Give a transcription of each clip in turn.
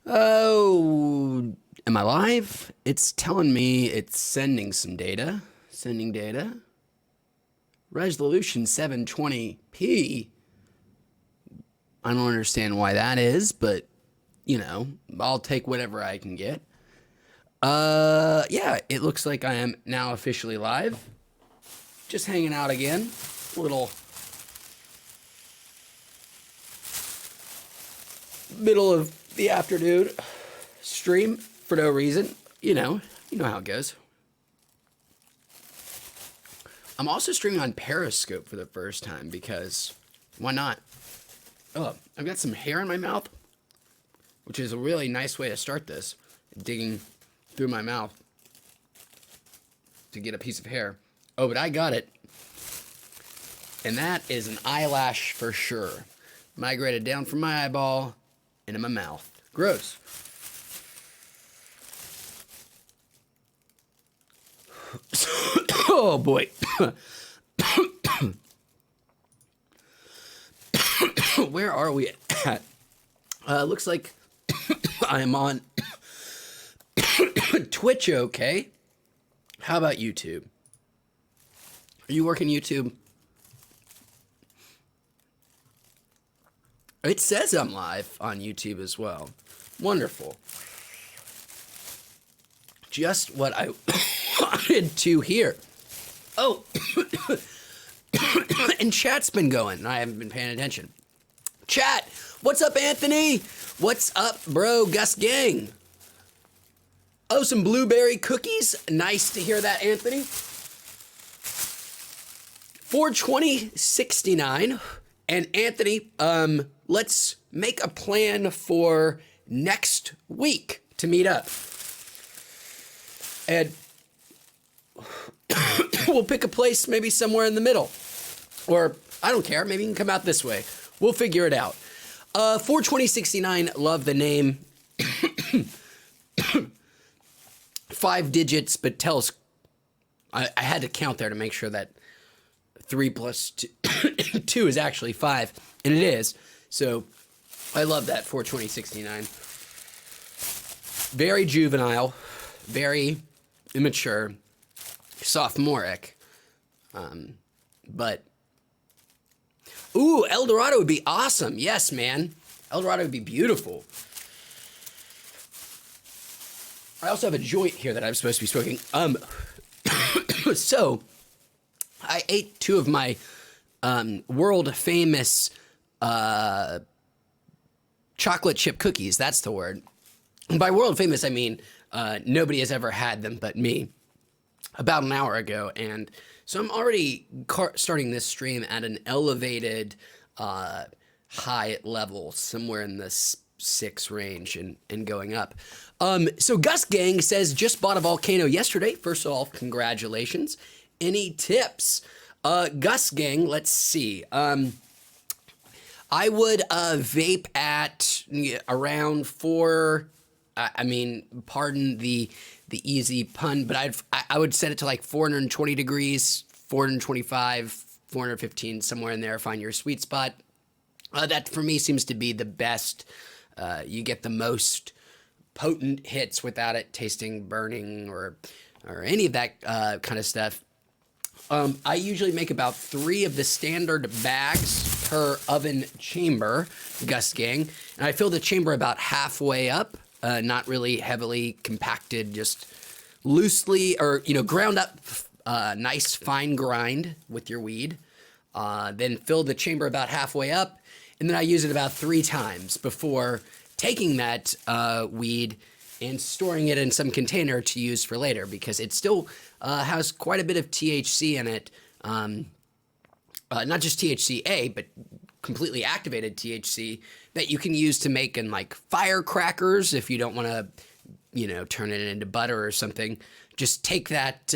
Oh, am I live? It's telling me it's sending some data. Sending data. Resolution 720p. I don't understand why that is, but I'll take whatever I can get. Yeah, it looks like I am now officially live. Just hanging out again. Little middle of the afternoon stream for no reason. You know how it goes. I'm also streaming on Periscope for the first time because why not? Oh, I've got some hair in my mouth, which is a really nice way to start this. Digging through my mouth to get a piece of hair. Oh, but I got it. And that is an eyelash for sure. Migrated down from my eyeball into my mouth. Gross. Oh boy. Where are we at? Looks like I'm on Twitch, okay? How about YouTube? Are you working YouTube? It says I'm live on YouTube as well. Wonderful. Just what I wanted to hear. Oh, and chat's been going. I haven't been paying attention. Chat, what's up, Anthony? What's up, bro? Gus Gang. Oh, some blueberry cookies. Nice to hear that, Anthony. 42069. And Anthony, let's make a plan for next week to meet up. And we'll pick a place maybe somewhere in the middle. Or, I don't care, maybe you can come out this way. We'll figure it out. 42069, love the name. 5 digits, but tell us. I had to count there to make sure that 3 plus 2 is actually 5, and it is. So I love that 42069. Very juvenile, very immature, sophomoric, but ooh, El Dorado would be awesome. Yes, man, El Dorado would be beautiful. I also have a joint here that I'm supposed to be smoking. So I ate 2 of my world famous chocolate chip cookies. That's the word. And by world famous, I mean nobody has ever had them but me. About an hour ago, and so I'm already starting this stream at an elevated high level, somewhere in the 6 range and going up. So Gus Gang says, just bought a Volcano yesterday. First of all, congratulations. Any tips? Gus Gang, let's see. I would vape at around 4. I mean, pardon the easy pun, but I would set it to like 420 degrees, 425, 415, somewhere in there. Find your sweet spot. That for me seems to be the best. You get the most potent hits without it tasting burning or any of that kind of stuff. I usually make about 3 of the standard bags per oven chamber, Gus Gang, and I fill the chamber about halfway up. Not really heavily compacted, just loosely or, ground up, nice fine grind with your weed. Then fill the chamber about halfway up. And then I use it about 3 times before taking that weed and storing it in some container to use for later, because it still has quite a bit of THC in it. Not just THCA, but completely activated THC that you can use to make in like firecrackers if you don't want to, turn it into butter or something. Just take that,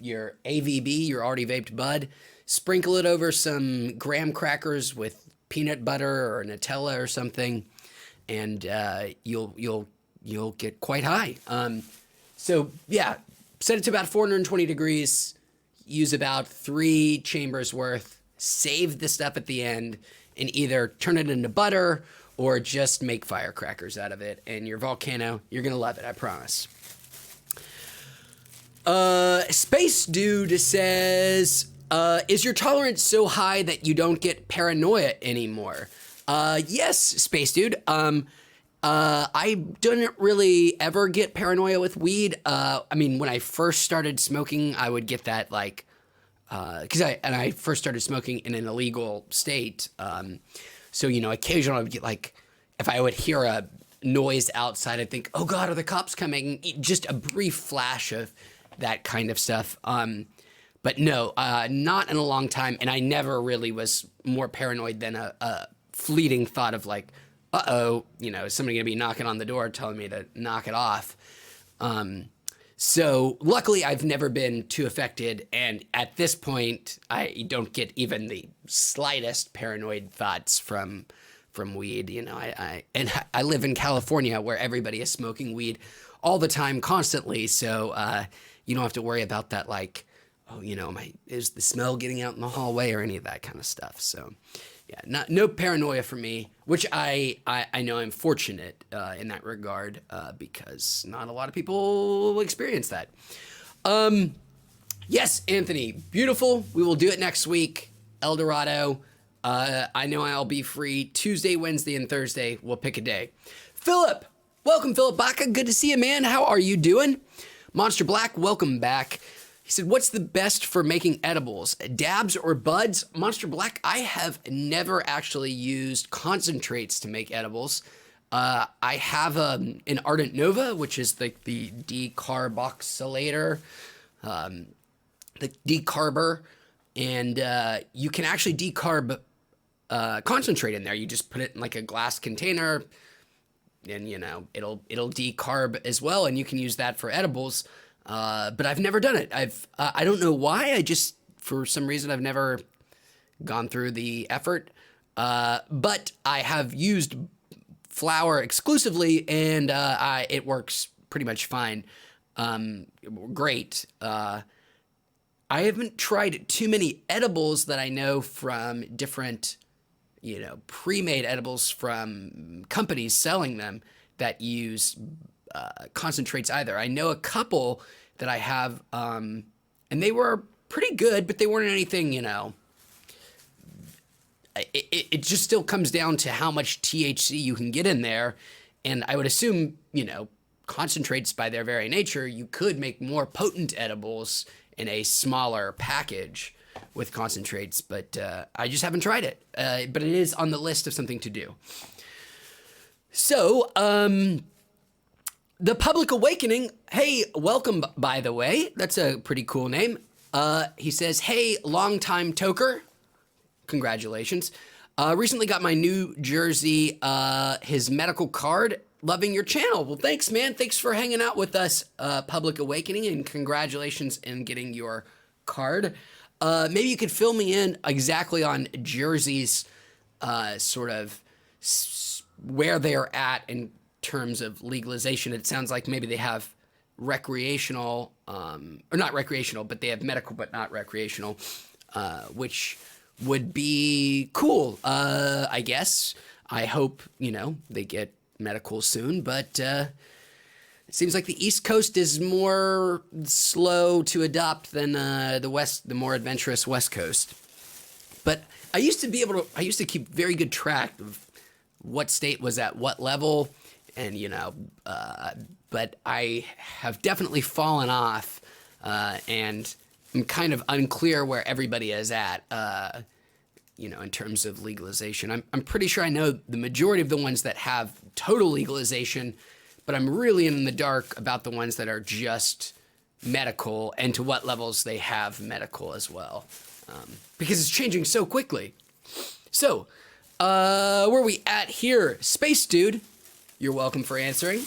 your AVB, your already vaped bud, sprinkle it over some graham crackers with peanut butter or Nutella or something, and you'll get quite high. So yeah, set it to about 420 degrees, use about 3 chambers worth, save the stuff at the end, and either turn it into butter or just make firecrackers out of it. And your volcano, you're going to love it, I promise. Space Dude says, is your tolerance so high that you don't get paranoia anymore? Yes, Space Dude. I didn't really ever get paranoia with weed. I mean, when I first started smoking, I would get that like, I first started smoking in an illegal state. So, you know, occasionally I would get like, if I would hear a noise outside, I'd think, oh God, are the cops coming? Just a brief flash of that kind of stuff. But no, not in a long time. And I never really was more paranoid than a fleeting thought of like, uh-oh, you know, is somebody gonna be knocking on the door telling me to knock it off? So luckily I've never been too affected. And at this point, I don't get even the slightest paranoid thoughts from weed. You know, I live in California where everybody is smoking weed all the time, constantly. So, you don't have to worry about that, like, oh, you know, is the smell getting out in the hallway or any of that kind of stuff. So, yeah, no paranoia for me, which I know I'm fortunate in that regard because not a lot of people experience that. Yes, Anthony, beautiful. We will do it next week, El Dorado. I know I'll be free Tuesday, Wednesday, and Thursday. We'll pick a day. Philip, welcome, Philip Baca. Good to see you, man. How are you doing? Monster Black, welcome back. He said, what's the best for making edibles, dabs or buds? Monster Black, I have never actually used concentrates to make edibles. I have an Ardent Nova, which is like the decarboxylator, the decarber, and you can actually decarb concentrate in there. You just put it in like a glass container, and you know it'll decarb as well, and you can use that for edibles. But I've never done it. I don't know why. I just, for some reason, I've never gone through the effort. But I have used flour exclusively, and it works pretty much fine. Great. I haven't tried too many edibles that I know from different, you know, pre-made edibles from companies selling them that use concentrates either. I know a couple that I have, and they were pretty good, but they weren't anything, you know. It just still comes down to how much THC you can get in there, and I would assume, you know, concentrates by their very nature, you could make more potent edibles in a smaller package with concentrates, but I just haven't tried it. But it is on the list of something to do. So, The Public Awakening, hey, welcome, by the way. That's a pretty cool name. He says, hey, long-time toker. Congratulations. Recently got my New Jersey, his medical card. Loving your channel. Well, thanks, man. Thanks for hanging out with us, Public Awakening, and congratulations in getting your card. Maybe you could fill me in exactly on Jersey's sort of where they're at in terms of legalization. It sounds like maybe they have recreational, or not recreational, but they have medical but not recreational, which would be cool, I guess. I hope, you know, they get medical soon, but it seems like the East Coast is more slow to adopt than the more adventurous West Coast. But I used to keep very good track of what state was at what level, and you know, but I have definitely fallen off, and I'm kind of unclear where everybody is at, you know, in terms of legalization. I'm pretty sure I know the majority of the ones that have total legalization, but I'm really in the dark about the ones that are just medical and to what levels they have medical as well, because it's changing so quickly. So, where are we at here? Space Dude, you're welcome for answering.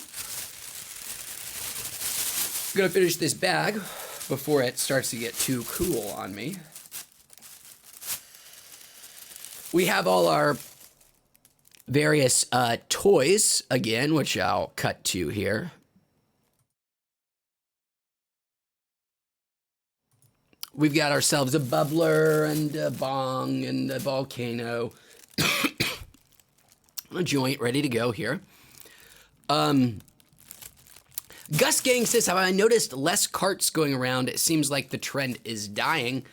I'm gonna finish this bag before it starts to get too cool on me. We have all our various toys again, which I'll cut to here. We've got ourselves a bubbler and a bong and a volcano. a joint ready to go here. Gus Gang says, have I noticed less carts going around? It seems like the trend is dying.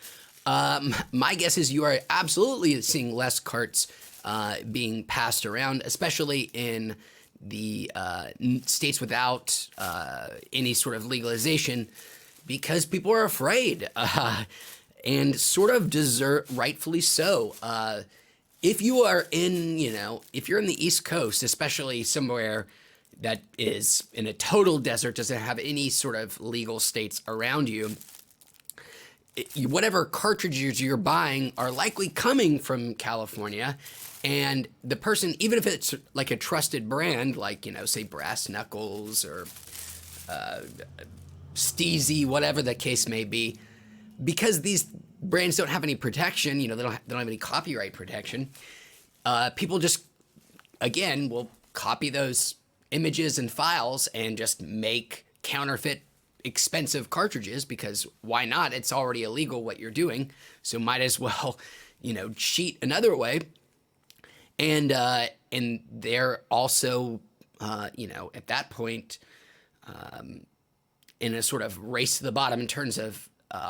My guess is you are absolutely seeing less carts being passed around, especially in the states without any sort of legalization, because people are afraid, and sort of rightfully so. If you are in, if you're in the East Coast, especially somewhere that is in a total desert, doesn't have any sort of legal states around you, whatever cartridges you're buying are likely coming from California. And the person, even if it's like a trusted brand, like, say Brass Knuckles or Steezy, whatever the case may be, because these brands don't have any protection, they don't have any copyright protection, people just, again, will copy those images and files and just make counterfeit expensive cartridges, because why not? It's already illegal what you're doing, so might as well, cheat another way. And they're also, at that point, in a sort of race to the bottom in terms of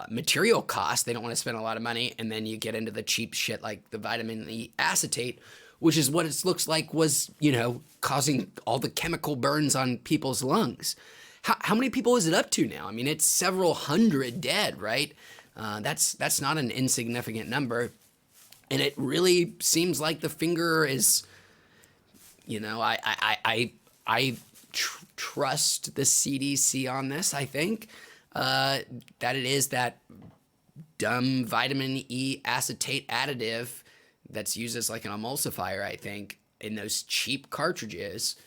material costs. They don't want to spend a lot of money, and then you get into the cheap shit like the vitamin E acetate, which is what it looks like was, causing all the chemical burns on people's lungs. How many people is it up to now? I mean, it's several hundred dead, right? That's not an insignificant number. And it really seems like the finger is, I trust the CDC on this. I think that it is that dumb vitamin E acetate additive that's used as like an emulsifier, I think, in those cheap cartridges.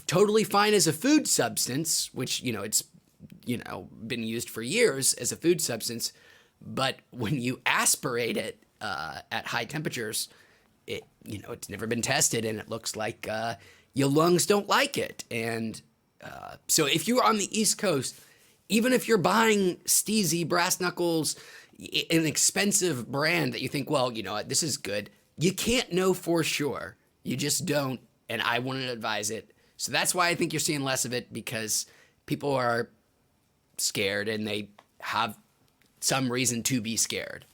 Totally fine as a food substance, which, it's, been used for years as a food substance. But when you aspirate it at high temperatures, it's never been tested, and it looks like your lungs don't like it. And so if you're on the East Coast, even if you're buying Steezy, Brass Knuckles, an expensive brand that you think, well, this is good, you can't know for sure. You just don't, and I wouldn't advise it. So that's why I think you're seeing less of it, because people are scared and they have some reason to be scared.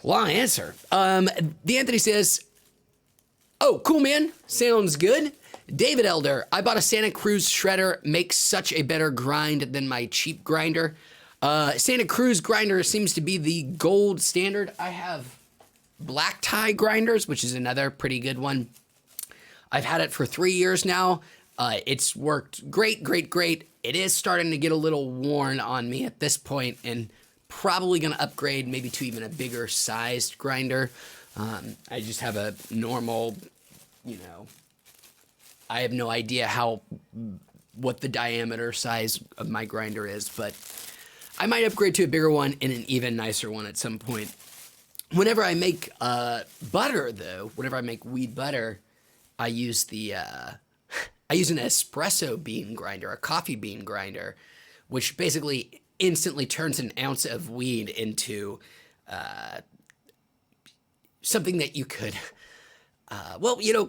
Long answer. The Anthony says, oh, cool, man. Sounds good. David Elder, I bought a Santa Cruz shredder. Makes such a better grind than my cheap grinder. Santa Cruz grinder seems to be the gold standard. I have black tie grinders, which is another pretty good one. I've had it for 3 years now. It's worked great. It is starting to get a little worn on me at this point, and probably going to upgrade maybe to even a bigger sized grinder. I just have a normal, I have no idea what the diameter size of my grinder is, but I might upgrade to a bigger one and an even nicer one at some point. Whenever I make butter, though, whenever I make weed butter, I use an espresso bean grinder, a coffee bean grinder, which basically instantly turns an ounce of weed into something that you could,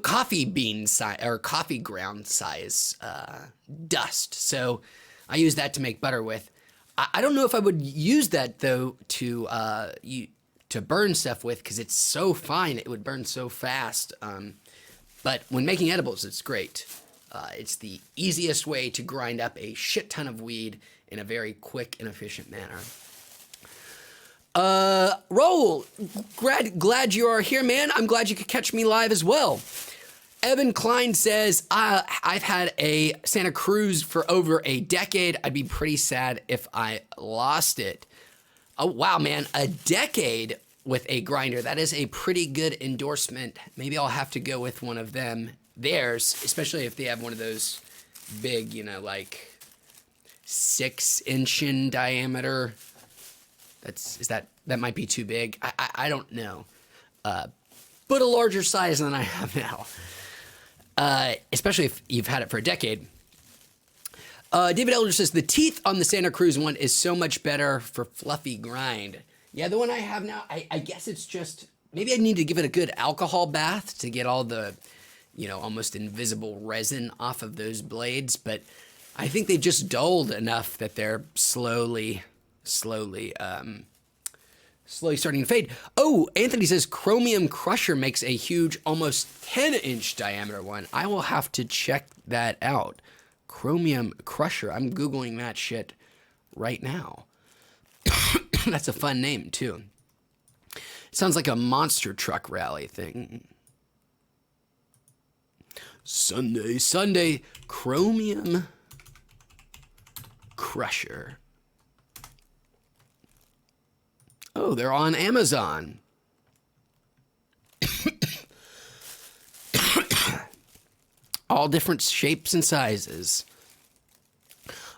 coffee bean size or coffee ground size dust. So I use that to make butter with. I don't know if I would use that though to burn stuff with, because it's so fine, it would burn so fast. But when making edibles, it's great. It's the easiest way to grind up a shit ton of weed in a very quick and efficient manner. Raul, glad you are here, man. I'm glad you could catch me live as well. Evan Klein says, I've had a Santa Cruz for over a decade. I'd be pretty sad if I lost it. Oh, wow, man. A decade with a grinder. That is a pretty good endorsement. Maybe I'll have to go with one of theirs, especially if they have one of those big, like 6-inch in diameter. That might be too big. I don't know. But a larger size than I have now. Especially if you've had it for a decade. David Elder says, the teeth on the Santa Cruz one is so much better for fluffy grind. Yeah, the one I have now, I guess it's just maybe I need to give it a good alcohol bath to get all the, almost invisible resin off of those blades. But I think they just dulled enough that they're slowly starting to fade. Oh, Anthony says Chromium Crusher makes a huge, almost 10-inch diameter one. I will have to check that out. Chromium Crusher. I'm Googling that shit right now. That's a fun name, too. It sounds like a monster truck rally thing. Sunday, Chromium Crusher. Oh, they're on Amazon. All different shapes and sizes.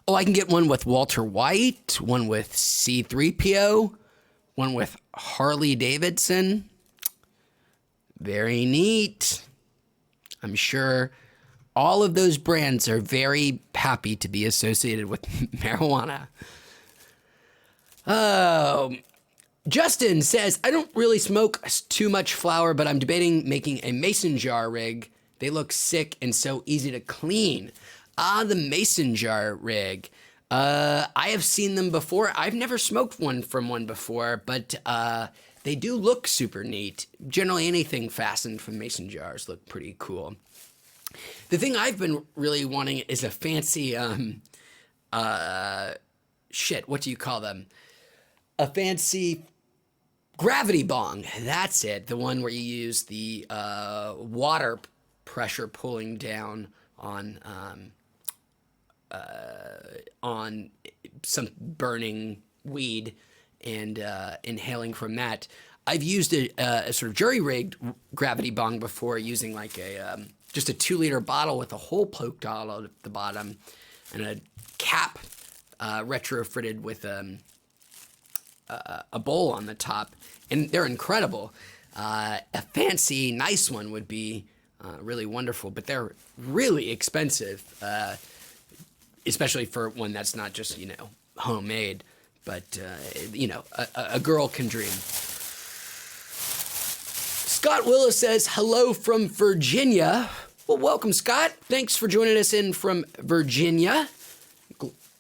Oh, I can get one with Walter White, one with C-3PO, one with Harley Davidson. Very neat. I'm sure all of those brands are very happy to be associated with marijuana. Oh, Justin says, I don't really smoke too much flower, but I'm debating making a mason jar rig. They look sick and so easy to clean. The mason jar rig. I have seen them before. I've never smoked one from one before, but they do look super neat. Generally, anything fastened from mason jars look pretty cool. The thing I've been really wanting is a fancy, what do you call them? A fancy gravity bong. That's it. The one where you use the water pressure pulling down on some burning weed and inhaling from that. I've used a sort of jury-rigged gravity bong before, using like just a 2-liter bottle with a hole poked out at the bottom and a cap retrofitted with a bowl on the top, and they're incredible. A fancy, nice one would be really wonderful, but they're really expensive, especially for one that's not just, homemade, but, a girl can dream. Scott Willis says, hello from Virginia. Well, welcome, Scott. Thanks for joining us in from Virginia.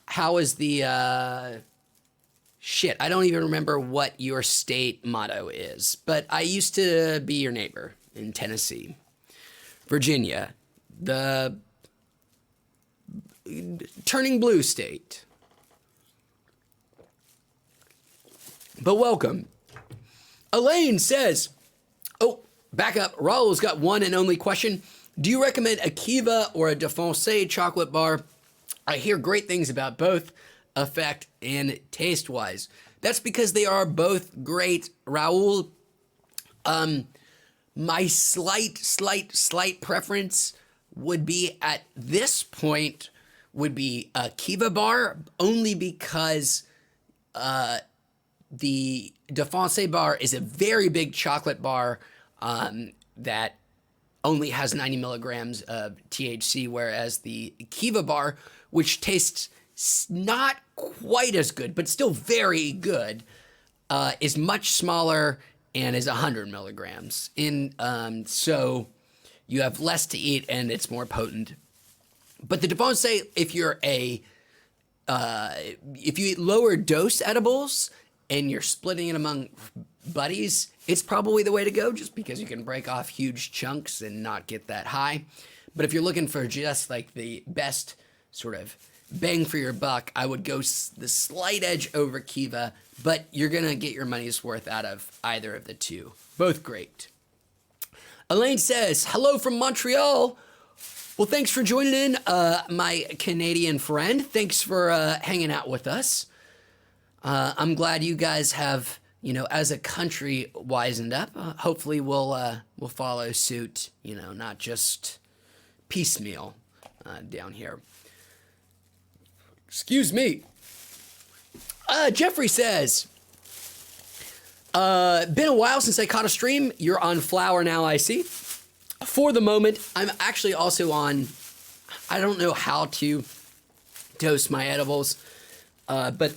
How is the, shit, I don't even remember what your state motto is, but I used to be your neighbor in Tennessee. Virginia, the turning blue state. But welcome. Elaine says, oh, back up. Raul's got one and only question. Do you recommend a Kiva or a Defoncé chocolate bar? I hear great things about both effect and taste-wise. That's because they are both great, Raul. My slight preference would be, at this point, would be a Kiva bar, only because the Defoncé bar is a very big chocolate bar that only has 90 milligrams of THC, whereas the Kiva bar, which tastes not quite as good, but still very good, is much smaller and is 100 milligrams. So you have less to eat and it's more potent. But the Defoncé, if you eat lower dose edibles and you're splitting it among buddies, it's probably the way to go, just because you can break off huge chunks and not get that high. But if you're looking for just like the best sort of bang for your buck, I would go the slight edge over Kiva, but you're going to get your money's worth out of either of the two. Both great. Elaine says, hello from Montreal. Well, thanks for joining in, my Canadian friend. Thanks for hanging out with us. I'm glad you guys have, as a country, wisened up. Hopefully we'll follow suit, not just piecemeal down here. Excuse me. Jeffrey says, been a while since I caught a stream. You're on flower now, I see. For the moment, I'm actually also on, I don't know how to dose my edibles, but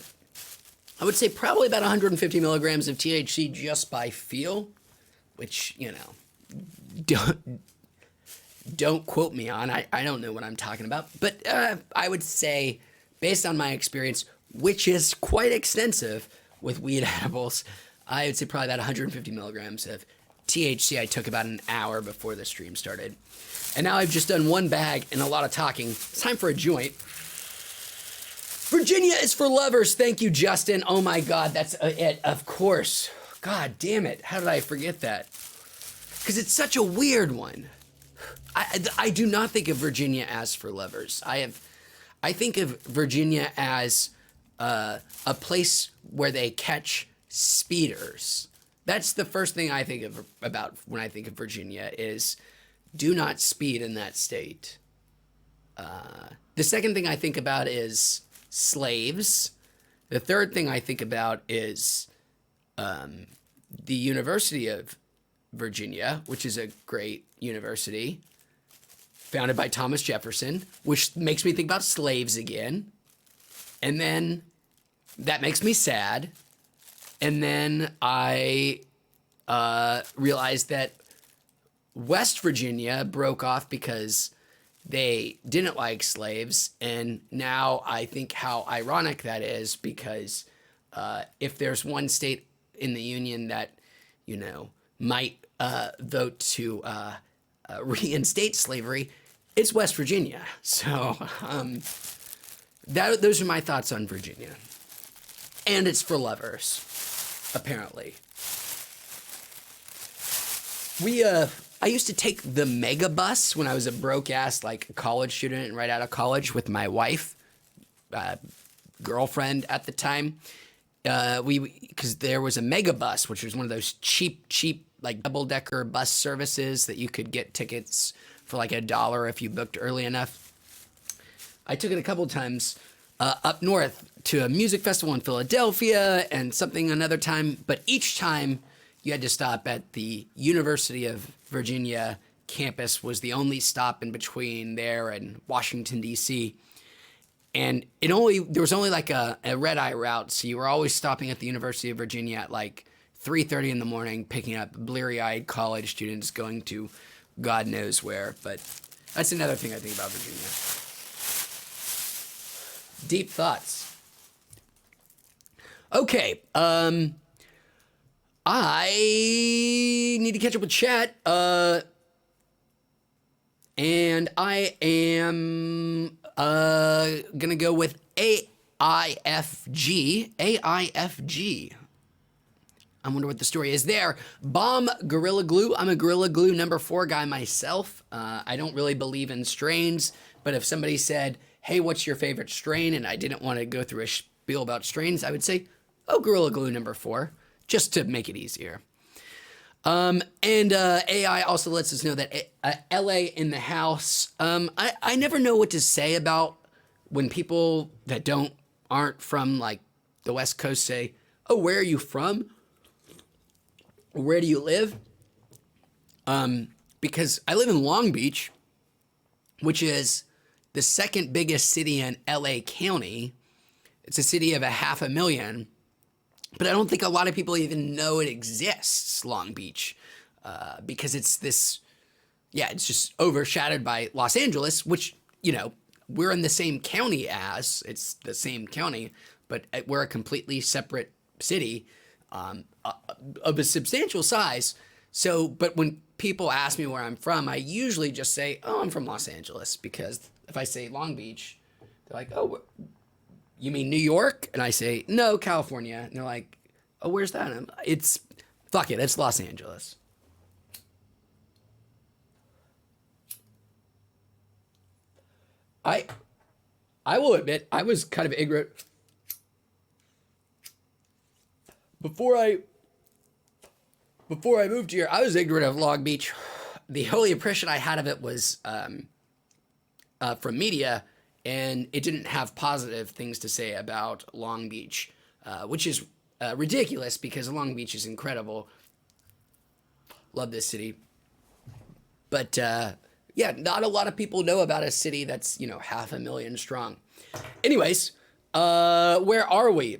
I would say probably about 150 milligrams of THC just by feel. which, don't don't quote me on. I don't know what I'm talking about, but I would say, based on my experience, which is quite extensive with weed edibles, I would say probably about 150 milligrams of THC I took about an hour before the stream started. And now I've just done one bag and a lot of talking. It's time for a joint. Virginia is for lovers. Thank you, Justin. Oh my God, that's it. Of course. God damn it. How did I forget that? Because it's such a weird one. I do not think of Virginia as for lovers. I think of Virginia as a place where they catch speeders. That's the first thing I think of about when I think of Virginia is do not speed in that state. The second thing I think about is slaves. The third thing I think about is the University of Virginia, which is a great university founded by Thomas Jefferson, which makes me think about slaves again. And then that makes me sad. And then I realized that West Virginia broke off because they didn't like slaves. And now I think how ironic that is because if there's one state in the Union that, might vote to reinstate slavery, it's West Virginia. So those are my thoughts on Virginia. And it's for lovers, apparently. I used to take the mega bus when I was a broke ass college student right out of college with my wife, girlfriend at the time. Because there was a mega bus, which was one of those cheap double decker bus services that you could get tickets for $1 if you booked early enough. I took it a couple times up north to a music festival in Philadelphia and something another time, but each time you had to stop at the University of Virginia campus was the only stop in between there and Washington, D.C. And there was only a red eye route, so you were always stopping at the University of Virginia at 3:30 in the morning, picking up bleary-eyed college students going to God knows where. But that's another thing I think about Virginia. Deep thoughts. Okay, I need to catch up with chat, and I am gonna go with AIFG. AIFG. I wonder what the story is there. Bomb Gorilla Glue. I'm a Gorilla Glue #4 guy myself. I don't really believe in strains, but if somebody said, hey, what's your favorite strain? And I didn't want to go through a spiel about strains, I would say, oh, Gorilla Glue #4, just to make it easier. And AI also lets us know that LA in the house. I never know what to say about when people that aren't from the West Coast say, oh, where are you from? Where do you live? Because I live in Long Beach, which is the second biggest city in LA County. It's a city of 500,000. But I don't think a lot of people even know it exists, Long Beach, because it's it's just overshadowed by Los Angeles, which, we're in the same county as, it's the same county, but we're a completely separate city of a substantial size. So, but when people ask me where I'm from, I usually just say, oh, I'm from Los Angeles, because if I say Long Beach, they're like, oh, you mean New York? And I say, no, California. And they're like, oh, where's that? It's Los Angeles. I will admit, I was kind of ignorant. Before I moved here, I was ignorant of Long Beach. The only impression I had of it was from media, and it didn't have positive things to say about Long Beach, which is ridiculous because Long Beach is incredible. Love this city. But not a lot of people know about a city that's, 500,000 strong. Anyways, where are we?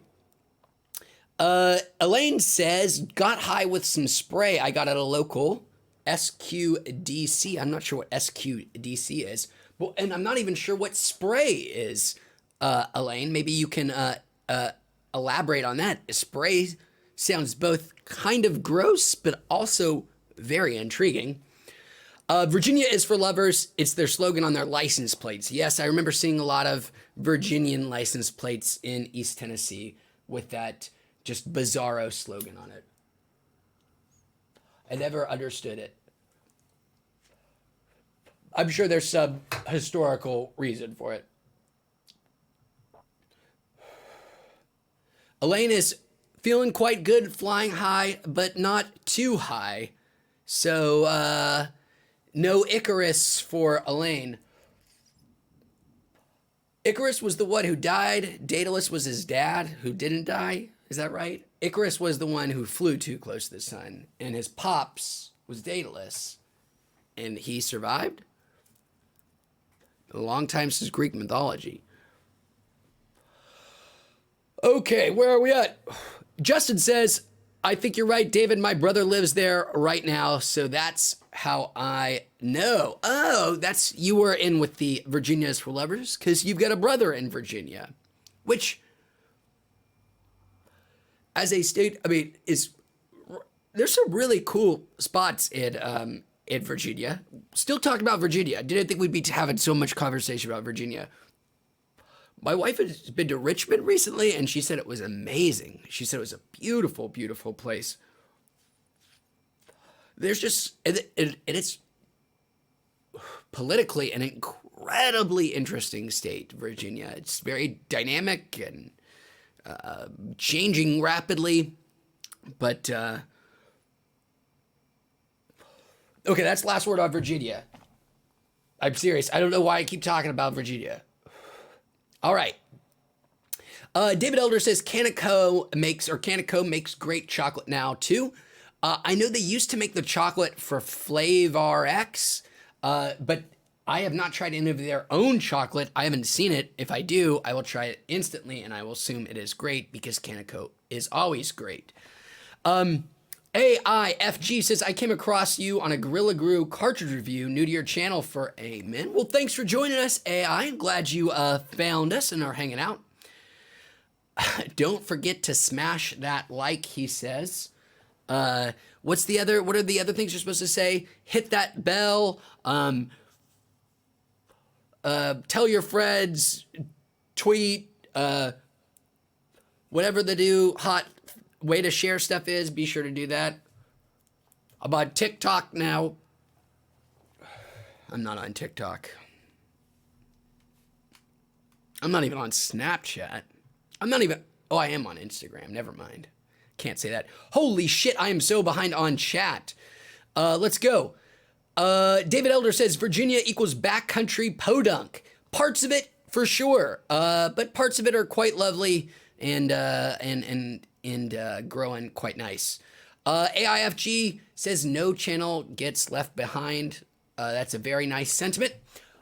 Elaine says, got high with some spray I got at a local SQDC. I'm not sure what SQDC is, but, and I'm not even sure what spray is, Elaine. Maybe you can elaborate on that. Spray sounds both kind of gross, but also very intriguing. Virginia is for lovers. It's their slogan on their license plates. Yes, I remember seeing a lot of Virginian license plates in East Tennessee with that just bizarro slogan on it. I never understood it. I'm sure there's some historical reason for it. Elaine is feeling quite good, flying high, but not too high. So, no Icarus for Elaine. Icarus was the one who died. Daedalus was his dad who didn't die. Is that right? Icarus was the one who flew too close to the sun, and his pops was Daedalus, and he survived. A long time since Greek mythology. Okay, where are we at? Justin says, I think you're right, David. My brother lives there right now, so that's how I know. Oh, that's, you were in with the Virginia's for Lovers because you've got a brother in Virginia, which, as a state, I mean, there's some really cool spots in Virginia. Still talking about Virginia. Didn't think we'd be having so much conversation about Virginia. My wife has been to Richmond recently, and she said it was amazing. She said it was a beautiful, beautiful place. There's just, and it's politically an incredibly interesting state, Virginia. It's very dynamic and changing rapidly, but okay, that's the last word on Virginia. I'm serious. I don't know why I keep talking about Virginia. All right. David Elder says Canico makes great chocolate now too. I know they used to make the chocolate for Flavor X, but I have not tried any of their own chocolate. I haven't seen it. If I do, I will try it instantly, and I will assume it is great because Canico is always great. AIFG says, I came across you on a Gorilla Glue cartridge review, new to your channel for Amen. Well, thanks for joining us, AI. I'm glad you found us and are hanging out. Don't forget to smash that like, he says. What are the other things you're supposed to say? Hit that bell. Tell your friends, tweet, whatever the new hot way to share stuff is, be sure to do that. I'm on TikTok now. I'm not on TikTok. I'm not even on Snapchat. Oh, I am on Instagram. Never mind. Can't say that. Holy shit, I am so behind on chat. Let's go. David Elder says Virginia equals backcountry podunk. Parts of it for sure, but parts of it are quite lovely and growing quite nice. AIFG says no channel gets left behind. That's a very nice sentiment.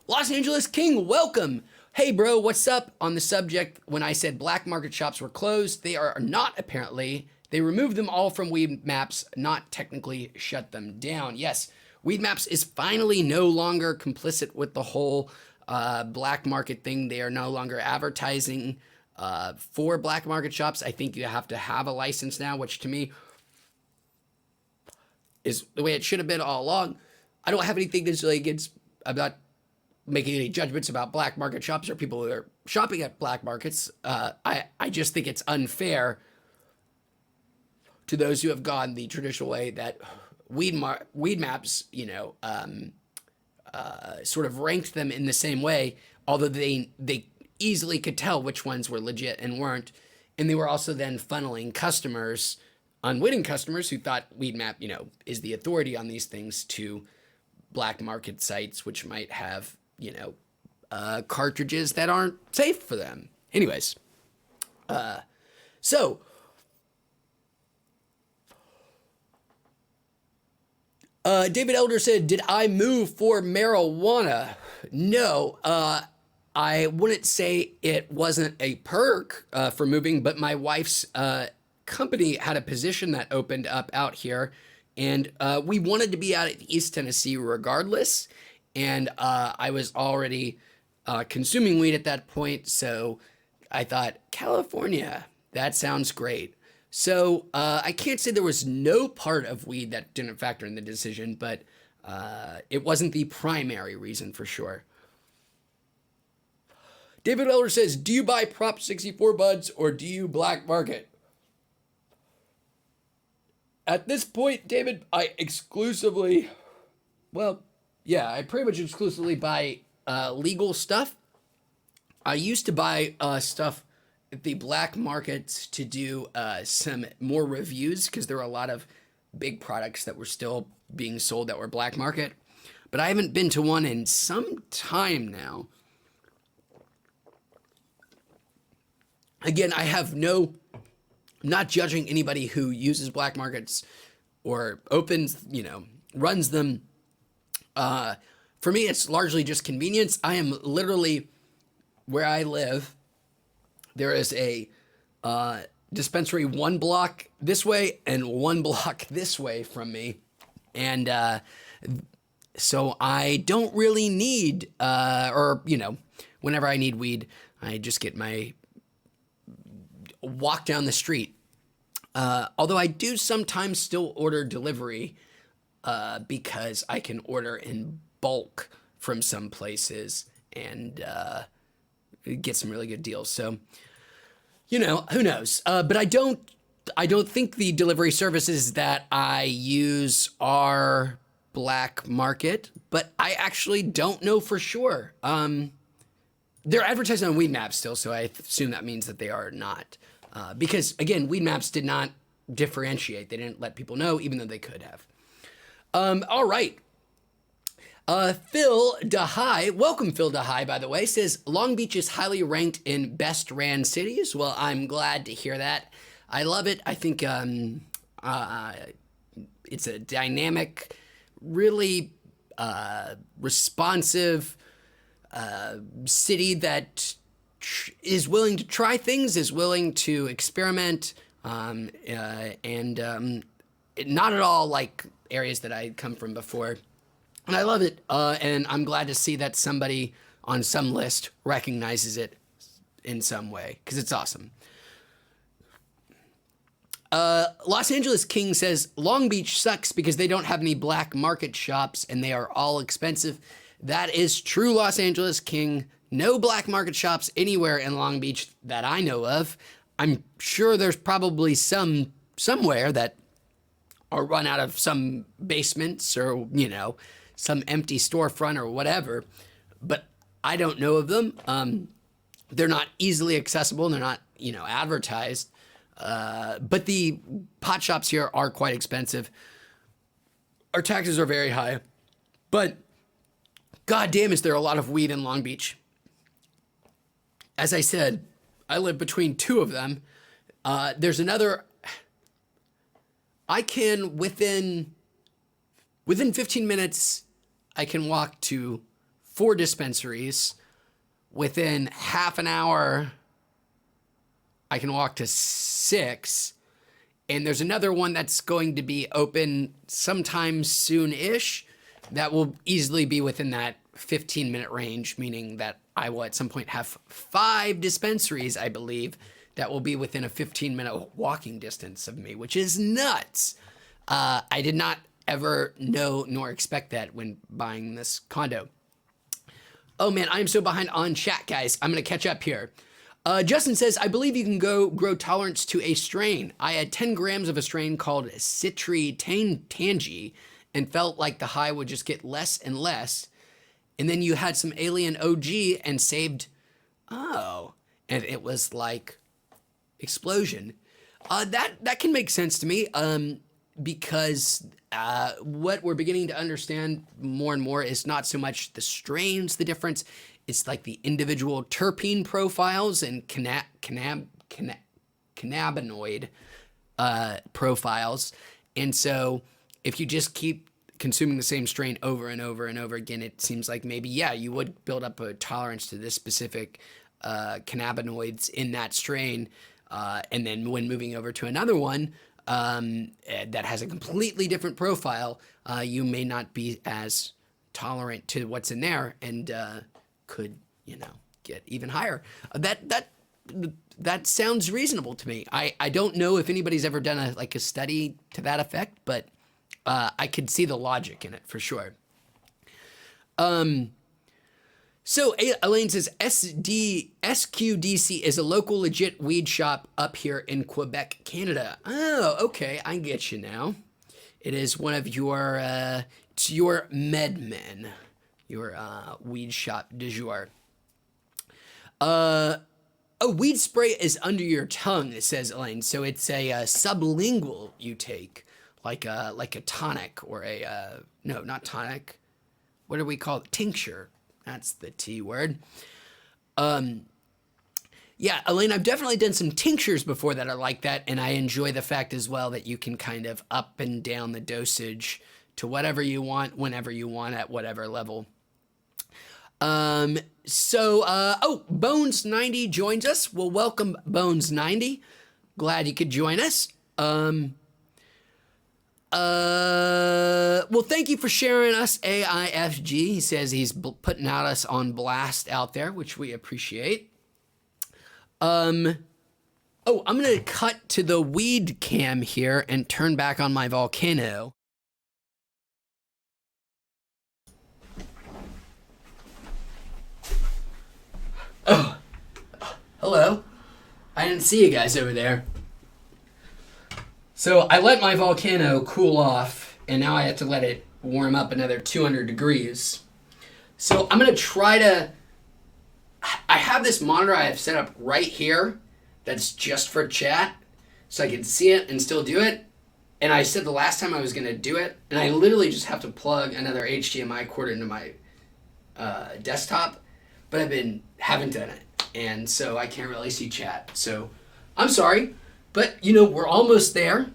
Los Angeles King, welcome. Hey bro, what's up? On the subject, when I said black market shops were closed, they are not apparently. They removed them all from Weed Maps, not technically shut them down. Yes, Weed Maps is finally no longer complicit with the whole black market thing. They are no longer advertising for black market shops. I think you have to have a license now, which to me is the way it should have been all along. I don't have anything to say against, I'm not making any judgments about black market shops or people who are shopping at black markets. I just think it's unfair to those who have gone the traditional way that Weed Maps, sort of ranked them in the same way, although they easily could tell which ones were legit and weren't. And they were also then funneling customers, unwitting customers who thought Weed Map, is the authority on these things to black market sites, which might have, cartridges that aren't safe for them. Anyways, so David Elder said, did I move for marijuana? No, I wouldn't say it wasn't a perk for moving, but my wife's company had a position that opened up out here, and we wanted to be out of East Tennessee regardless. And I was already consuming weed at that point, so I thought, California, that sounds great. So I can't say there was no part of weed that didn't factor in the decision, but it wasn't the primary reason for sure. David Eller says, do you buy Prop 64 buds or do you black market? At this point, David, I exclusively, well, yeah, I pretty much exclusively buy legal stuff. I used to buy stuff at the black markets to do some more reviews because there were a lot of big products that were still being sold that were black market. But I haven't been to one in some time now. Again, I'm not judging anybody who uses black markets or opens, runs them. For me, it's largely just convenience. I am literally where I live. There is a dispensary 1 block this way and 1 block this way from me. And so I don't really need, whenever I need weed, I just get my walk down the street. Although I do sometimes still order delivery because I can order in bulk from some places and get some really good deals. So, who knows? But I don't think the delivery services that I use are black market, but I actually don't know for sure. They're advertising on Weed Maps still, so I assume that means that they are not. Because, again, Weed Maps did not differentiate. They didn't let people know, even though they could have. All right. Phil DeHai, welcome Phil DeHai, by the way, says, Long Beach is highly ranked in best ran cities. Well, I'm glad to hear that. I love it. I think it's a dynamic, really responsive city that is willing to try things, is willing to experiment, and not at all like areas that I come from before. And I love it, and I'm glad to see that somebody on some list recognizes it in some way, because it's awesome. Los Angeles King says, Long Beach sucks because they don't have any black market shops, and they are all expensive. That is true, Los Angeles King. No black market shops anywhere in Long Beach that I know of. I'm sure there's probably somewhere that are run out of some basements or, some empty storefront or whatever, but I don't know of them. They're not easily accessible. They're not, advertised. But the pot shops here are quite expensive. Our taxes are very high, but God damn, is there a lot of weed in Long Beach. As I said, I live between 2 of them. There's another, I can, within 15 minutes, I can walk to 4 dispensaries. Within half an hour, I can walk to 6. And there's another one that's going to be open sometime soon-ish that will easily be within that 15-minute range, meaning that I will at some point have 5 dispensaries, I believe, that will be within a 15-minute walking distance of me, which is nuts. I did not ever know nor expect that when buying this condo. Oh man, I am so behind on chat, guys. I'm going to catch up here. Justin says, I believe you can go grow tolerance to a strain. I had 10 grams of a strain called Citri Tangy and felt like the high would just get less and less. And then you had some Alien OG and saved, and it was like explosion. That can make sense to me, because what we're beginning to understand more and more is not so much the strains, the difference. It's like the individual terpene profiles and cannabinoid profiles. And so if you just keep consuming the same strain over and over and over again, it seems like maybe, you would build up a tolerance to this specific cannabinoids in that strain. And then when moving over to another one that has a completely different profile, you may not be as tolerant to what's in there and could, get even higher. That sounds reasonable to me. I don't know if anybody's ever done a study to that effect, but I could see the logic in it for sure. So Elaine says SQDC is a local legit weed shop up here in Quebec, Canada. Oh, okay, I get you now. It is one of your it's your MedMen, your weed shop du jour. A weed spray is under your tongue, it says Elaine. So it's a sublingual you take, like a tonic or no, not tonic. What do we call it? Tincture. That's the T word. Yeah, Elaine, I've definitely done some tinctures before that are like that, and I enjoy the fact as well that you can kind of up and down the dosage to whatever you want, whenever you want, at whatever level. Bones90 joins us. Well, welcome, Bones90. Glad you could join us. Well, thank you for sharing us, AIFG. He says he's putting us on blast out there, which we appreciate. I'm going to cut to the weed cam here and turn back on my volcano. Oh, hello. I didn't see you guys over there. So I let my volcano cool off, and now I have to let it warm up another 200 degrees. So I'm going to try to... I have this monitor I have set up right here that's just for chat, so I can see it and still do it. And I said the last time I was going to do it, and I literally just have to plug another HDMI cord into my desktop, but haven't done it, and so I can't really see chat. So I'm sorry. But, we're almost there.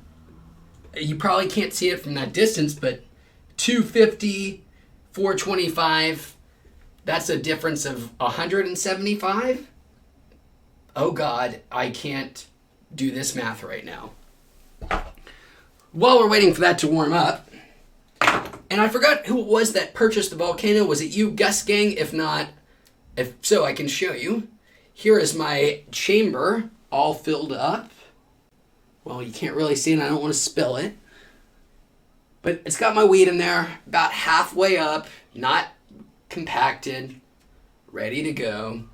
You probably can't see it from that distance, but 250, 425, that's a difference of 175? Oh, God, I can't do this math right now. While we're waiting for that to warm up, and I forgot who it was that purchased the volcano. Was it you, Gus Gang? If not, if so, I can show you. Here is my chamber all filled up. Well, you can't really see it, and I don't want to spill it. But it's got my weed in there, about halfway up, not compacted, ready to go.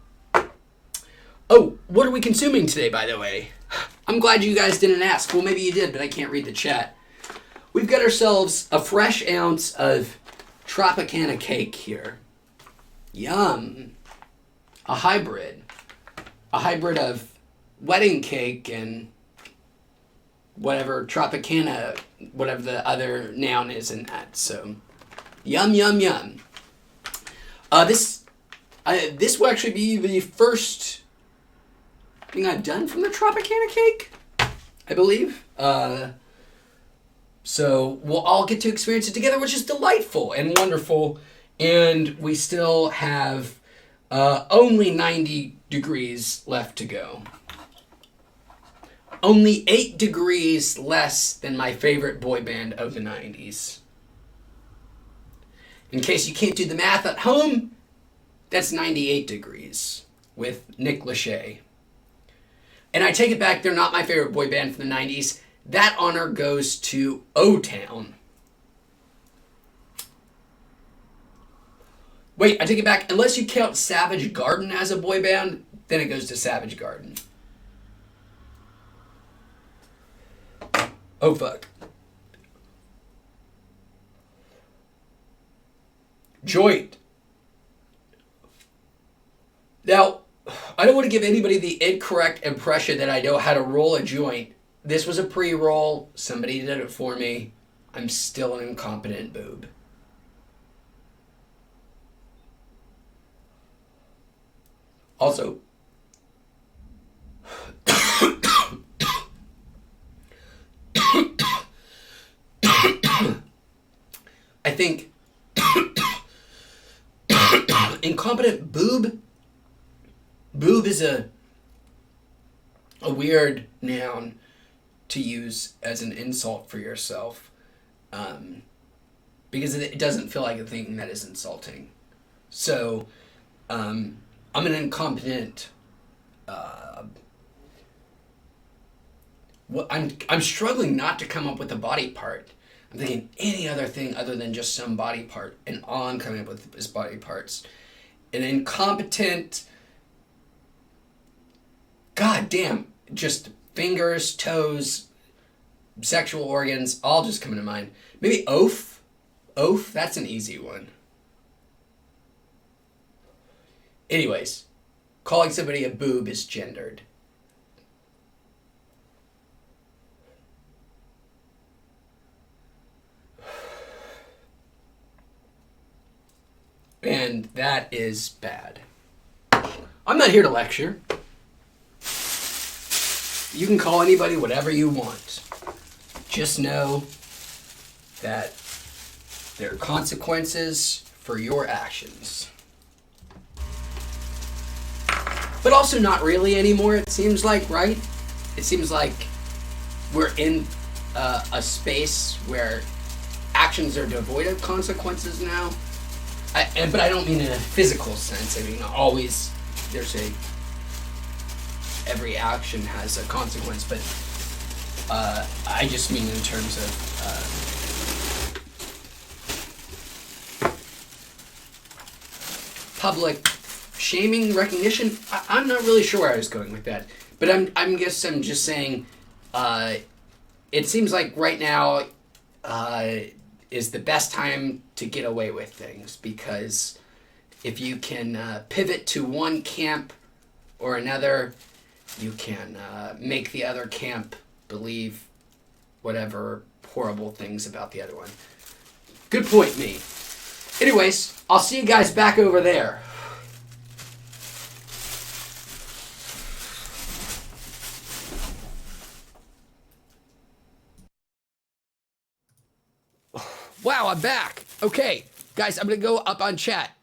Oh, what are we consuming today, by the way? I'm glad you guys didn't ask. Well, maybe you did, but I can't read the chat. We've got ourselves a fresh ounce of Tropicana cake here. Yum. A hybrid of wedding cake and whatever Tropicana, whatever the other noun is in that. So, yum, yum, yum. This will actually be the first thing I've done from the Tropicana cake, I believe. So we'll all get to experience it together, which is delightful and wonderful. And we still have only 90 degrees left to go. Only 8 degrees less than my favorite boy band of the 90s. In case you can't do the math at home, that's 98 degrees with Nick Lachey. And I take it back, they're not my favorite boy band from the 90s. That honor goes to O-Town. Wait, I take it back. Unless you count Savage Garden as a boy band, then it goes to Savage Garden. Oh, fuck. Joint. Now, I don't want to give anybody the incorrect impression that I know how to roll a joint. This was a pre-roll. Somebody did it for me. I'm still an incompetent boob. Also, I think incompetent boob is a a weird noun to use as an insult for yourself, um, because it doesn't feel like a thing that is insulting. So I'm an incompetent. Uh, I'm struggling not to come up with a body part. I'm thinking any other thing other than just some body part, and all I'm coming up with is body parts. An incompetent. God damn, just fingers, toes, sexual organs, all just coming to mind. Maybe oaf. Oaf. That's an easy one. Anyways, calling somebody a boob is gendered. And that is bad. I'm not here to lecture. You can call anybody whatever you want. Just know that there are consequences for your actions. But also not really anymore, it seems like, right? It seems like we're in a space where actions are devoid of consequences now. But I don't mean in a physical sense. I mean, always there's every action has a consequence, but I just mean in terms of public shaming, recognition. I'm not really sure where I was going with that, but I'm just saying. It seems like right now is the best time to get away with things, because if you can pivot to one camp or another, you can make the other camp believe whatever horrible things about the other one. Good point, me. Anyways, I'll see you guys back over there. Wow, I'm back. Okay, guys, I'm gonna go up on chat.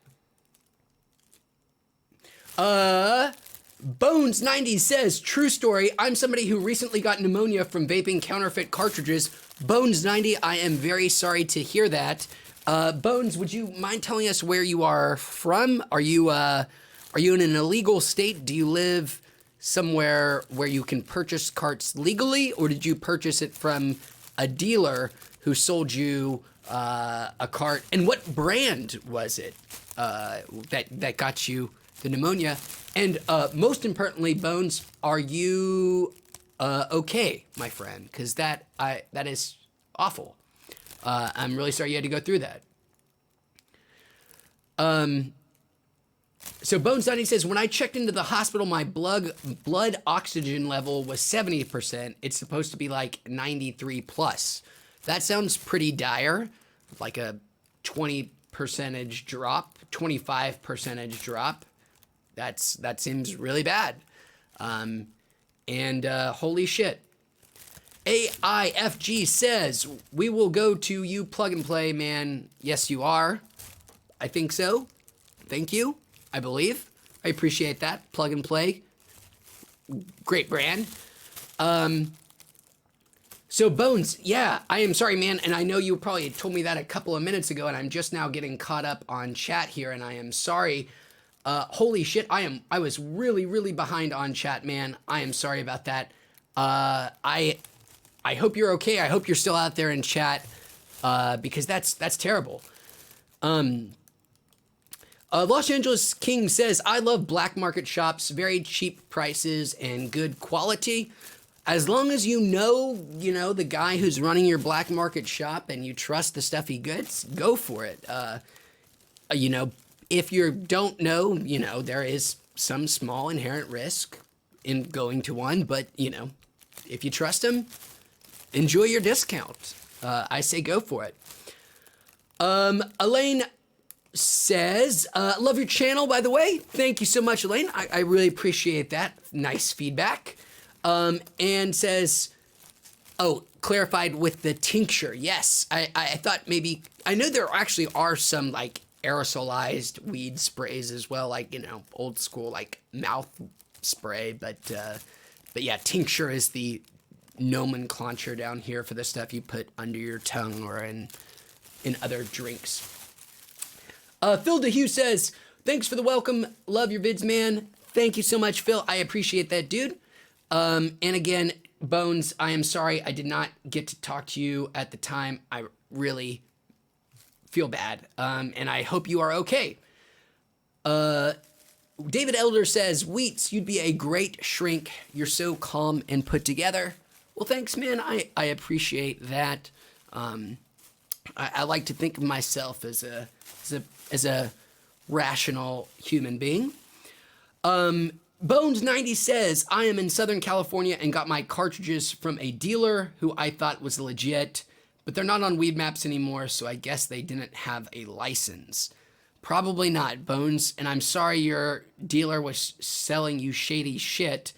Bones90 says, true story, I'm somebody who recently got pneumonia from vaping counterfeit cartridges. Bones90, I am very sorry to hear that. Bones, would you mind telling us where you are from? Are you in an illegal state? Do you live somewhere where you can purchase carts legally, or did you purchase it from a dealer who sold you a cart? And what brand was it that got you the pneumonia? And most importantly, Bones, are you okay, my friend? Because that is awful. I'm really sorry you had to go through that. So Bones Dunny says, when I checked into the hospital, my blood oxygen level was 70%. It's supposed to be like 93 plus. That sounds pretty dire, like a 20 percentage drop, 25 percentage drop. That seems really bad. Holy shit. AIFG says, we will go to you, Plug and Play, man. Yes, you are. I think so. Thank you. I believe. I appreciate that. Plug and Play. Great brand. So Bones, yeah, I am sorry, man. And I know you probably told me that a couple of minutes ago, and I'm just now getting caught up on chat here, and I am sorry. Holy shit, I was really, really behind on chat, man. I am sorry about that. I hope you're okay. I hope you're still out there in chat, because that's terrible. Los Angeles King says, I love black market shops, very cheap prices and good quality. As long as you know, the guy who's running your black market shop and you trust the stuff he gets, go for it. If you don't know, there is some small inherent risk in going to one, but, if you trust him, enjoy your discount. I say go for it. Elaine says, love your channel, by the way. Thank you so much, Elaine. I really appreciate that. Nice feedback. And says, clarified with the tincture. Yes, I thought maybe, I know there actually are some like aerosolized weed sprays as well, like, old school like mouth spray, but But yeah, tincture is the nomenclature down here for the stuff you put under your tongue or in other drinks. Phil DeHue says, thanks for the welcome. Love your vids, man. Thank you so much, Phil. I appreciate that, dude. And again, Bones, I am sorry I did not get to talk to you at the time. I really feel bad. And I hope you are okay. David Elder says, Wheats, you'd be a great shrink. You're so calm and put together. Well, thanks, man. I appreciate that. I like to think of myself as a rational human being. Bones90 says, I am in Southern California and got my cartridges from a dealer who I thought was legit, but they're not on Weed Maps anymore, so I guess they didn't have a license. Probably not, Bones, and I'm sorry your dealer was selling you shady shit.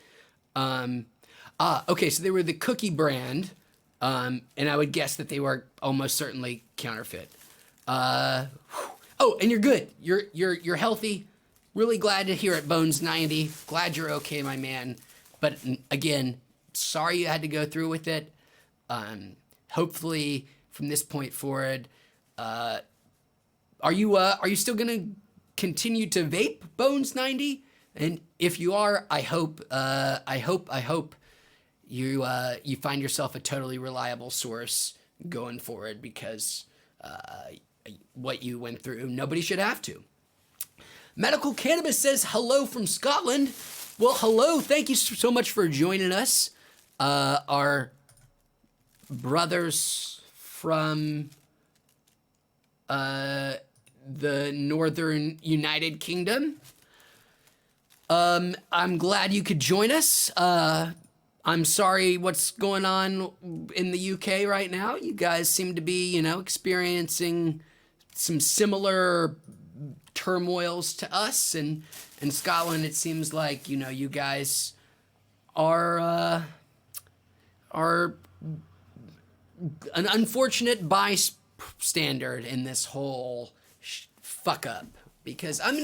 Okay, so they were the Cookie brand, and I would guess that they were almost certainly counterfeit. Oh, and you're good. You're healthy. Really glad to hear it, Bones90. Glad you're okay, my man. But again, sorry you had to go through with it. Hopefully, from this point forward, are you still gonna continue to vape, Bones90? And if you are, I hope you find yourself a totally reliable source going forward, because what you went through, nobody should have to. Medical Cannabis says hello from Scotland. Well, hello. Thank you so much for joining us. Our brothers from the Northern United Kingdom. I'm glad you could join us. I'm sorry what's going on in the UK right now. You guys seem to be, experiencing some similar turmoils to us, and in Scotland it seems like you guys are an unfortunate bystander in this whole fuck up, because I'm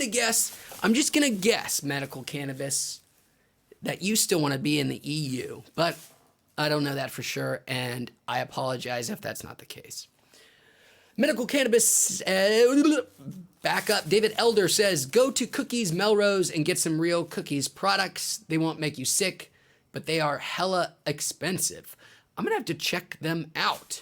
just gonna guess, Medical Cannabis, that you still want to be in the EU, but I don't know that for sure, and I apologize if that's not the case. Medical Cannabis, back up. David Elder says, go to Cookies Melrose and get some real Cookies products. They won't make you sick, but they are hella expensive. I'm going to have to check them out.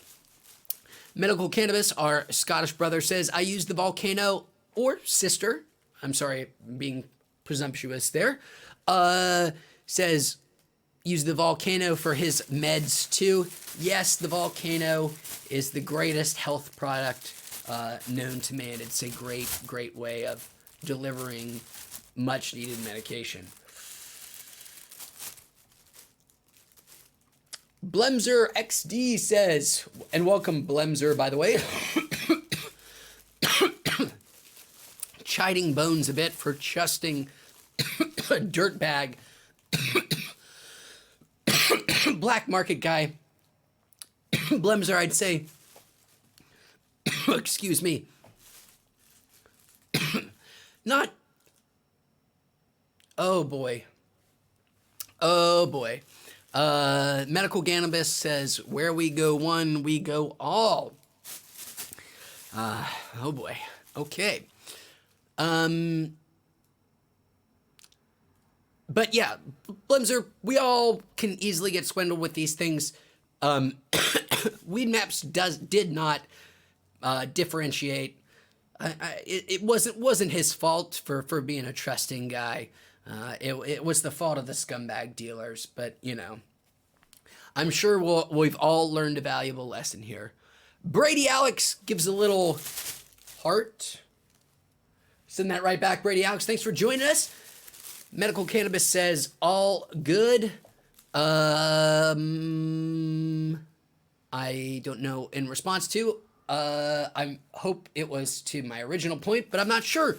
Medical Cannabis, our Scottish brother, says, I use the Volcano, or sister, I'm sorry, being presumptuous there, says, use the Volcano for his meds too. Yes, the Volcano is the greatest health product known to man. It's a great way of delivering much needed medication. Blemzer XD says, and welcome Blemzer, by the way, chiding Bones a bit for trusting a dirtbag black market guy. Blemzer, I'd say, excuse me, not, oh boy. Medical Cannabis says, where we go one, we go all. Oh boy. Okay. But yeah, Blemzer, we all can easily get swindled with these things. Weed Maps did not differentiate. It wasn't his fault for being a trusting guy. It was the fault of the scumbag dealers. But I'm sure we've all learned a valuable lesson here. Brady Alex gives a little heart. Send that right back, Brady Alex. Thanks for joining us. Medical Cannabis says, all good. I don't know in response to. I hope it was to my original point, but I'm not sure.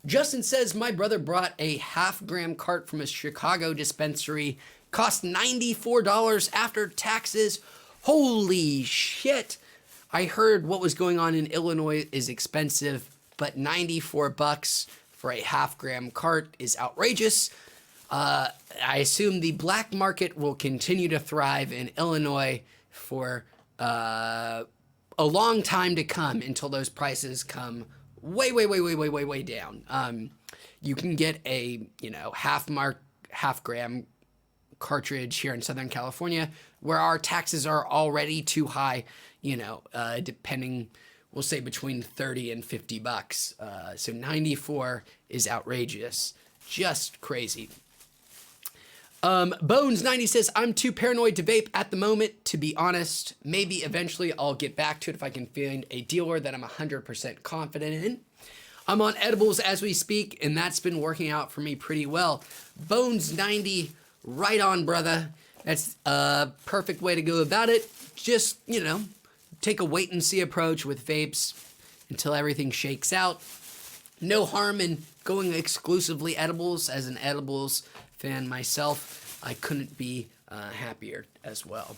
Justin says, my brother brought a half-gram cart from a Chicago dispensary. Cost $94 after taxes. Holy shit. I heard what was going on in Illinois is expensive, but $94 for a half-gram cart is outrageous. I assume the black market will continue to thrive in Illinois for a long time to come until those prices come way down. You can get a half gram cartridge here in Southern California where our taxes are already too high. Depending, we'll say between 30 and $50. So 94 is outrageous, just crazy. Bones90 says, I'm too paranoid to vape at the moment, to be honest. Maybe eventually I'll get back to it if I can find a dealer that I'm 100% confident in. I'm on edibles as we speak, and that's been working out for me pretty well. Bones90, right on, brother. That's a perfect way to go about it. Just, take a wait and see approach with vapes until everything shakes out. No harm in going exclusively edibles. As an edibles fan myself, I couldn't be happier as well.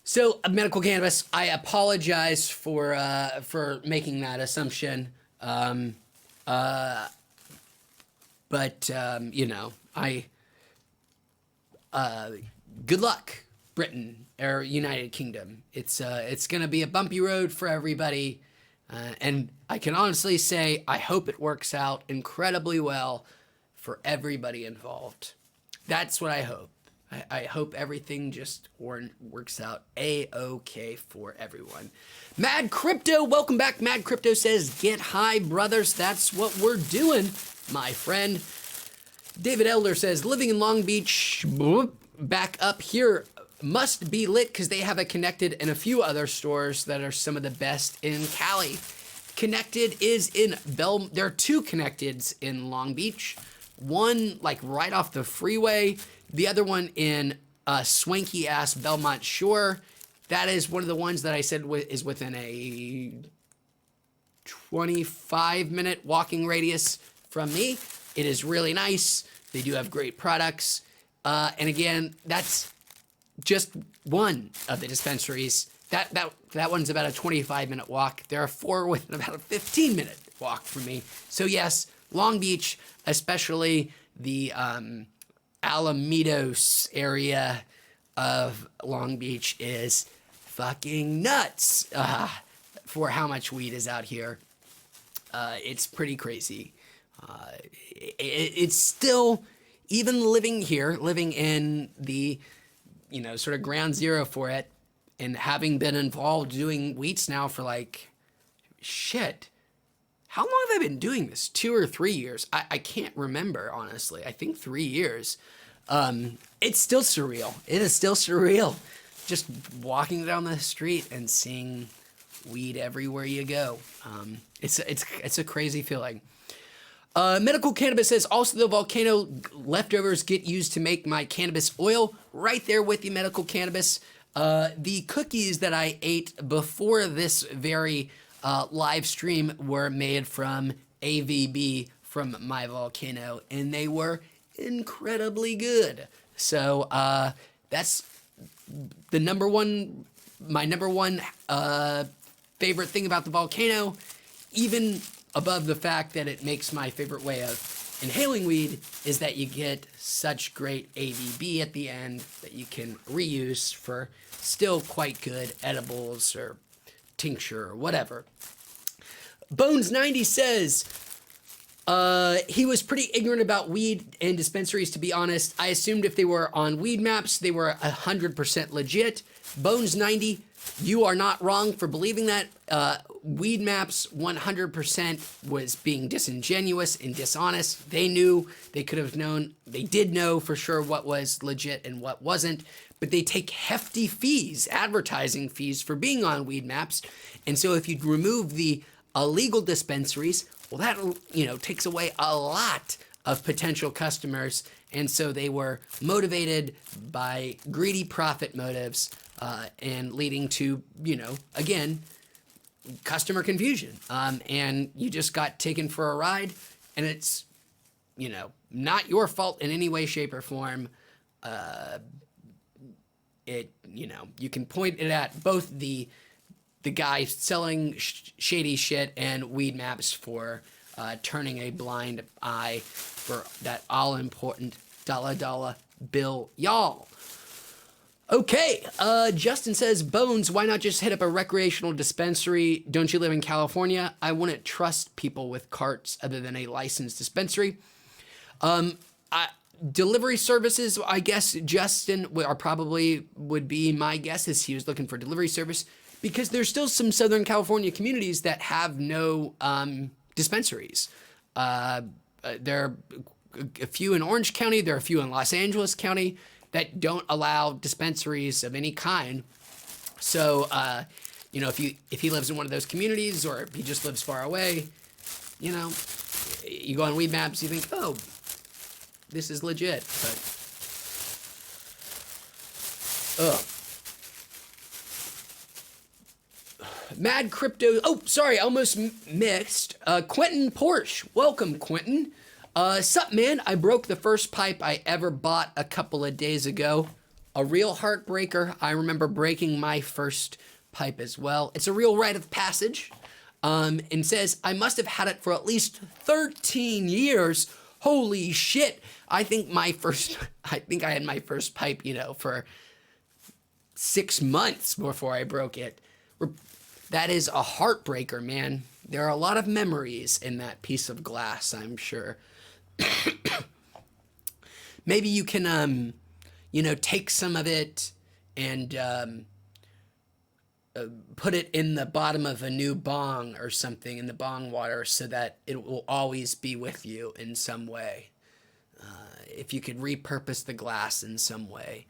So medical cannabis, I apologize for making that assumption. Good luck, Britain or United Kingdom. It's going to be a bumpy road for everybody. And I can honestly say, I hope it works out incredibly well for everybody involved. That's what I hope. I hope everything just works out A-OK for everyone. Mad Crypto, welcome back. Mad Crypto says, get high, brothers. That's what we're doing, my friend. David Elder says, living in Long Beach, back up here, must be lit because they have a Connected and a few other stores that are some of the best in Cali. Connected is in there are two Connecteds in Long Beach. One like right off the freeway. The other one in swanky ass Belmont Shore. That is one of the ones that I said is within a 25-minute walking radius from me. It is really nice. They do have great products. And again, that's just one of the dispensaries. That one's about a 25-minute walk. There are four within about a 15-minute walk from me. So yes, Long Beach, especially the Alamitos area of Long Beach, is fucking nuts for how much weed is out here. It's pretty crazy. It's still, even living here, living in the, sort of ground zero for it, and having been involved doing wheats now for how long have I been doing this? 2 or 3 years? I can't remember, honestly. I think 3 years. It's still surreal. It is still surreal. Just walking down the street and seeing weed everywhere you go. It's a crazy feeling. Medical Cannabis says, also the Volcano leftovers get used to make my cannabis oil. Right there with you, Medical Cannabis. The cookies that I ate before this very live stream were made from AVB from my Volcano, and they were incredibly good. So that's my number one favorite thing about the Volcano, even above the fact that it makes my favorite way of inhaling weed, is that you get such great AVB at the end that you can reuse for still quite good edibles or tincture or whatever. Bones90 says, he was pretty ignorant about weed and dispensaries, to be honest. I assumed if they were on weed maps, they were 100% legit. Bones90, you are not wrong for believing that. Weed maps 100% was being disingenuous and dishonest. They knew, they could have known, they did know for sure what was legit and what wasn't, but they take hefty fees, advertising fees, for being on weed maps. And so if you remove the illegal dispensaries, well, that, takes away a lot of potential customers. And so they were motivated by greedy profit motives, and leading to, again, customer confusion. And you just got taken for a ride, and it's, not your fault in any way, shape, or form. You can point it at both the guy selling shady shit and weed maps for turning a blind eye for that all-important dollar bill, y'all. Okay, Justin says, Bones, why not just hit up a recreational dispensary? Don't you live in California? I wouldn't trust people with carts other than a licensed dispensary. Delivery services, I guess Justin would be my guess as he was looking for delivery service, because there's still some Southern California communities that have no dispensaries. There are a few in Orange County, there are a few in Los Angeles County that don't allow dispensaries of any kind. So, if he lives in one of those communities, or if he just lives far away, you go on Weed Maps, you think, oh, this is legit, but Mad Crypto. Oh, sorry, I almost mixed. Quentin Porsche. Welcome, Quentin. Sup, man? I broke the first pipe I ever bought a couple of days ago. A real heartbreaker. I remember breaking my first pipe as well. It's a real rite of passage. And says, I must have had it for at least 13 years. Holy shit. I think I had my first pipe, for 6 months before I broke it. That is a heartbreaker, man. There are a lot of memories in that piece of glass, I'm sure. Maybe you can, take some of it and put it in the bottom of a new bong or something, in the bong water, so that it will always be with you in some way. If you could repurpose the glass in some way,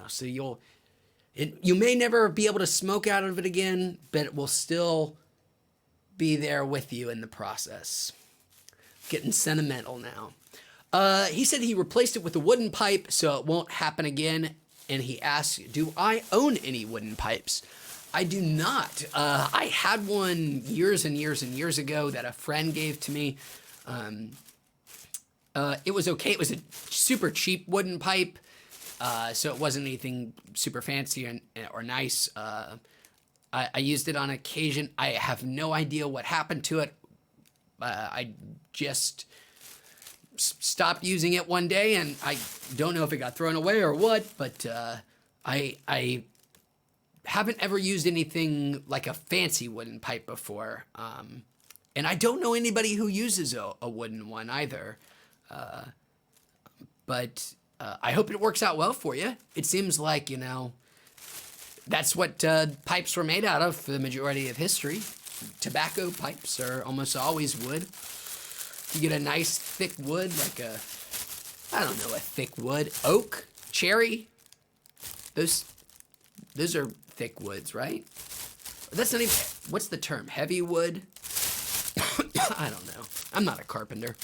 so you may never be able to smoke out of it again, but it will still be there with you in the process. Getting sentimental now. He said he replaced it with a wooden pipe so it won't happen again. And he asked, do I own any wooden pipes? I do not. I had one years and years and years ago that a friend gave to me. It was okay. It was a super cheap wooden pipe. So it wasn't anything super fancy or nice. I used it on occasion. I have no idea what happened to it. I just stopped using it one day, and I don't know if it got thrown away or what, but I haven't ever used anything like a fancy wooden pipe before. And I don't know anybody who uses a wooden one either. But I hope it works out well for you. It seems like, that's what pipes were made out of for the majority of history. Tobacco pipes are almost always wood. You get a nice thick wood, like a thick wood. Oak, cherry. Those are thick woods, right? That's not even, what's the term? Heavy wood? I don't know. I'm not a carpenter.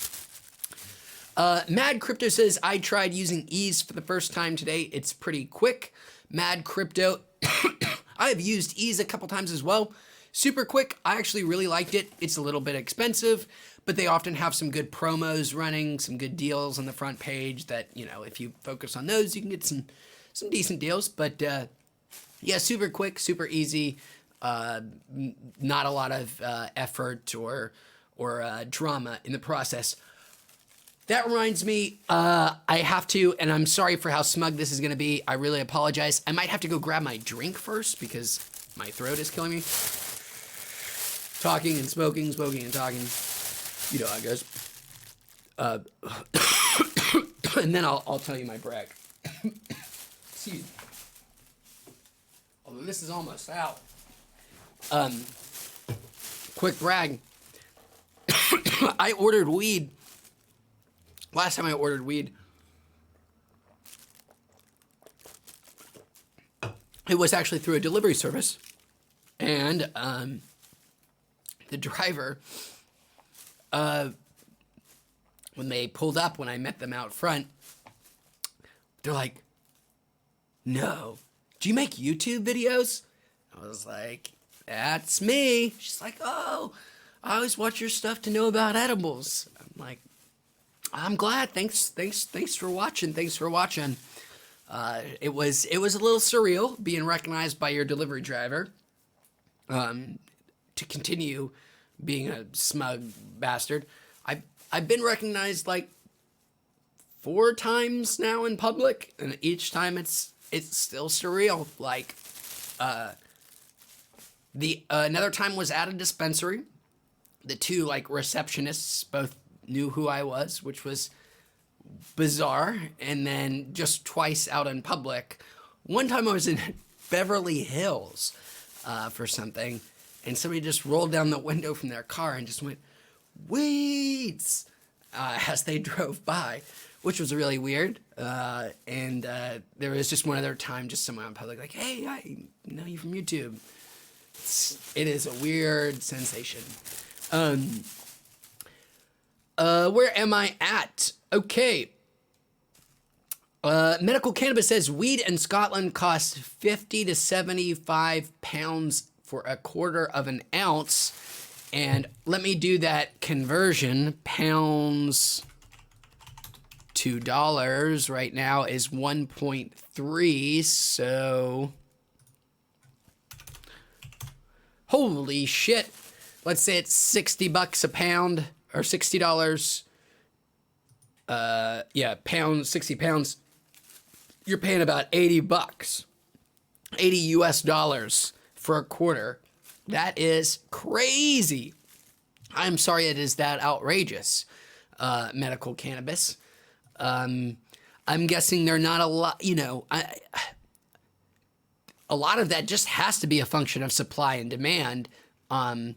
Mad Crypto says, I tried using Ease for the first time today. It's pretty quick. Mad Crypto, I have used Ease a couple times as well. Super quick. I actually really liked it. It's a little bit expensive, but they often have some good promos running, some good deals on the front page that, if you focus on those, you can get some decent deals. But yeah, super quick, super easy. Not a lot of effort or drama in the process. That reminds me, I have to, and I'm sorry for how smug this is going to be. I really apologize. I might have to go grab my drink first because my throat is killing me. Talking and smoking and talking. You know how it goes. And then I'll tell you my brag. Excuse me. Although this is almost out. Quick brag. I ordered weed. Last time I ordered weed, it was actually through a delivery service. And the driver, when they pulled up, when I met them out front, they're like, no, do you make YouTube videos? I was like, that's me. She's like, oh, I always watch your stuff to know about edibles. I'm like, I'm glad. Thanks for watching. It was a little surreal being recognized by your delivery driver. To continue being a smug bastard. I've been recognized like 4 times now in public, and each time it's still surreal. Like, the another time was at a dispensary. The 2 like receptionists both knew who I was, which was bizarre. And then just twice out in public. One time I was in Beverly Hills for something, and somebody just rolled down the window from their car and just went, "Weeds," as they drove by, which was really weird. And there was just one other time, just someone in public, like, "Hey, I know you from YouTube." It is a weird sensation. Where am I at? Okay. Medical Cannabis says weed in Scotland costs 50 to 75 pounds for a quarter of an ounce. And let me do that conversion. Pounds to dollars right now is 1.3. So, holy shit. Let's say it's $60 a pound, or $60. Yeah, pounds, 60 pounds. You're paying about 80 bucks, 80 US dollars for a quarter. That is crazy. I'm sorry it is that outrageous, medical cannabis. I'm guessing they're not a lot, a lot of that just has to be a function of supply and demand. The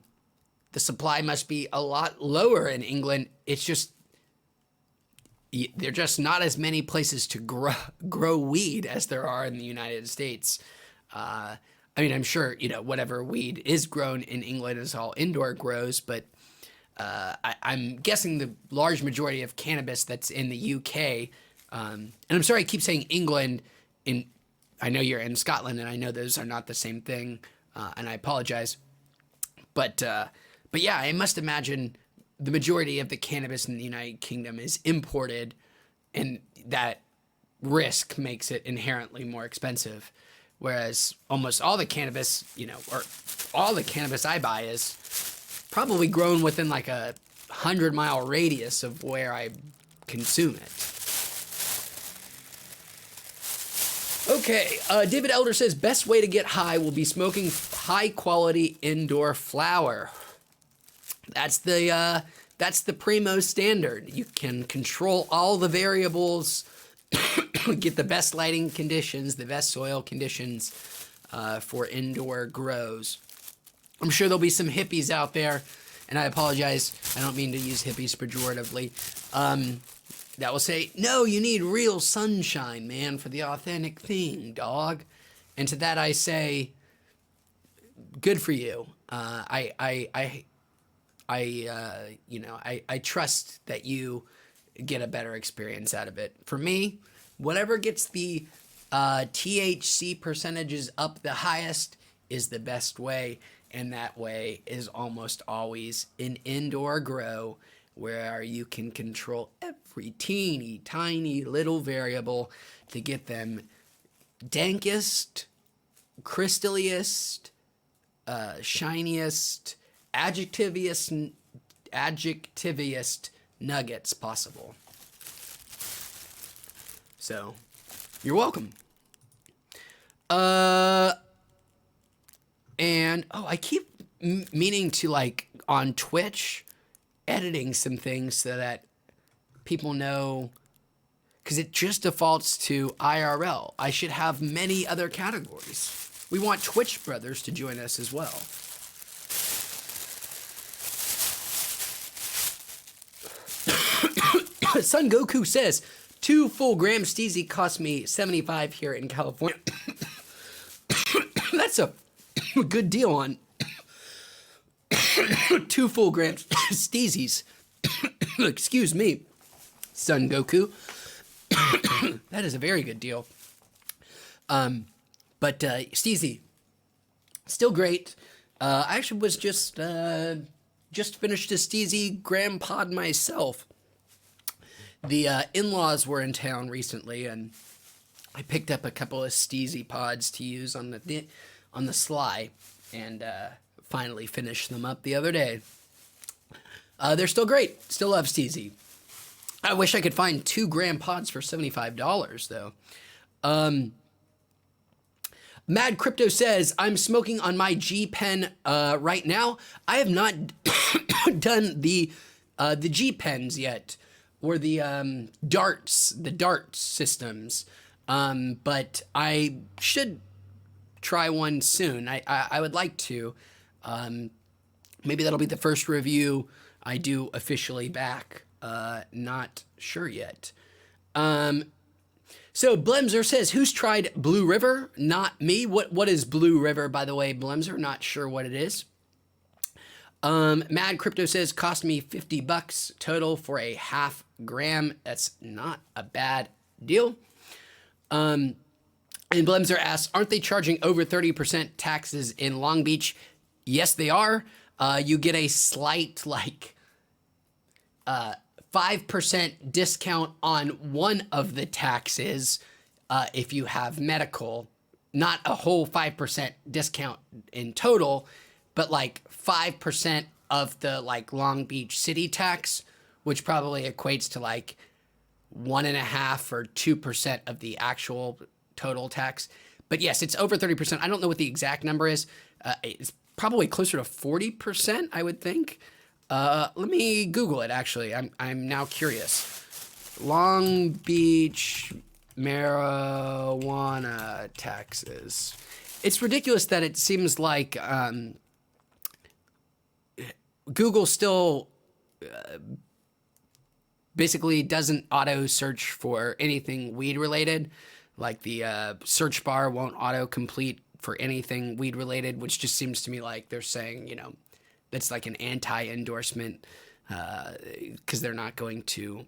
supply must be a lot lower in England. It's just, there are just not as many places to grow weed as there are in the United States. I mean, I'm sure, whatever weed is grown in England is all indoor grows, but I'm guessing the large majority of cannabis that's in the UK, and I'm sorry I keep saying England, I know you're in Scotland, and I know those are not the same thing, and I apologize. But yeah, I must imagine the majority of the cannabis in the United Kingdom is imported, and that risk makes it inherently more expensive. Whereas almost all the cannabis, or all the cannabis I buy is probably grown within like a 100-mile radius of where I consume it. Okay, David Elder says, best way to get high will be smoking high-quality indoor flower. That's the primo standard. You can control all the variables, get the best lighting conditions, the best soil conditions for indoor grows. I'm sure there'll be some hippies out there, and I apologize, I don't mean to use hippies pejoratively, that will say, no, you need real sunshine, man, for the authentic thing, dog. And to that I say, good for you. I trust that you get a better experience out of it. For me, whatever gets the THC percentages up the highest is the best way, and that way is almost always an indoor grow where you can control every teeny tiny little variable to get them dankest, crystalliest, shiniest, adjectiviest nuggets possible. So, you're welcome. And, I keep meaning to, on Twitch, editing some things so that people know, because it just defaults to IRL. I should have many other categories. We want Twitch brothers to join us as well. Son Goku says, 2 full gram Steezy cost me $75 here in California. That's a good deal on 2 full grams Steezies. Excuse me, Son Goku. That is a very good deal. But Steezy, still great. I actually was just finished a Steezy gram pod myself. The in-laws were in town recently, and I picked up a couple of Steezy pods to use on the sly, and finally finished them up the other day. They're still great. Still love Steezy. I wish I could find 2 gram pods for $75 though. Mad Crypto says, I'm smoking on my G Pen right now. I have not done the G Pens yet, or the darts systems. But I should try one soon. I would like to. Maybe that'll be the first review I do officially back. Not sure yet. So Blemzer says, who's tried Blue River? Not me. What is Blue River, by the way, Blemzer? Not sure what it is. Mad Crypto says, cost me $50 total for a half gram. That's not a bad deal. And Blemzer asks, aren't they charging over 30% taxes in Long Beach? Yes, they are. You get a slight, 5% discount on one of the taxes if you have medical. Not a whole 5% discount in total, but 5% of the Long Beach city tax, which probably equates to 1.5 or 2% of the actual total tax. But yes, it's over 30%. I don't know what the exact number is. It's probably closer to 40%, I would think. Let me Google it, actually. I'm now curious. Long Beach marijuana taxes. It's ridiculous that it seems like Google still basically doesn't auto search for anything weed related. The search bar won't auto complete for anything weed related, which just seems to me like they're saying, that's an anti-endorsement because they're not going to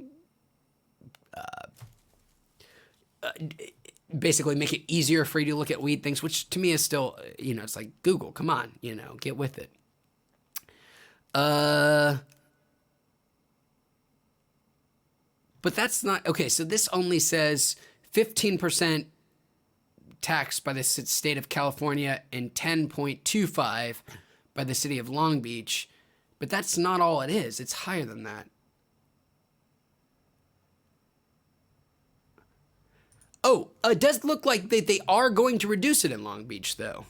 basically make it easier for you to look at weed things, which to me is still, it's like Google, come on, get with it. But that's not, okay, so this only says 15% taxed by the state of California and 10.25 by the city of Long Beach, but that's not all it is. It's higher than that. Oh, it does look like they are going to reduce it in Long Beach, though.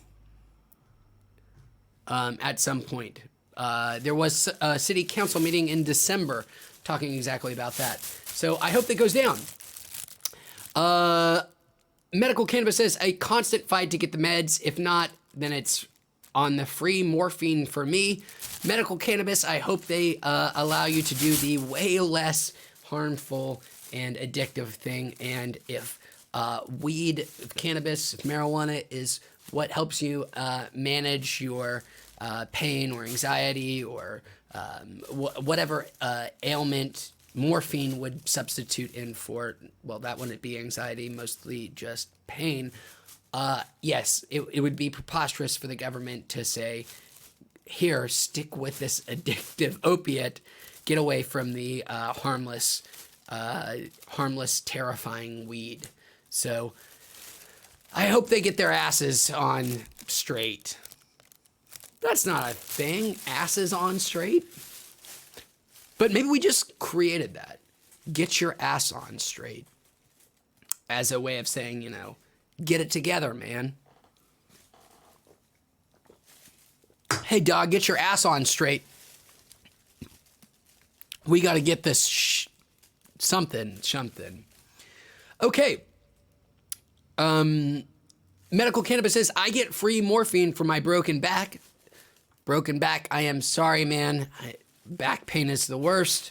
At some point. There was a city council meeting in December talking exactly about that. So I hope that goes down. Medical Cannabis says, a constant fight to get the meds. If not, then it's on the free morphine for me. Medical Cannabis, I hope they allow you to do the way less harmful and addictive thing. And if weed, if cannabis, if marijuana is what helps you manage your pain or anxiety or whatever ailment morphine would substitute in for, well, that wouldn't be anxiety, mostly just pain. Yes, it would be preposterous for the government to say, here, stick with this addictive opiate, get away from the harmless, terrifying weed. So I hope they get their asses on straight. That's not a thing, asses on straight. But maybe we just created that. Get your ass on straight. As a way of saying, get it together, man. Hey, dog, get your ass on straight. We got to get this something. Okay. Medical Cannabis says, I get free morphine for my broken back. Broken back, I am sorry, man. Back pain is the worst.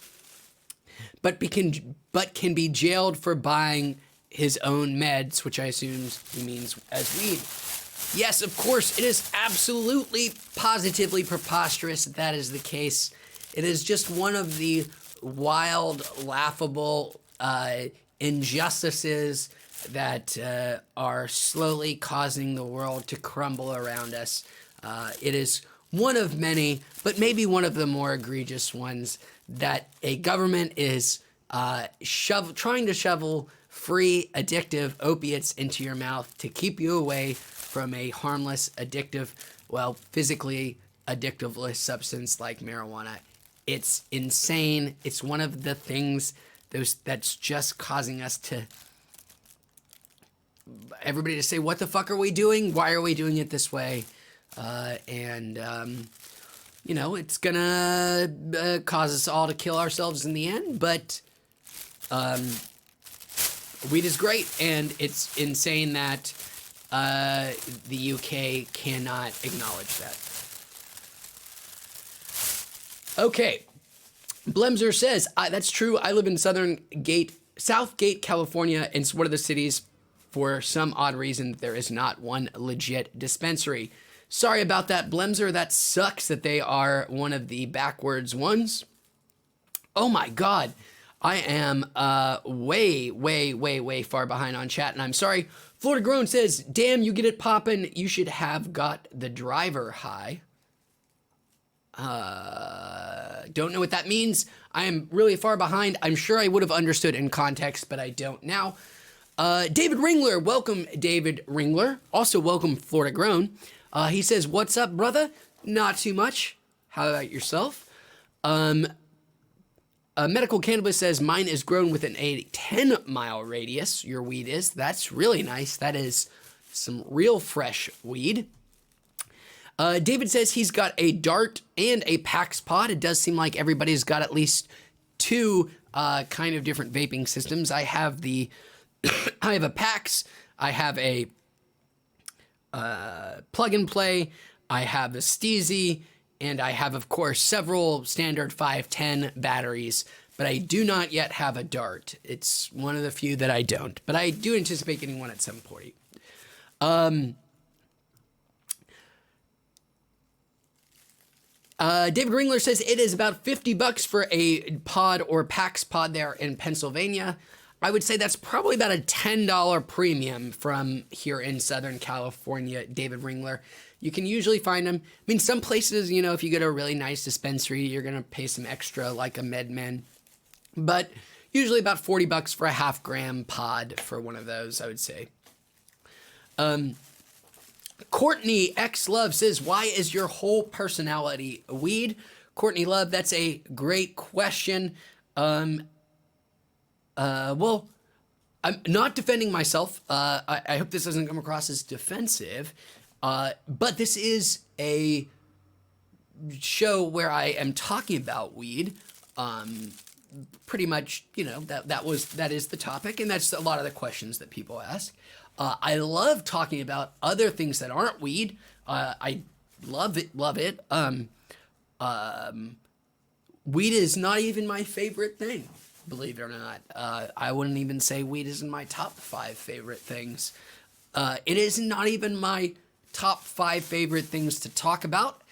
But can be jailed for buying his own meds, which I assume he means as weed. Yes, of course, it is absolutely, positively preposterous that is the case. It is just one of the wild, laughable injustices that are slowly causing the world to crumble around us. It is one of many, but maybe one of the more egregious ones, that a government is trying to shovel free, addictive opiates into your mouth to keep you away from a harmless, addictive, well, physically addictive substance like marijuana. It's insane. It's one of the things that's just causing us to, everybody to say, what the fuck are we doing? Why are we doing it this way? You know, it's gonna cause us all to kill ourselves in the end, but weed is great, and it's insane that the UK cannot acknowledge that. Okay, Blemser says, that's true, I live in Southgate, California, and it's one of the cities, for some odd reason, there is not one legit dispensary. Sorry about that, Blemser. That sucks that they are one of the backwards ones. Oh my God. I am way far behind on chat, and I'm sorry. Florida Grown says, damn, you get it poppin'. You should have got the driver high. Don't know what that means. I am really far behind. I'm sure I would have understood in context, but I don't now. David Ringler. Welcome, David Ringler. Also, welcome, Florida Grown. He says, what's up, brother? Not too much. How about yourself? Medical Cannabis says, mine is grown within a 10-mile radius. Your weed is. That's really nice. That is some real fresh weed. David says he's got a Dart and a PAX pod. It does seem like everybody's got at least two kind of different vaping systems. I have the, I have a PAX. I have a plug and play, I have a Steezy, and I have, of course, several standard 510 batteries, but I do not yet have a Dart. It's one of the few that I don't, but I do anticipate getting one at some point. David Ringler says it is about $50 for a pod or PAX pod there in Pennsylvania. I would say that's probably about a $10 premium from here in Southern California, David Ringler. You can usually find them. I mean, some places, you know, if you go to a really nice dispensary, you're going to pay some extra, like a MedMen. But usually about $40 for a half-gram pod for one of those, I would say. Courtney X Love says, why is your whole personality weed? Courtney Love, that's a great question. Well, I'm not defending myself. I hope this doesn't come across as defensive. But this is a show where I am talking about weed. Pretty much, you know, that is the topic, and that's a lot of the questions that people ask. I love talking about other things that aren't weed. I love it. Weed is not even my favorite thing. Believe it or not, I wouldn't even say weed is in my top 5 favorite things. It is not even my top 5 favorite things to talk about.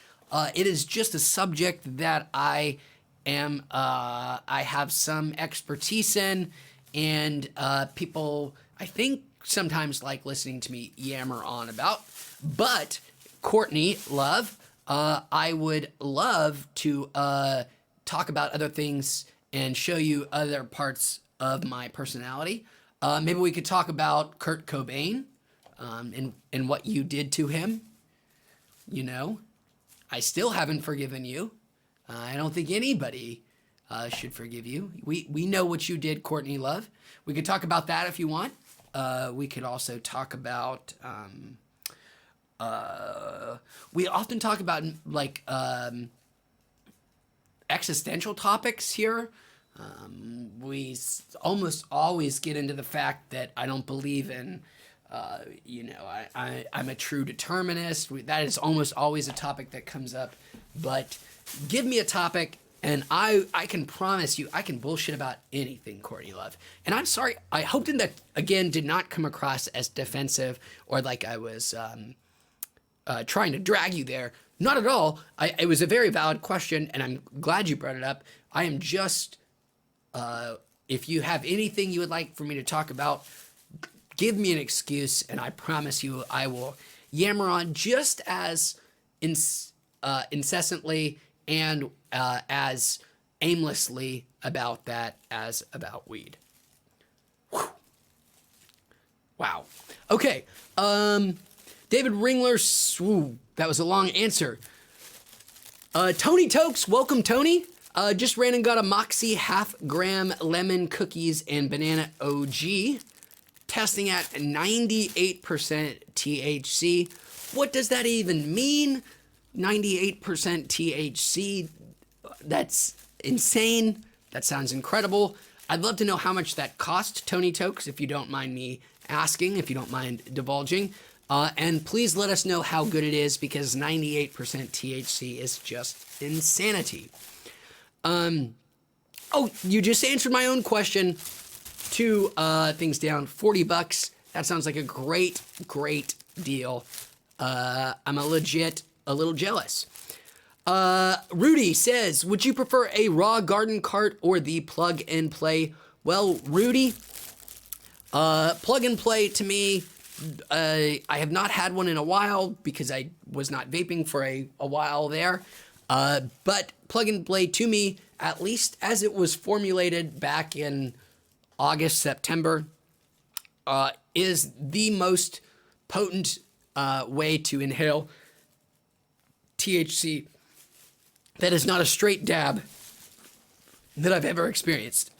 It is just a subject that I have some expertise in, and people, I think, sometimes like listening to me yammer on about. But Courtney Love, I would love to talk about other things and show you other parts of my personality. Maybe we could talk about Kurt Cobain and what you did to him. You know, I still haven't forgiven you. I don't think anybody should forgive you. We know what you did, Courtney Love. We could talk about that if you want. We could also talk about... we often talk about, like... existential topics here. We almost always get into the fact that I don't believe in, you know, I'm a true determinist. That is almost always a topic that comes up. But give me a topic, and I can promise you I can bullshit about anything, Courtney Love. And I'm sorry, I hope that, again, did not come across as defensive or like I was trying to drag you there. Not at all. It was a very valid question, and I'm glad you brought it up. I am just, if you have anything you would like for me to talk about, give me an excuse, and I promise you I will yammer on just as incessantly and as aimlessly about that as about weed. Whew. Wow. Okay. David Ringler, that was a long answer. Tony Tokes, welcome, Tony. Just ran and got a Moxie half-gram lemon cookies and banana OG. Testing at 98% THC. What does that even mean? 98% THC? That's insane. That sounds incredible. I'd love to know how much that cost, Tony Tokes, if you don't mind me asking, if you don't mind divulging. And please let us know how good it is, because 98% THC is just insanity. Oh, you just answered my own question. Two things down, $40. That sounds like a great, great deal. I'm a little jealous. Rudy says, would you prefer a raw garden cart or the plug and play? Well, Rudy, plug and play to me, I have not had one in a while because I was not vaping for a while there. But plug and play to me, at least as it was formulated back in August, September, is the most potent way to inhale THC that is not a straight dab that I've ever experienced.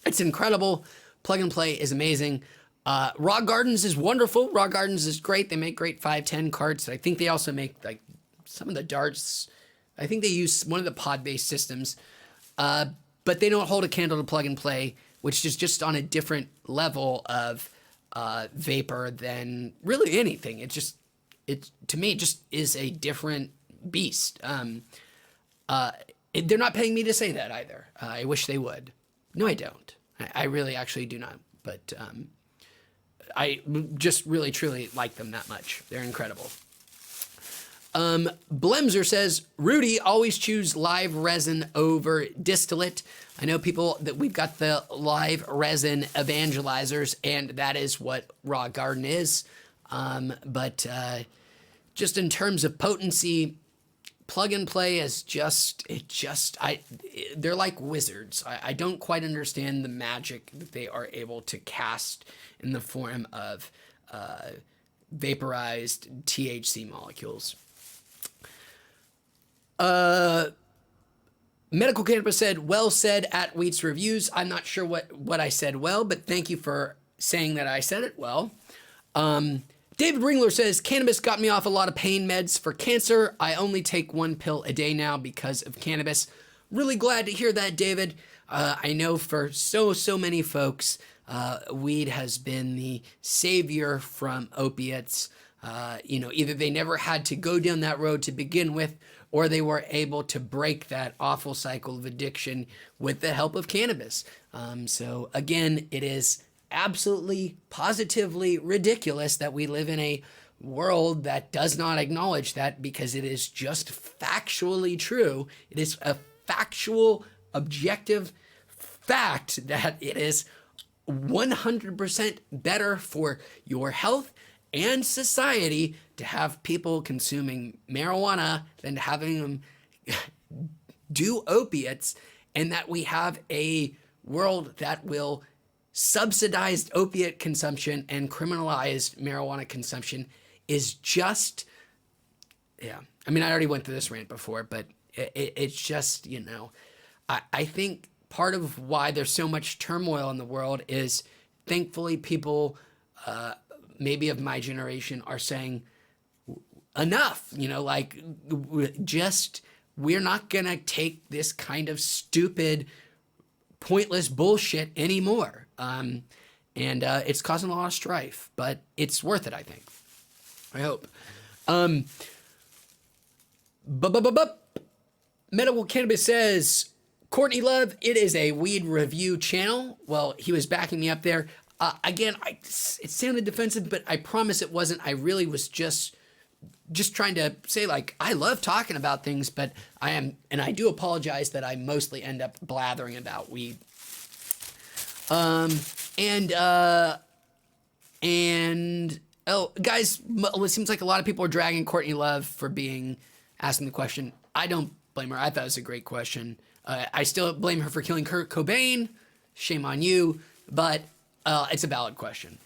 It's incredible. Plug and play is amazing. Raw Gardens is wonderful. Raw Gardens is great. They make great 510 carts. I think they also make like some of the darts. I think they use one of the pod-based systems, but they don't hold a candle to plug and play, which is just on a different level of vapor than really anything. It to me just is a different beast. They're not paying me to say that either. I wish they would. No, I don't. I really actually do not. But I just really truly like them that much. They're incredible. Blemser says, Rudy, always choose live resin over distillate. I know people that we've got the live resin evangelizers, and that is what Raw Garden is. But just in terms of potency, plug and play is they're like wizards. I don't quite understand the magic that they are able to cast in the form of vaporized THC molecules. Medical Cannabis said, well said at Wheat's Reviews. I'm not sure what I said well, but thank you for saying that I said it well. David Ringler says, cannabis got me off a lot of pain meds for cancer. I only take one pill a day now because of cannabis. Really glad to hear that, David. I know for so many folks, weed has been the savior from opiates. Either they never had to go down that road to begin with, or they were able to break that awful cycle of addiction with the help of cannabis. So again, it is absolutely, positively ridiculous that we live in a world that does not acknowledge that, because it is just factually true. It is a factual, objective fact that it is 100% better for your health and society to have people consuming marijuana than having them do opiates, and that we have a world that will subsidize opiate consumption and criminalized marijuana consumption is just, yeah. I mean, I already went through this rant before, but it's just, I think part of why there's so much turmoil in the world is thankfully people, maybe of my generation, are saying enough, we're not going to take this kind of stupid, pointless bullshit anymore. And it's causing a lot of strife, but it's worth it, I think. I hope. Medical Cannabis says, Courtney Love, it is a weed review channel. Well, he was backing me up there. Again, it sounded defensive, but I promise it wasn't. I really was just trying to say, I love talking about things, but and I do apologize that I mostly end up blathering about weed. Oh, guys, it seems like a lot of people are dragging Courtney Love for asking the question. I don't blame her. I thought it was a great question. I still blame her for killing Kurt Cobain. Shame on you, but it's a valid question.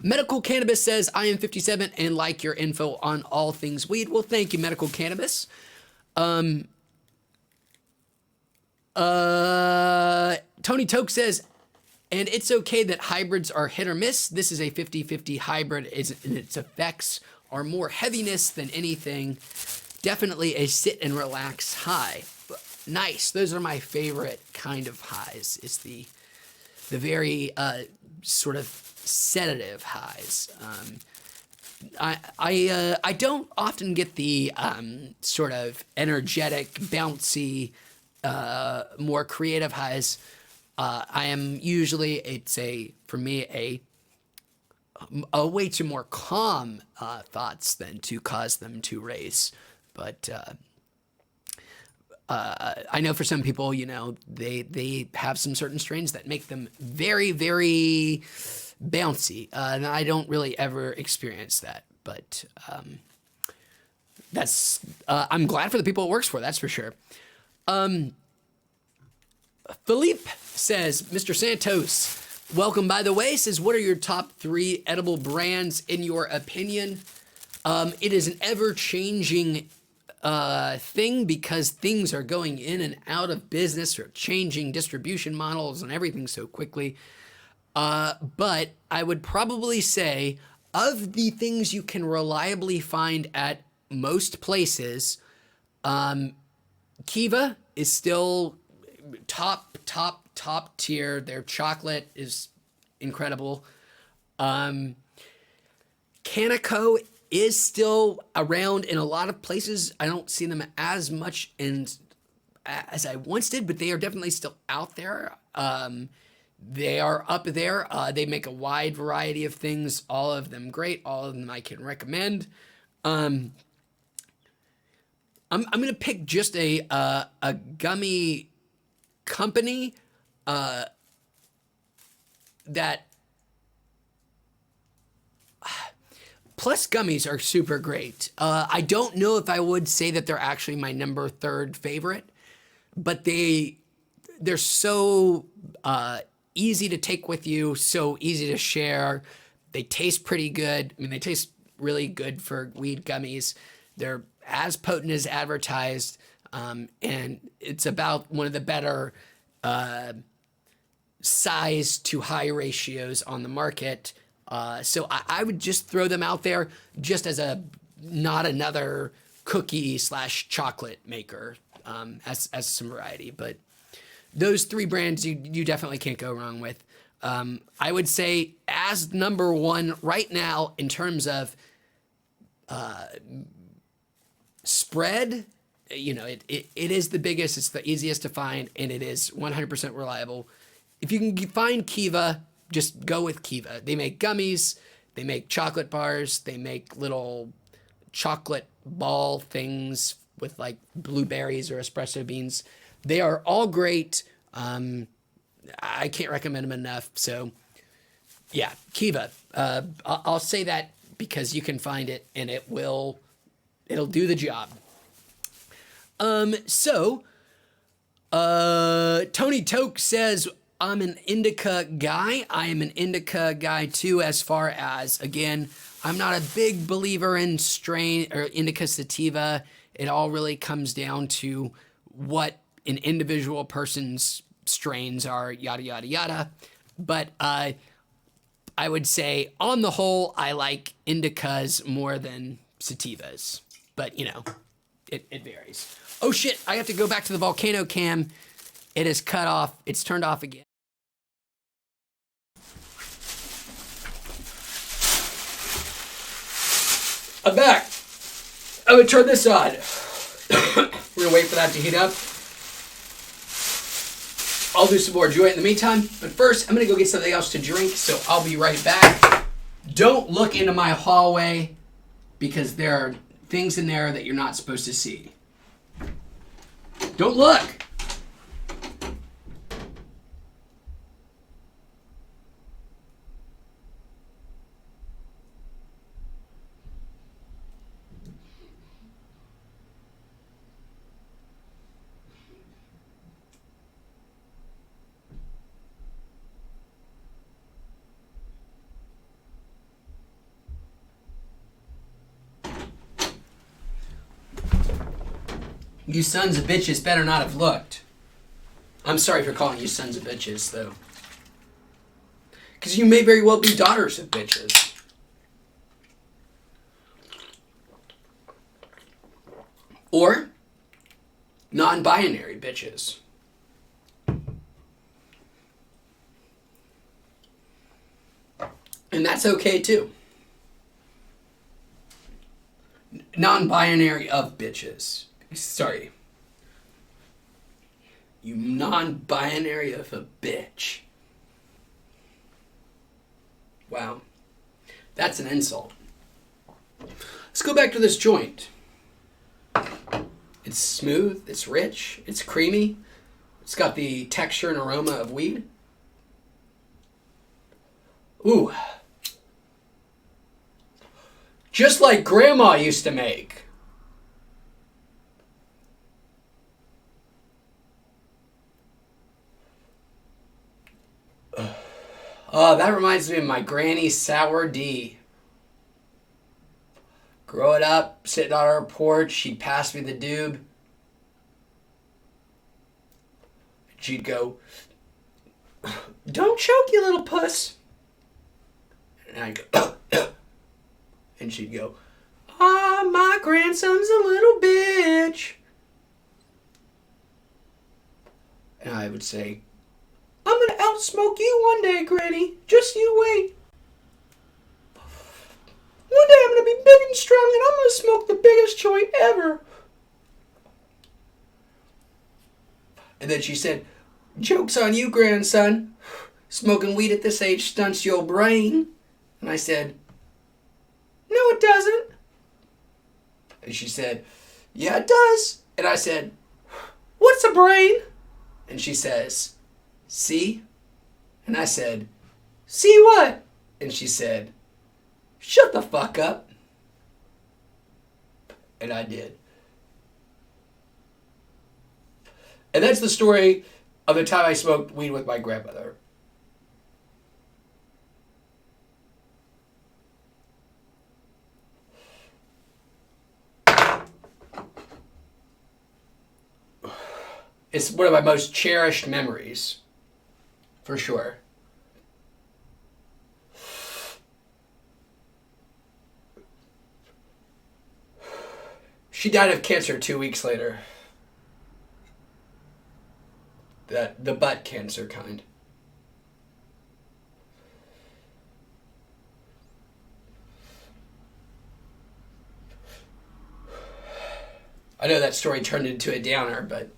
Medical Cannabis says, I am 57 and like your info on all things weed. Well, thank you, Medical Cannabis. Tony Toke says, and it's okay that hybrids are hit or miss. This is a 50-50 hybrid, and its effects are more heaviness than anything. Definitely a sit and relax high. Nice. Those are my favorite kind of highs. It's the very sort of sedative highs. I don't often get the sort of energetic, bouncy, more creative highs. I am usually, for me, a way to more calm thoughts than to cause them to race. But I know for some people, they have some certain strains that make them very, very bouncy. And I don't really ever experience that. But I'm glad for the people it works for, that's for sure. Philippe says, Mr. Santos, welcome by the way, says, what are your top 3 edible brands in your opinion? It is an ever-changing thing because things are going in and out of business or changing distribution models and everything so quickly. But I would probably say of the things you can reliably find at most places, Kiva is still top tier. Their chocolate is incredible. Canico is still around in a lot of places. I don't see them as much as I once did, but they are definitely still out there. They are up there. They make a wide variety of things. All of them great. All of them I can recommend. I'm gonna pick just a gummy company that Plus gummies are super great. I don't know if I would say that they're actually my number 3rd favorite, but they're so easy to take with you, so easy to share. They taste pretty good. I mean, they taste really good for weed gummies. They're as potent as advertised, and it's about one of the better size to high ratios on the market. So I would just throw them out there just as not another cookie / chocolate maker, as some variety. But those 3 brands you definitely can't go wrong with. I would say as number 1 right now in terms of spread, it is the biggest, it's the easiest to find, and it is 100% reliable. If you can find Kiva, just go with Kiva. They make gummies, they make chocolate bars, they make little chocolate ball things with like blueberries or espresso beans. They are all great. I can't recommend them enough. So yeah, Kiva. I'll say that because you can find it and it'll do the job. Tony Toke says, I'm an indica guy. I am an indica guy too, as far as, again, I'm not a big believer in strain or indica sativa. It all really comes down to what an individual person's strains are, yada, yada, yada. But I would say, on the whole, I like indicas more than sativas. But, it varies. Oh, shit, I have to go back to the Volcano cam. It is cut off. It's turned off again. I'm back. I'm gonna turn this on. We're gonna wait for that to heat up. I'll do some more Joy in the meantime. But first, I'm gonna go get something else to drink, so I'll be right back. Don't look into my hallway because there are things in there that you're not supposed to see. Don't look. You sons of bitches better not have looked. I'm sorry for calling you sons of bitches, though. Because you may very well be daughters of bitches. Or non-binary bitches. And that's okay, too. Non-binary of bitches. Sorry. You non-binary of a bitch. Wow. That's an insult. Let's go back to this joint. It's smooth, it's rich, it's creamy. It's got the texture and aroma of weed. Ooh. Just like Grandma used to make. Oh, that reminds me of my granny's sour D. Growing up, sitting on our porch, she'd pass me the doob. She'd go, "Don't choke, you little puss." And I'd go, and she'd go, "Ah, my grandson's a little bitch." And I would say, "I'm going to outsmoke you one day, Granny. Just you wait. One day I'm going to be big and strong and I'm going to smoke the biggest joint ever." And then she said, "Joke's on you, grandson. Smoking weed at this age stunts your brain." And I said, "No, it doesn't." And she said, "Yeah, it does." And I said, "What's a brain?" And she says, "See?" And I said, "See what?" And she said, "Shut the fuck up." And I did. And that's the story of the time I smoked weed with my grandmother. It's one of my most cherished memories, for sure. She died of cancer 2 weeks later. The butt cancer kind. I know that story turned into a downer, but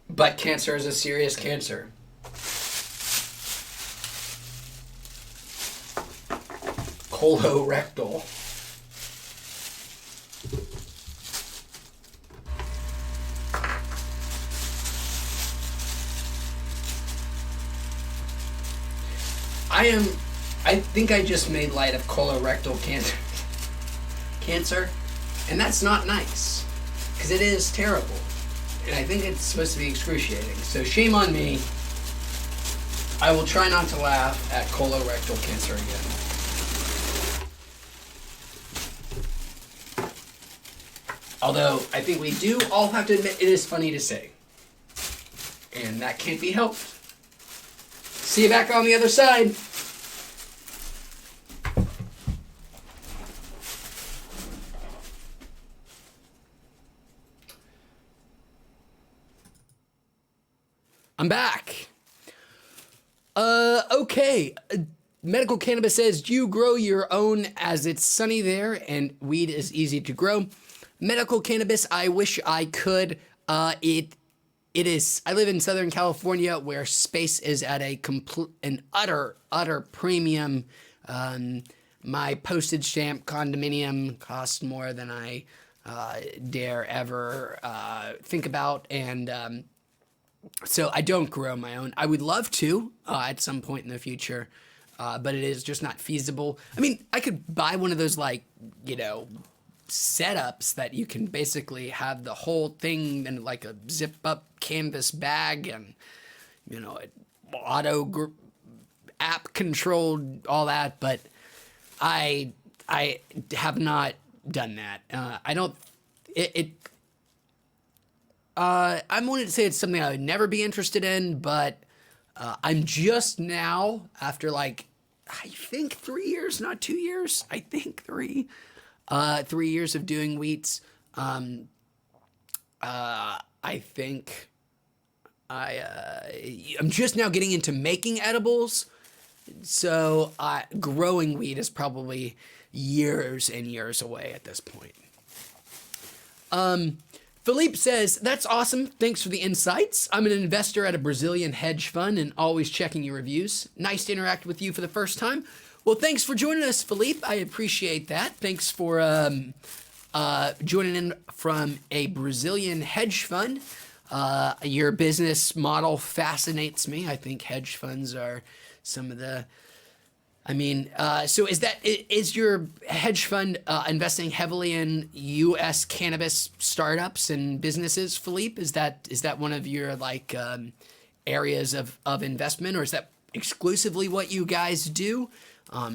butt cancer is a serious cancer. Colorectal. I think I just made light of colorectal cancer, and that's not nice, because it is terrible, and I think it's supposed to be excruciating, so shame on me. I will try not to laugh at colorectal cancer again. Although, I think we do all have to admit it is funny to say, and that can't be helped. See you back on the other side. I'm back. Okay. Medical cannabis says you grow your own as it's sunny there and weed is easy to grow. Medical cannabis, I wish I could. It is. I live in Southern California where space is at an utter premium. My postage stamp condominium costs more than I dare ever think about, and so I don't grow my own. I would love to at some point in the future, but it is just not feasible. I mean, I could buy one of those, setups that you can basically have the whole thing in like a zip up canvas bag and, app controlled, all that. But I have not done that. I'm willing to say it's something I would never be interested in, but I'm just now, after like, I think 3 years, not 2 years, I think 3 years of doing wheats. I think I'm just now getting into making edibles. So growing wheat is probably years and years away at this point. Philippe says, that's awesome. Thanks for the insights. I'm an investor at a Brazilian hedge fund and always checking your reviews. Nice to interact with you for the first time. Well, thanks for joining us, Philippe. I appreciate that. Thanks for joining in from a Brazilian hedge fund. Your business model fascinates me. I think hedge funds are some of the, so is your hedge fund investing heavily in U.S. cannabis startups and businesses, Philippe? Is that one of your areas of investment, or is that exclusively what you guys do?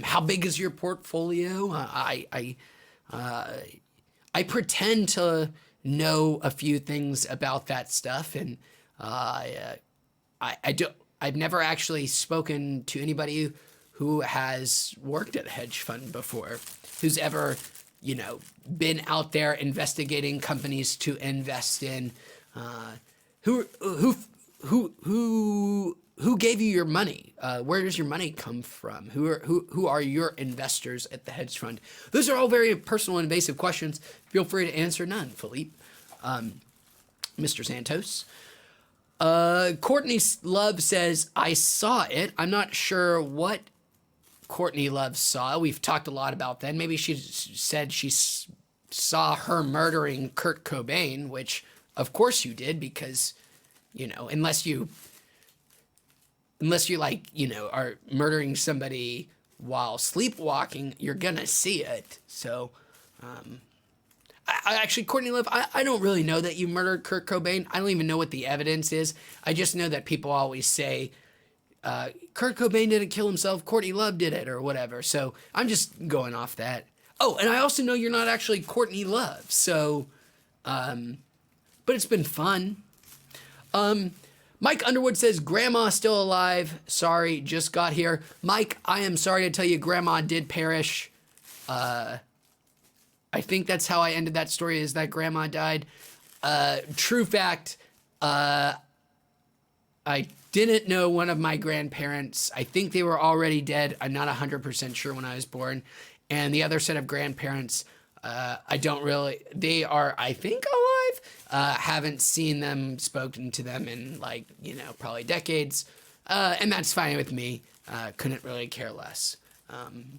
How big is your portfolio? I pretend to know a few things about that stuff, and I've never actually spoken to anybody who has worked at a hedge fund before, who's ever, been out there investigating companies to invest in. Who gave you your money? Where does your money come from? Who are your investors at the hedge fund? Those are all very personal and invasive questions. Feel free to answer none, Philippe. Mr. Santos. Courtney Love says, I saw it. I'm not sure what Courtney Love saw. We've talked a lot about that. Maybe she said she saw her murdering Kurt Cobain, which of course you did, because, unless you are murdering somebody while sleepwalking, you're gonna see it. So, actually, Courtney Love, I don't really know that you murdered Kurt Cobain. I don't even know what the evidence is. I just know that people always say, Kurt Cobain didn't kill himself, Courtney Love did it, or whatever. So I'm just going off that. Oh, and I also know you're not actually Courtney Love. So, but it's been fun. Mike Underwood says, Grandma still alive. Sorry, just got here. Mike, I am sorry to tell you, Grandma did perish. I think that's how I ended that story, is that Grandma died. True fact, I didn't know one of my grandparents. I think they were already dead. I'm not 100% sure when I was born. And the other set of grandparents, they are, I think, alive. Haven't seen them, spoken to them in probably decades. And that's fine with me. Couldn't really care less.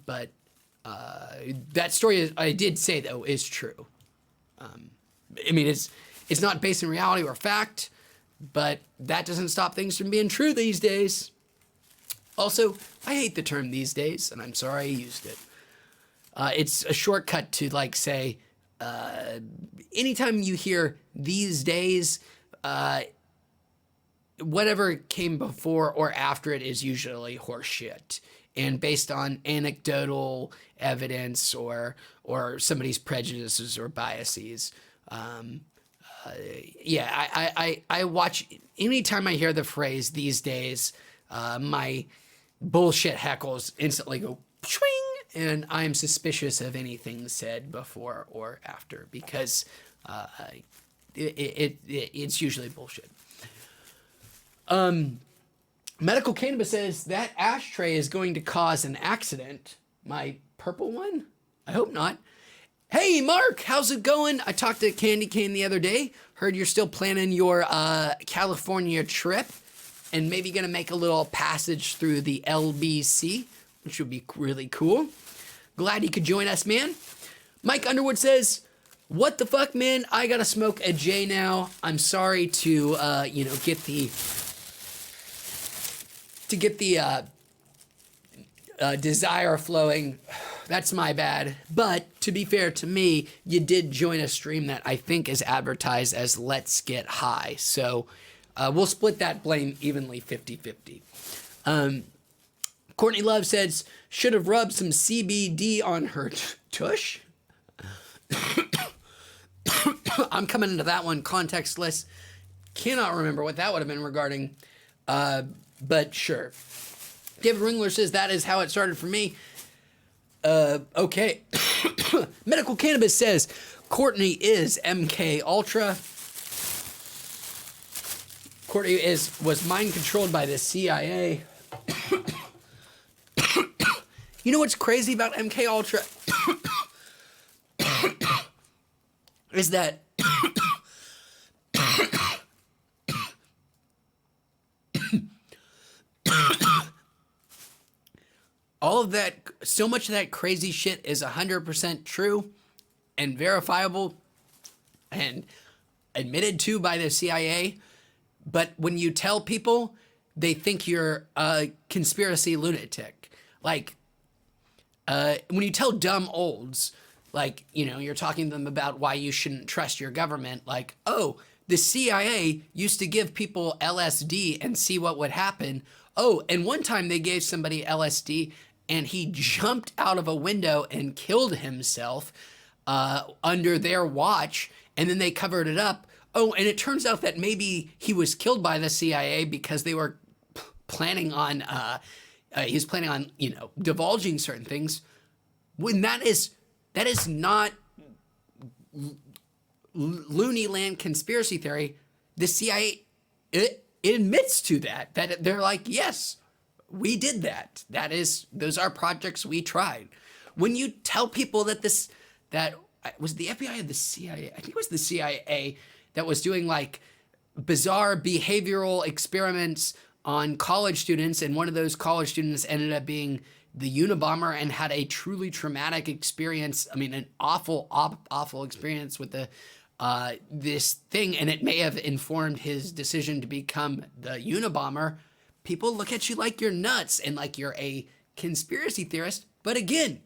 But that story, I did say, though, is true. It's not based in reality or fact, but that doesn't stop things from being true these days. Also, I hate the term these days, and I'm sorry I used it. It's a shortcut to say, anytime you hear these days, whatever came before or after it is usually horseshit, and based on anecdotal evidence or somebody's prejudices or biases. I watch, anytime I hear the phrase these days, my bullshit heckles instantly go swing, and I'm suspicious of anything said before or after, because it's usually bullshit. Medical Cannabis says that ashtray is going to cause an accident. My purple one? I hope not. Hey, Mark, how's it going? I talked to Candy Cane the other day. Heard you're still planning your California trip, and maybe going to make a little passage through the LBC, which would be really cool. Glad you could join us, man. Mike Underwood says, what the fuck, man? I got to smoke a J now. I'm sorry to, get the desire flowing. That's my bad. But to be fair to me, you did join a stream that I think is advertised as Let's Get High. So we'll split that blame evenly, 50-50. Courtney Love says, should have rubbed some CBD on her tush. I'm coming into that one contextless. Cannot remember what that would have been regarding, but sure. David Ringler says that is how it started for me. Okay. Medical Cannabis says Courtney is MK Ultra. Courtney was mind controlled by the CIA. You know what's crazy about MK Ultra is that all of that, so much of that crazy shit is 100% true and verifiable and admitted to by the CIA. But when you tell people, they think you're a conspiracy lunatic. Like, when you tell dumb olds, like, you know, you're talking to them about why you shouldn't trust your government, like, oh, the CIA used to give people LSD and see what would happen. Oh, and one time they gave somebody LSD and he jumped out of a window and killed himself under their watch, and then they covered it up. Oh, and it turns out that maybe he was killed by the CIA because they were planning on, he was planning on, you know, divulging certain things. When that is not loony land conspiracy theory. The CIA, it admits to that they're like, yes, we did that. Those are projects we tried. When you tell people that was the FBI or the CIA, I think it was the CIA that was doing like bizarre behavioral experiments on college students, and one of those college students ended up being the Unabomber and had a truly traumatic experience. I mean, an awful experience with this thing, and it may have informed his decision to become the Unabomber. People look at you like you're nuts and like you're a conspiracy theorist. But again,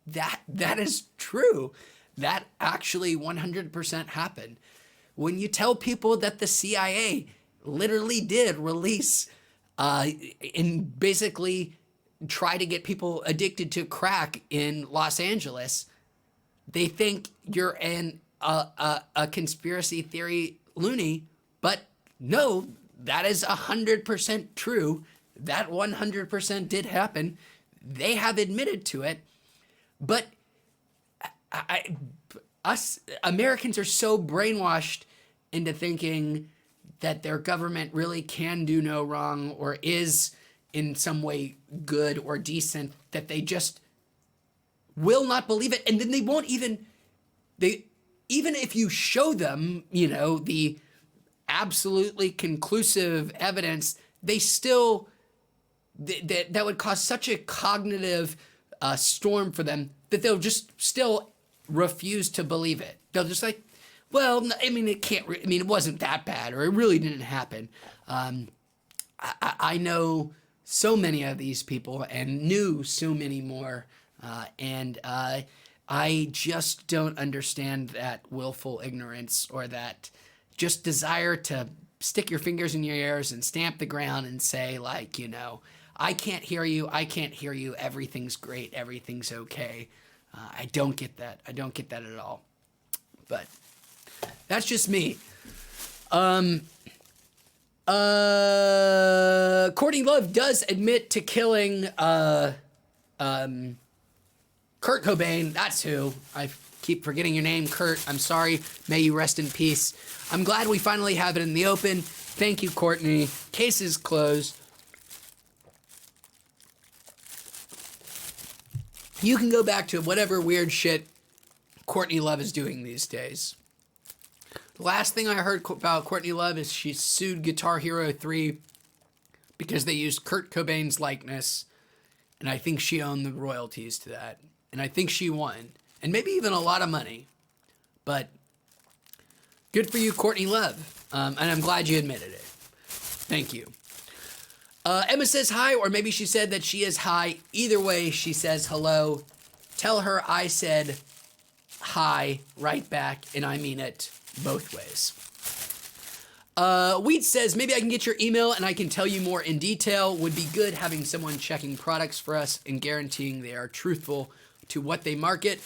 that is true. That actually 100% happened. When you tell people that the CIA literally did release and basically try to get people addicted to crack in Los Angeles, they think you're a conspiracy theory loony. But no, that is 100% true. That 100% did happen. They have admitted to it. But us Americans are so brainwashed into thinking that their government really can do no wrong or is in some way good or decent, that they just will not believe it. And then they won't even if you show them, you know, the absolutely conclusive evidence, they still, that would cause such a cognitive storm for them that they'll just still refuse to believe it. They'll just like, well, I mean, it wasn't that bad, or it really didn't happen. I know so many of these people and knew so many more, and I just don't understand that willful ignorance, or that just desire to stick your fingers in your ears and stamp the ground and say, like, you know, I can't hear you, everything's great, everything's okay. I don't get that. I don't get that at all. But that's just me. Courtney Love does admit to killing Kurt Cobain. That's who. I keep forgetting your name, Kurt. I'm sorry. May you rest in peace. I'm glad we finally have it in the open. Thank you, Courtney. Case is closed. You can go back to whatever weird shit Courtney Love is doing these days. The last thing I heard about Courtney Love is she sued Guitar Hero 3 because they used Kurt Cobain's likeness, and I think she owned the royalties to that. And I think she won, and maybe even a lot of money. But good for you, Courtney Love, and I'm glad you admitted it. Thank you. Emma says hi, or maybe she said that she is hi. Either way, she says hello. Tell her I said hi right back, and I mean it both ways. Wheat says, maybe I can get your email and I can tell you more in detail. Would be good having someone checking products for us and guaranteeing they are truthful to what they market.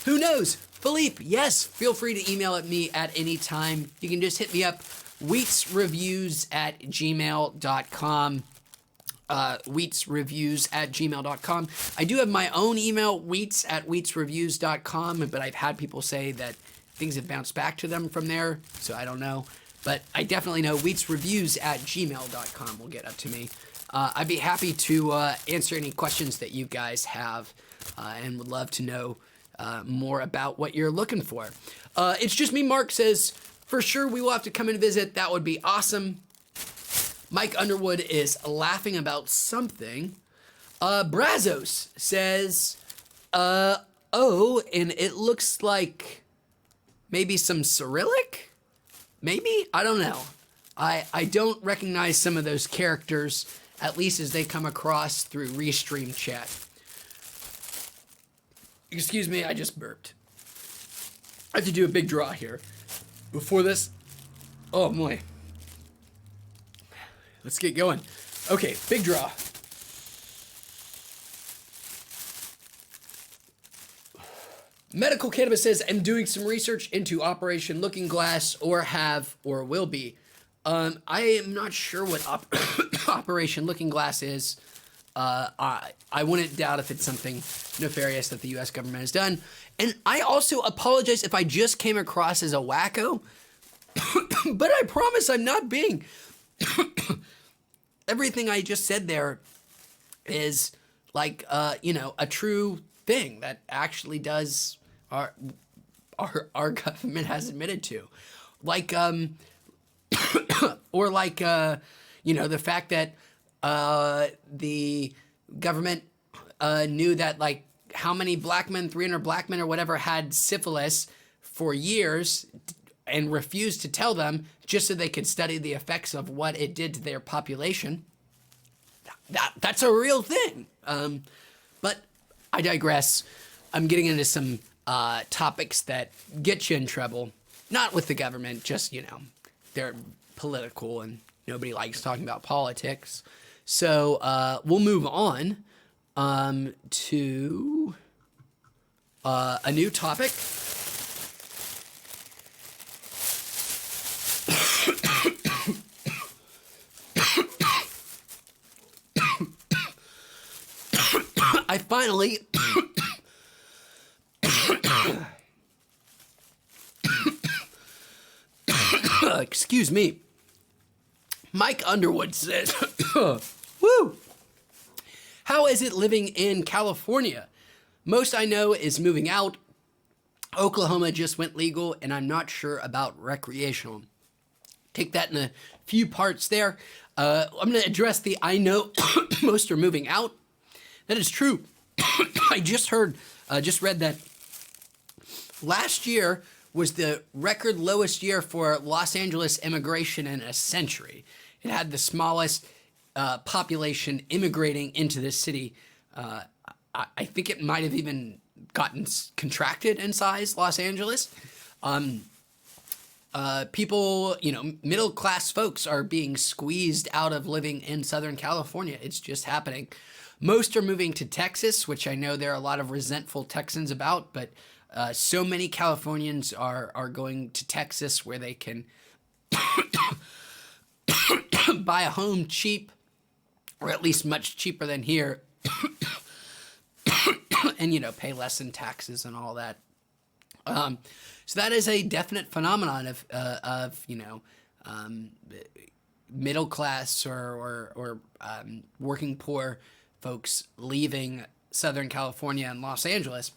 Who knows? Philippe, yes, feel free to email at me at any time. You can just hit me up wheatsreviews@gmail.com. Wheatsreviews@gmail.com. I do have my own email, wheats@wheatsreviews.com, but I've had people say that things have bounced back to them from there, so I don't know. But I definitely know wheatsreviews@gmail.com will get up to me. I'd be happy to answer any questions that you guys have and would love to know more about what you're looking for. It's Just Me, Mark says, for sure we will have to come and visit. That would be awesome. Mike Underwood is laughing about something. Brazos says, oh, and it looks like maybe some Cyrillic? Maybe? I don't know. I don't recognize some of those characters, at least as they come across through Restream chat. Excuse me, I just burped. I have to do a big draw here. Before this, oh boy. Let's get going. Okay, big draw. Medical Cannabis says, I'm doing some research into Operation Looking Glass, or have, or will be. I am not sure what Operation Looking Glass is. I wouldn't doubt if it's something nefarious that the U.S. government has done. And I also apologize if I just came across as a wacko, but I promise I'm not being. Everything I just said there is like, a true thing that actually does our government has admitted to. Like, or like, the fact that the government knew that, like, how many black men, 300 black men or whatever, had syphilis for years and refused to tell them just so they could study the effects of what it did to their population. That's a real thing. But I digress. I'm getting into some topics that get you in trouble. Not with the government, just, they're political and nobody likes talking about politics. So we'll move on to a new topic. I finally excuse me. Mike Underwood says, woo! How is it living in California? Most I know is moving out. Oklahoma just went legal, and I'm not sure about recreational. Take that in a few parts there. I'm going to address the I know most are moving out. That is true. I just read that last year was the record lowest year for Los Angeles immigration in a century. It had the smallest population immigrating into this city. I think it might have even gotten contracted in size, Los Angeles. People, middle-class folks are being squeezed out of living in Southern California. It's just happening. Most are moving to Texas, which I know there are a lot of resentful Texans about, but so many Californians are going to Texas where they can buy a home cheap, or at least much cheaper than here, and, pay less in taxes and all that. So that is a definite phenomenon of middle class or working poor folks leaving Southern California and Los Angeles.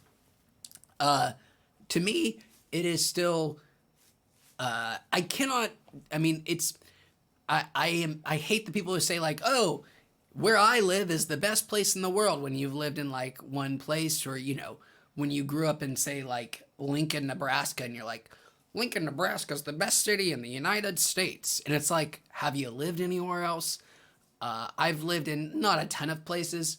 To me, it is still, I hate the people who say, like, oh, where I live is the best place in the world, when you've lived in, like, one place, or, when you grew up in, say, like, Lincoln, Nebraska, and you're like, Lincoln, Nebraska is the best city in the United States. And it's like, have you lived anywhere else? I've lived in not a ton of places,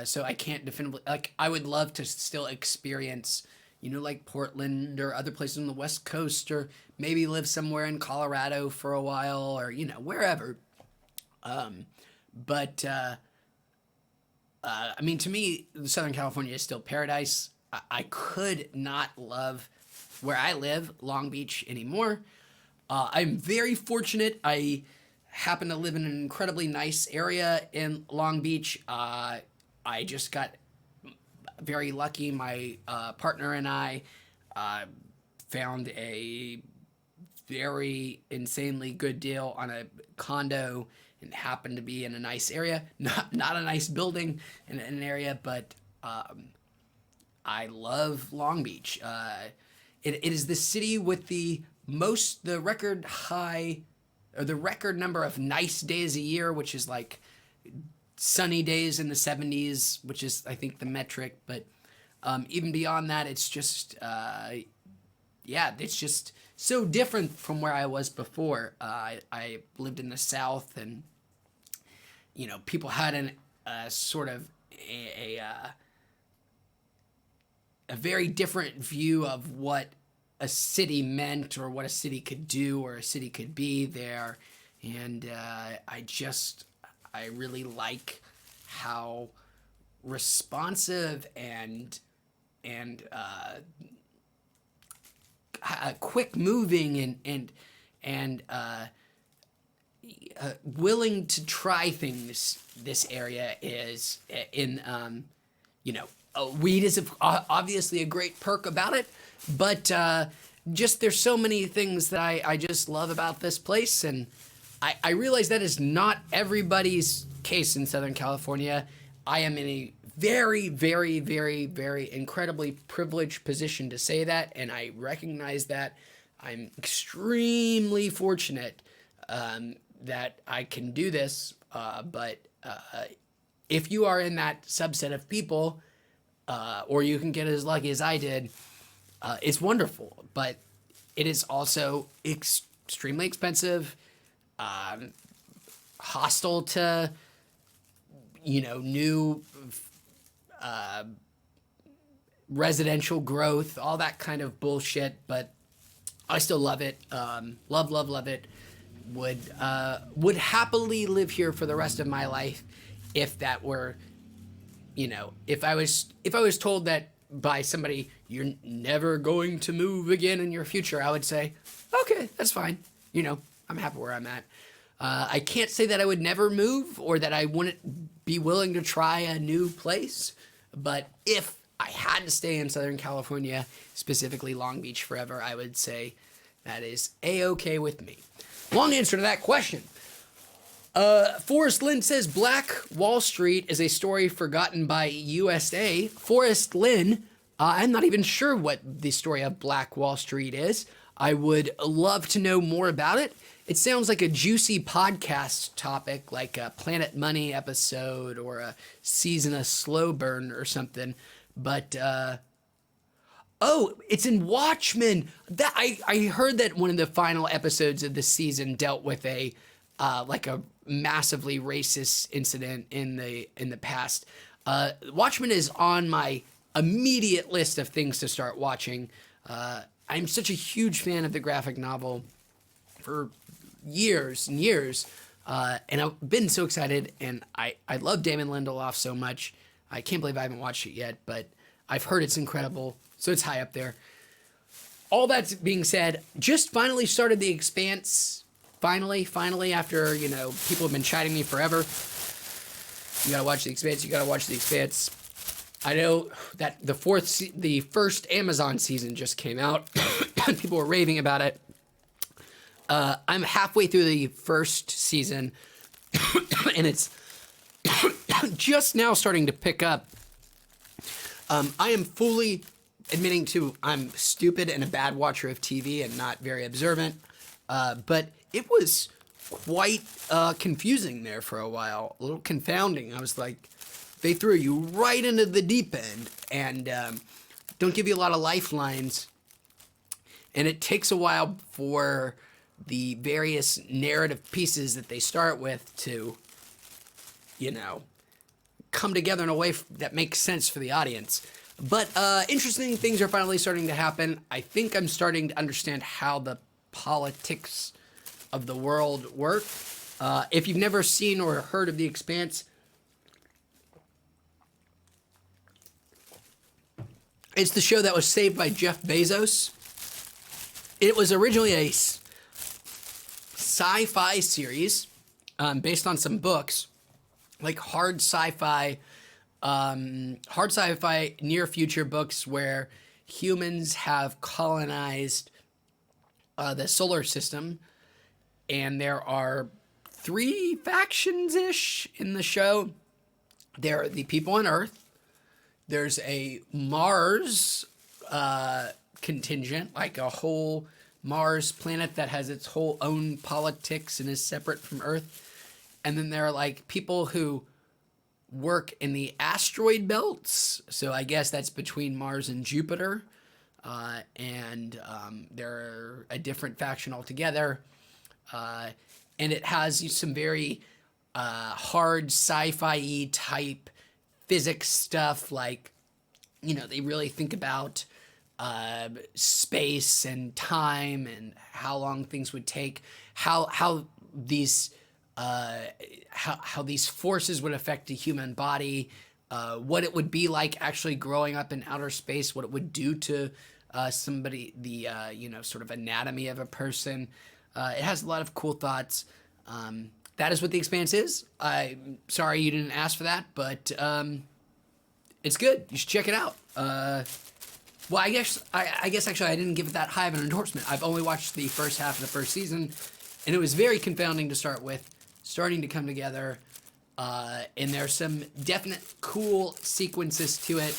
so I can't definitively, like, I would love to still experience, like Portland or other places on the West Coast, or maybe live somewhere in Colorado for a while, or, wherever. But to me, Southern California is still paradise. I could not love where I live, Long Beach, anymore. I'm very fortunate. I happen to live in an incredibly nice area in Long Beach. I just got very lucky. My partner and I uh, found a very insanely good deal on a condo and happened to be in a nice area. Not a nice building in an area, but I love Long Beach. It is the city with the record high, or the record number of nice days a year, which is like sunny days in the 70s, which is, I think, the metric. But even beyond that, it's just, yeah, it's just so different from where I was before. I lived in the South, and, people had sort of a very different view of what a city meant, or what a city could do, or a city could be there. And I really like how responsive and quick moving and willing to try things this area is. Weed is obviously a great perk about it, but just there's so many things that I just love about this place. And I realize that is not everybody's case in Southern California. I am in a very, very, very, very incredibly privileged position to say that, and I recognize that. I'm extremely fortunate that I can do this, but if you are in that subset of people, or you can get as lucky as I did, it's wonderful. But it is also extremely expensive, hostile to, new residential growth, all that kind of bullshit. But I still love it. Love it. Would happily live here for the rest of my life if that were, if I was told that by somebody, you're never going to move again in your future, I would say, okay, that's fine. I'm happy where I'm at. I can't say that I would never move, or that I wouldn't be willing to try a new place. But if I had to stay in Southern California, specifically Long Beach, forever, I would say that is A-okay with me. Long answer to that question. Forrest Lynn says Black Wall Street is a story forgotten by USA. Forrest Lynn, I'm not even sure what the story of Black Wall Street is. I would love to know more about it. It sounds like a juicy podcast topic, like a Planet Money episode or a season of Slow Burn or something. But it's in Watchmen. That I heard that one of the final episodes of the season dealt with a massively racist incident in the past. Watchmen is on my immediate list of things to start watching. I'm such a huge fan of the graphic novel for years and years, and I've been so excited. And I love Damon Lindelof so much. I can't believe I haven't watched it yet, but I've heard it's incredible, so it's high up there. All that being said, just finally started The Expanse. Finally, after, people have been chiding me forever. You gotta watch The Expanse. I know that the first Amazon season just came out. People were raving about it. I'm halfway through the first season, and it's just now starting to pick up. I am fully admitting to I'm stupid and a bad watcher of TV and not very observant, but it was quite confusing there for a while, a little confounding. I was like, they threw you right into the deep end and don't give you a lot of lifelines, and it takes a while for the various narrative pieces that they start with to, come together in a way that makes sense for the audience. But interesting things are finally starting to happen. I think I'm starting to understand how the politics of the world work. If you've never seen or heard of The Expanse, it's the show that was saved by Jeff Bezos. It was originally sci-fi series based on some books, like hard sci-fi near future books where humans have colonized the solar system, and there are 3 factions ish in the show. There are the people on Earth. There's a Mars contingent, like a whole Mars planet that has its whole own politics and is separate from Earth. And then there are like people who work in the asteroid belts. So I guess that's between Mars and Jupiter. And they're a different faction altogether. And it has some very hard sci-fi type physics stuff, like, you know, they really think about space and time and how long things would take, how these forces would affect the human body, what it would be like actually growing up in outer space, what it would do to somebody, the sort of anatomy of a person. It has a lot of cool thoughts. That is what The Expanse is. I'm sorry you didn't ask for that, but it's good. You should check it out. Well, I guess actually I didn't give it that high of an endorsement. I've only watched the first half of the first season, and it was very confounding to start with, starting to come together, and there's some definite cool sequences to it.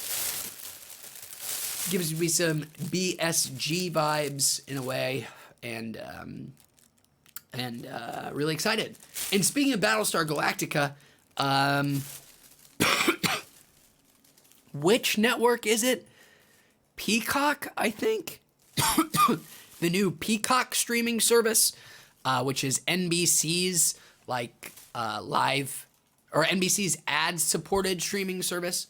Gives me some BSG vibes in a way, and really excited. And speaking of Battlestar Galactica, which network is it? Peacock, I think. The new Peacock streaming service, which is NBC's live, or NBC's ad-supported streaming service,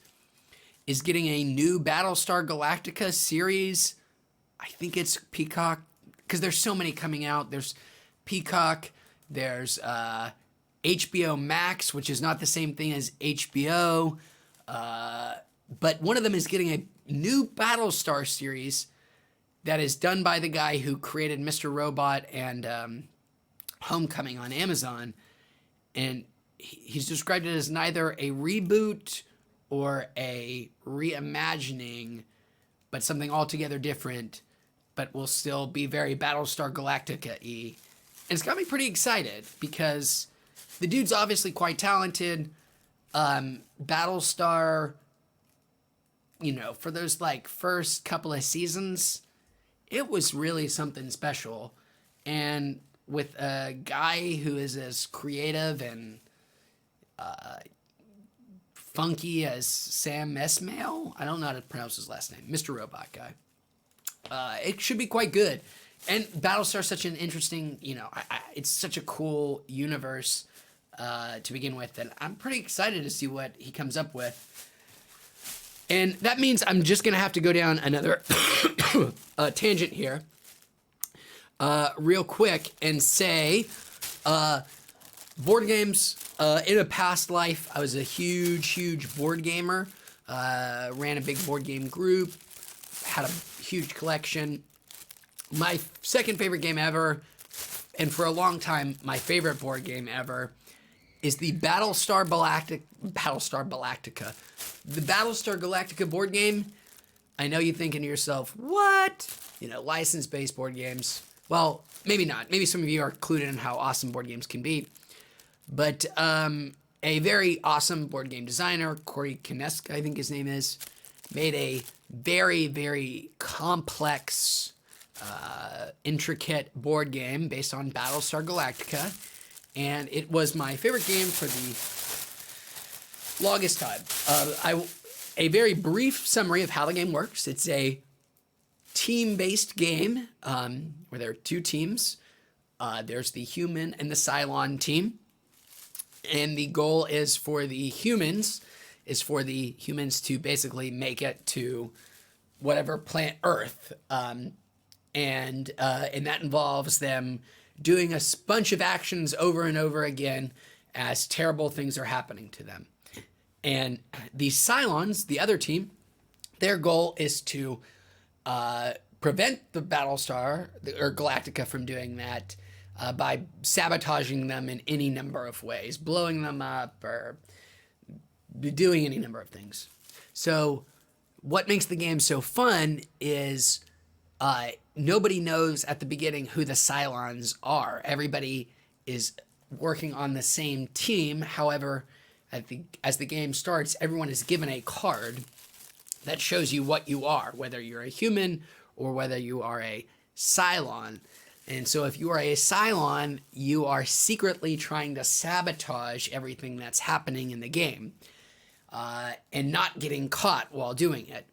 is getting a new Battlestar Galactica series. I think it's Peacock, because there's so many coming out. There's Peacock, there's HBO Max, which is not the same thing as HBO, but one of them is getting a new Battlestar series that is done by the guy who created Mr. Robot and Homecoming on Amazon, and he's described it as neither a reboot or a reimagining, but something altogether different, but will still be very Battlestar Galactica-y. And it's got me pretty excited because the dude's obviously quite talented. Battlestar, for those first couple of seasons, it was really something special. And with a guy who is as creative and funky as Sam Esmail, I don't know how to pronounce his last name, Mr. Robot guy, it should be quite good. And Battlestar's such an interesting, it's such a cool universe to begin with, and I'm pretty excited to see what he comes up with. And that means I'm just going to have to go down another tangent here real quick and say board games. In a past life, I was a huge board gamer, ran a big board game group, had a huge collection. My second favorite game ever, and for a long time, my favorite board game ever, is the Battlestar Galactica. The Battlestar Galactica board game. I know you're thinking to yourself, what? License-based board games. Well, maybe not. Maybe some of you are clued in on how awesome board games can be. But a very awesome board game designer, Corey Kinesk, I think his name is, made a very, very complex, intricate board game based on Battlestar Galactica. And it was my favorite game for the longest time. A very brief summary of how the game works. It's a team-based game where there are 2 teams. There's the human and the Cylon team. And the goal is for the humans to basically make it to whatever planet Earth. And that involves them doing a bunch of actions over and over again as terrible things are happening to them. And the Cylons, the other team, their goal is to prevent the Battlestar or Galactica from doing that, by sabotaging them in any number of ways, blowing them up or doing any number of things. So what makes the game so fun is nobody knows at the beginning who the Cylons are. Everybody is working on the same team. However, as the game starts, everyone is given a card that shows you what you are, whether you're a human or whether you are a Cylon. And so if you are a Cylon, you are secretly trying to sabotage everything that's happening in the game and not getting caught while doing it.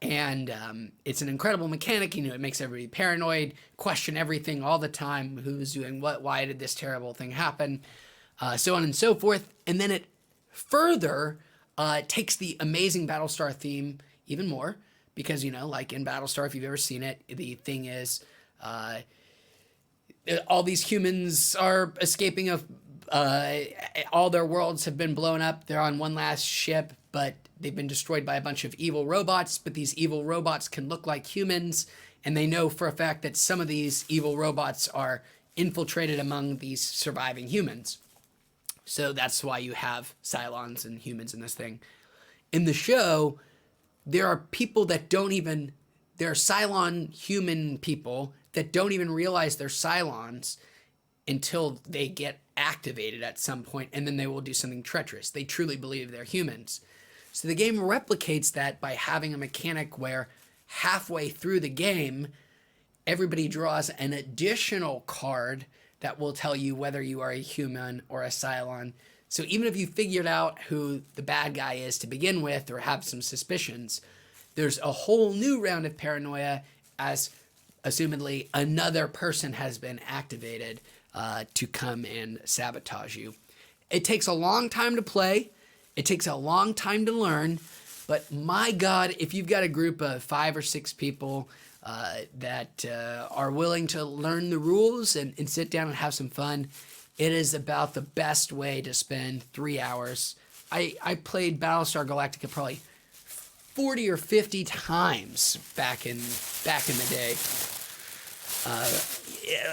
It's an incredible mechanic. You know, it makes everybody paranoid, question everything all the time. Who's doing what? Why did this terrible thing happen? So on and so forth. And then it further takes the amazing Battlestar theme even more because, you know, like in Battlestar, if you've ever seen it, the thing is all these humans are escaping of all their worlds have been blown up. They're on one last ship, but they've been destroyed by a bunch of evil robots. But these evil robots can look like humans, and they know for a fact that some of these evil robots are infiltrated among these surviving humans. So that's why you have Cylons and humans in this thing. In the show, there are people that there are Cylon human people that don't even realize they're Cylons until they get activated at some point, and then they will do something treacherous. They truly believe they're humans. So the game replicates that by having a mechanic where halfway through the game, everybody draws an additional card that will tell you whether you are a human or a Cylon. So even if you figured out who the bad guy is to begin with or have some suspicions, there's a whole new round of paranoia as assumedly another person has been activated to come and sabotage you. It takes a long time to play. It takes a long time to learn. But my God, if you've got a group of 5 or 6 people that are willing to learn the rules and sit down and have some fun, it is about the best way to spend 3 hours. I played Battlestar Galactica probably 40 or 50 times back in the day.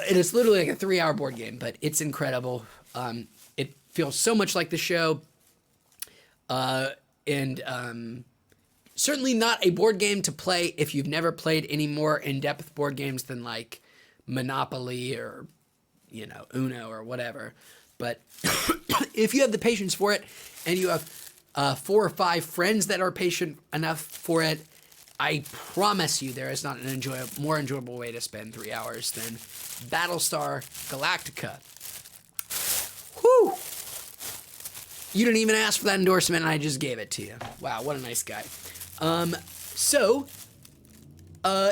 It is literally like a 3-hour board game, but it's incredible. It feels so much like the show. Certainly not a board game to play if you've never played any more in-depth board games than like Monopoly or, you know, Uno or whatever. But if you have the patience for it and you have 4 or 5 friends that are patient enough for it, I promise you there is not an more enjoyable way to spend 3 hours than Battlestar Galactica. Whew! You didn't even ask for that endorsement, and I just gave it to you. Wow, what a nice guy.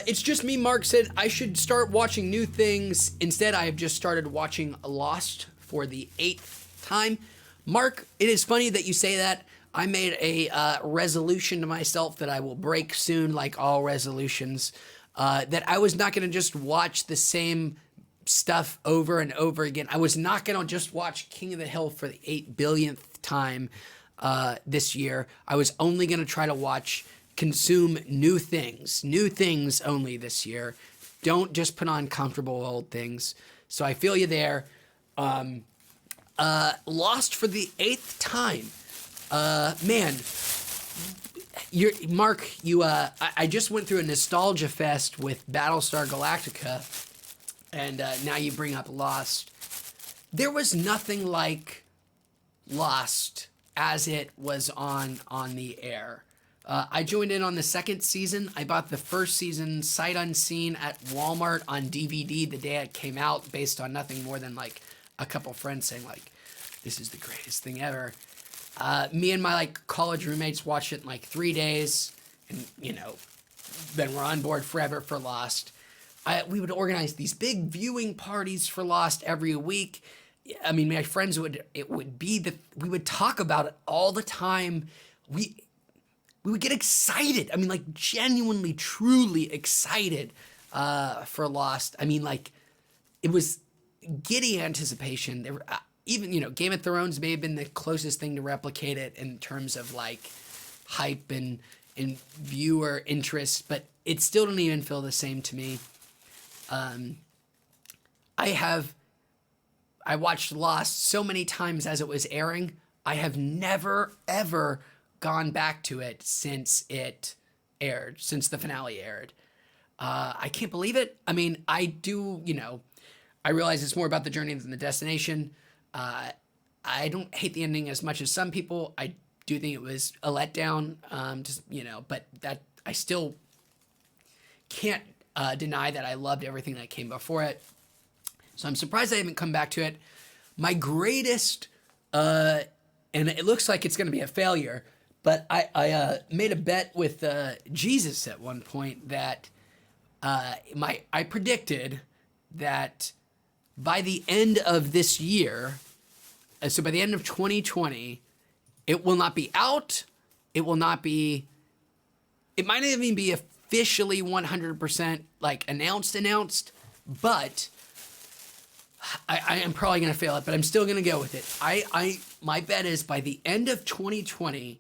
It's just me. Mark said I should start watching new things. Instead, I have just started watching Lost for the 8th time. Mark, it is funny that you say that. I made a resolution to myself that I will break soon, like all resolutions, that I was not going to just watch the same stuff over and over again. I was not going to just watch King of the Hill for the 8 billionth time this year. I was only going to try to consume new things only this year. Don't just put on comfortable old things. So I feel you there. Lost for the 8th time. Man, Mark, I just went through a nostalgia fest with Battlestar Galactica, and now you bring up Lost. There was nothing like Lost as it was on the air. I joined in on the 2nd season. I bought the 1st season sight unseen at Walmart on DVD the day it came out, based on nothing more than like a couple friends saying like, "This is the greatest thing ever." Me and my college roommates watched it in 3 days, and then we're on board forever for Lost. We would organize these big viewing parties for Lost every week. I mean, my friends we would talk about it all the time. We would get excited. I mean, genuinely, truly excited for Lost. I mean, it was giddy anticipation. There were, even, Game of Thrones may have been the closest thing to replicate it in terms of hype and viewer interest, but it still didn't even feel the same to me. I watched Lost so many times as it was airing. I have never, ever gone back to it since it aired, since the finale aired. I can't believe it. I mean, I do, I realize it's more about the journey than the destination. I don't hate the ending as much as some people. I do think it was a letdown, but that I still can't deny that I loved everything that came before it. So I'm surprised I haven't come back to it. My greatest, and it looks like it's going to be a failure, but I made a bet with Jesus at one point that I predicted that by the end of this year, so by the end of 2020, it will not be out. It will not be. It might not even be officially 100% like announced, but I am probably going to fail it, but I'm still going to go with it. My bet is by the end of 2020,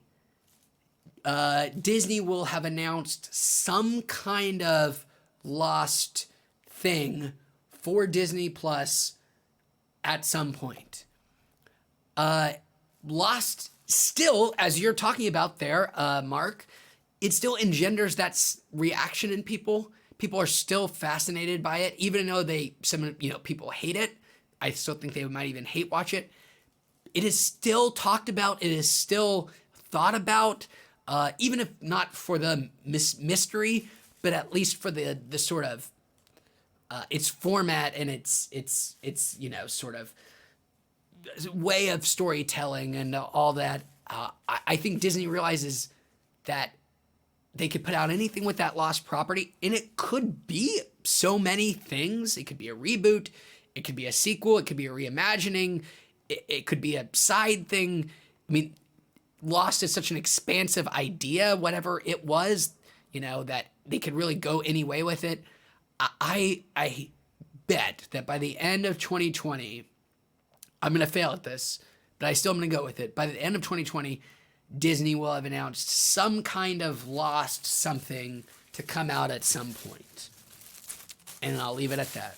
Disney will have announced some kind of Lost thing for Disney Plus at some point. Lost still, as you're talking about there, Mark, it still engenders that reaction in people. People are still fascinated by it, even though people hate it. I still think they might even hate watch it. It is still talked about. It is still thought about, even if not for the mystery, but at least for the sort of its format and its sort of way of storytelling and all that. I think Disney realizes that they could put out anything with that Lost property, and it could be so many things. It could be a reboot. It could be a sequel. It could be a reimagining. It could be a side thing. I mean, Lost is such an expansive idea, whatever it was, that they could really go any way with it. I bet that by the end of 2020, I'm going to fail at this, but I still am going to go with it. By the end of 2020, Disney will have announced some kind of Lost something to come out at some point. And I'll leave it at that.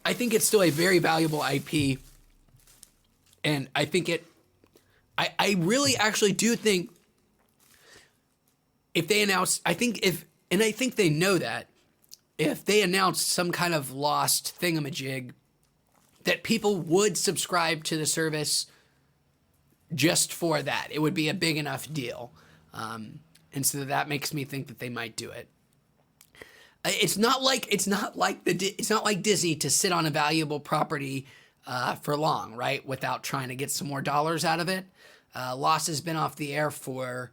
I think it's still a very valuable IP. And I think I really actually do think if they announce, I think they know that if they announced some kind of Lost thingamajig, that people would subscribe to the service just for that. It would be a big enough deal. And so that makes me think that they might do it. It's not like Disney to sit on a valuable property for long, right? Without trying to get some more dollars out of it. Lost has been off the air for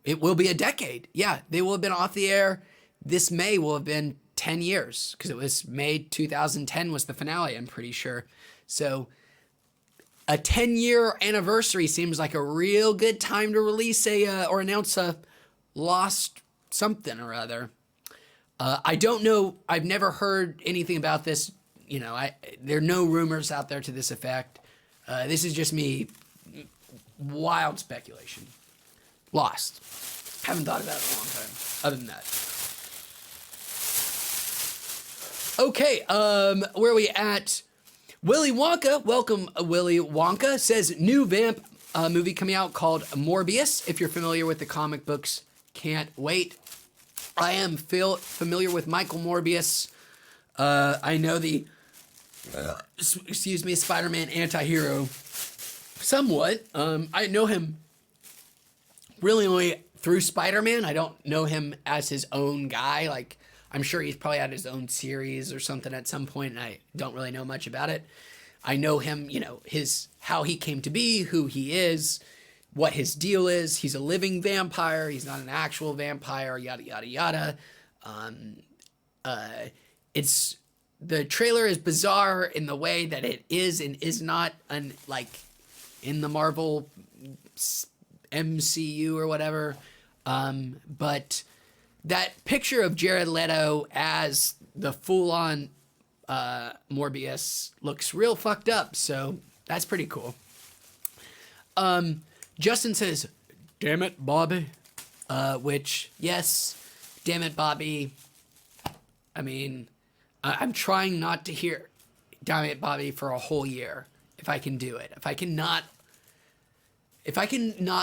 it will be a decade. Yeah, they will have been off the air. This May will have been 10 years because it was May 2010 was the finale, I'm pretty sure. So a 10-year anniversary seems like a real good time to release or announce a Lost something or other. I don't know. I've never heard anything about this. There are no rumors out there to this effect. This is just me. Wild speculation. Lost. Haven't thought about it in a long time. Other than that. Okay, where are we at? Willy Wonka, welcome Willy Wonka, says new vamp movie coming out called Morbius. If you're familiar with the comic books, can't wait. I am familiar with Michael Morbius. I know the, Spider-Man anti-hero somewhat. I know him really only through Spider-Man. I don't know him as his own guy. Like, I'm sure he's probably had his own series or something at some point, and I don't really know much about it. I know him, how he came to be, who he is, what his deal is. He's a living vampire. He's not an actual vampire, yada, yada, yada. The trailer is bizarre in the way that it is and is not in the Marvel MCU or whatever. But that picture of Jared Leto as the full-on Morbius looks real fucked up, so that's pretty cool. Justin says, "Damn it, Bobby. which, yes, damn it, Bobby. I mean, I'm trying not to hear damn it, Bobby for a whole year if I can do it. If I can not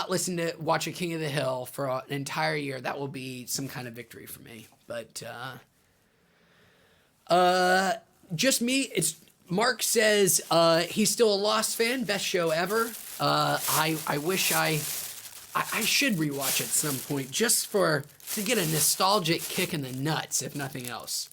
listen to watch a King of the Hill for an entire year, that will be some kind of victory for me. But just me. It's Mark says he's still a Lost fan. Best show ever. I wish I should rewatch it at some point just to get a nostalgic kick in the nuts, if nothing else.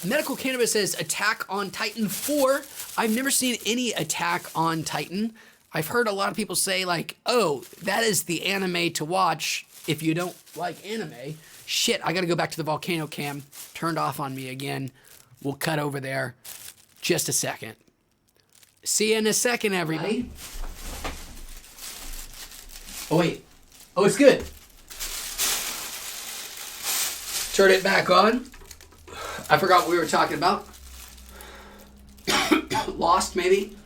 Medical Cannabis says Attack on Titan 4. I've never seen any Attack on Titan. I've heard a lot of people say like, oh, that is the anime to watch if you don't like anime. Shit, I gotta go back to the volcano cam. Turned off on me again. We'll cut over there. Just a second. See you in a second, everybody. Oh, wait. Oh, it's good. Turn it back on. I forgot what we were talking about. Lost, maybe.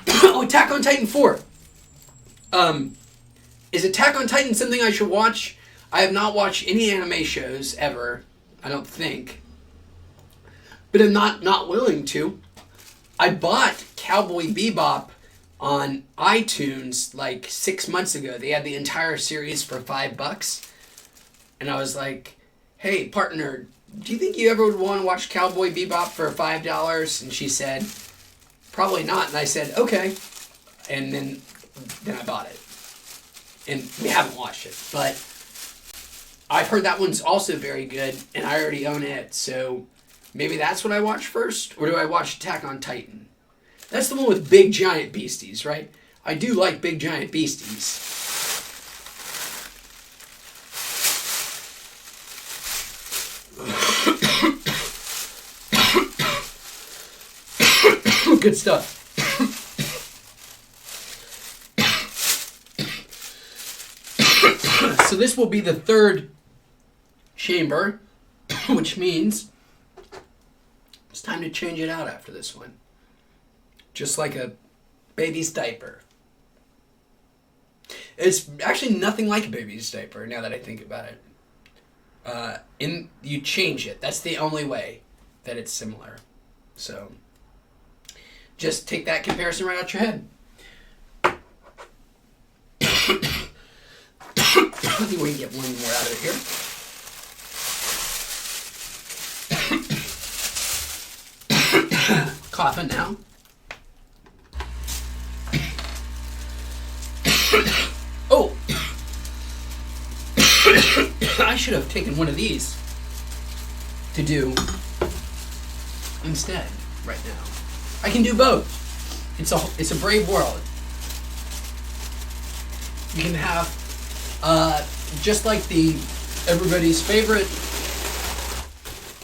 Oh, Attack on Titan 4. Is Attack on Titan something I should watch? I have not watched any anime shows ever, I don't think. But I'm not willing to. I bought Cowboy Bebop on iTunes like 6 months ago. They had the entire series for $5. And I was like, hey, partner, do you think you ever would want to watch Cowboy Bebop for $5? And she said, probably not. And I said, okay. And then I bought it. And we haven't watched it. But I've heard that one's also very good. And I already own it. So maybe that's what I watch first? Or do I watch Attack on Titan? That's the one with big giant beasties, right? I do like big giant beasties. Good stuff. So this will be the third chamber, which means it's time to change it out after this one. Just like a baby's diaper. It's actually nothing like a baby's diaper now that I think about it. You change it. That's the only way that it's similar. So just take that comparison right out your head. I think we can get one more out of here. Coughing now. Oh! I should have taken one of these to do instead right now. I can do both. It's a brave world. You can have just like everybody's favorite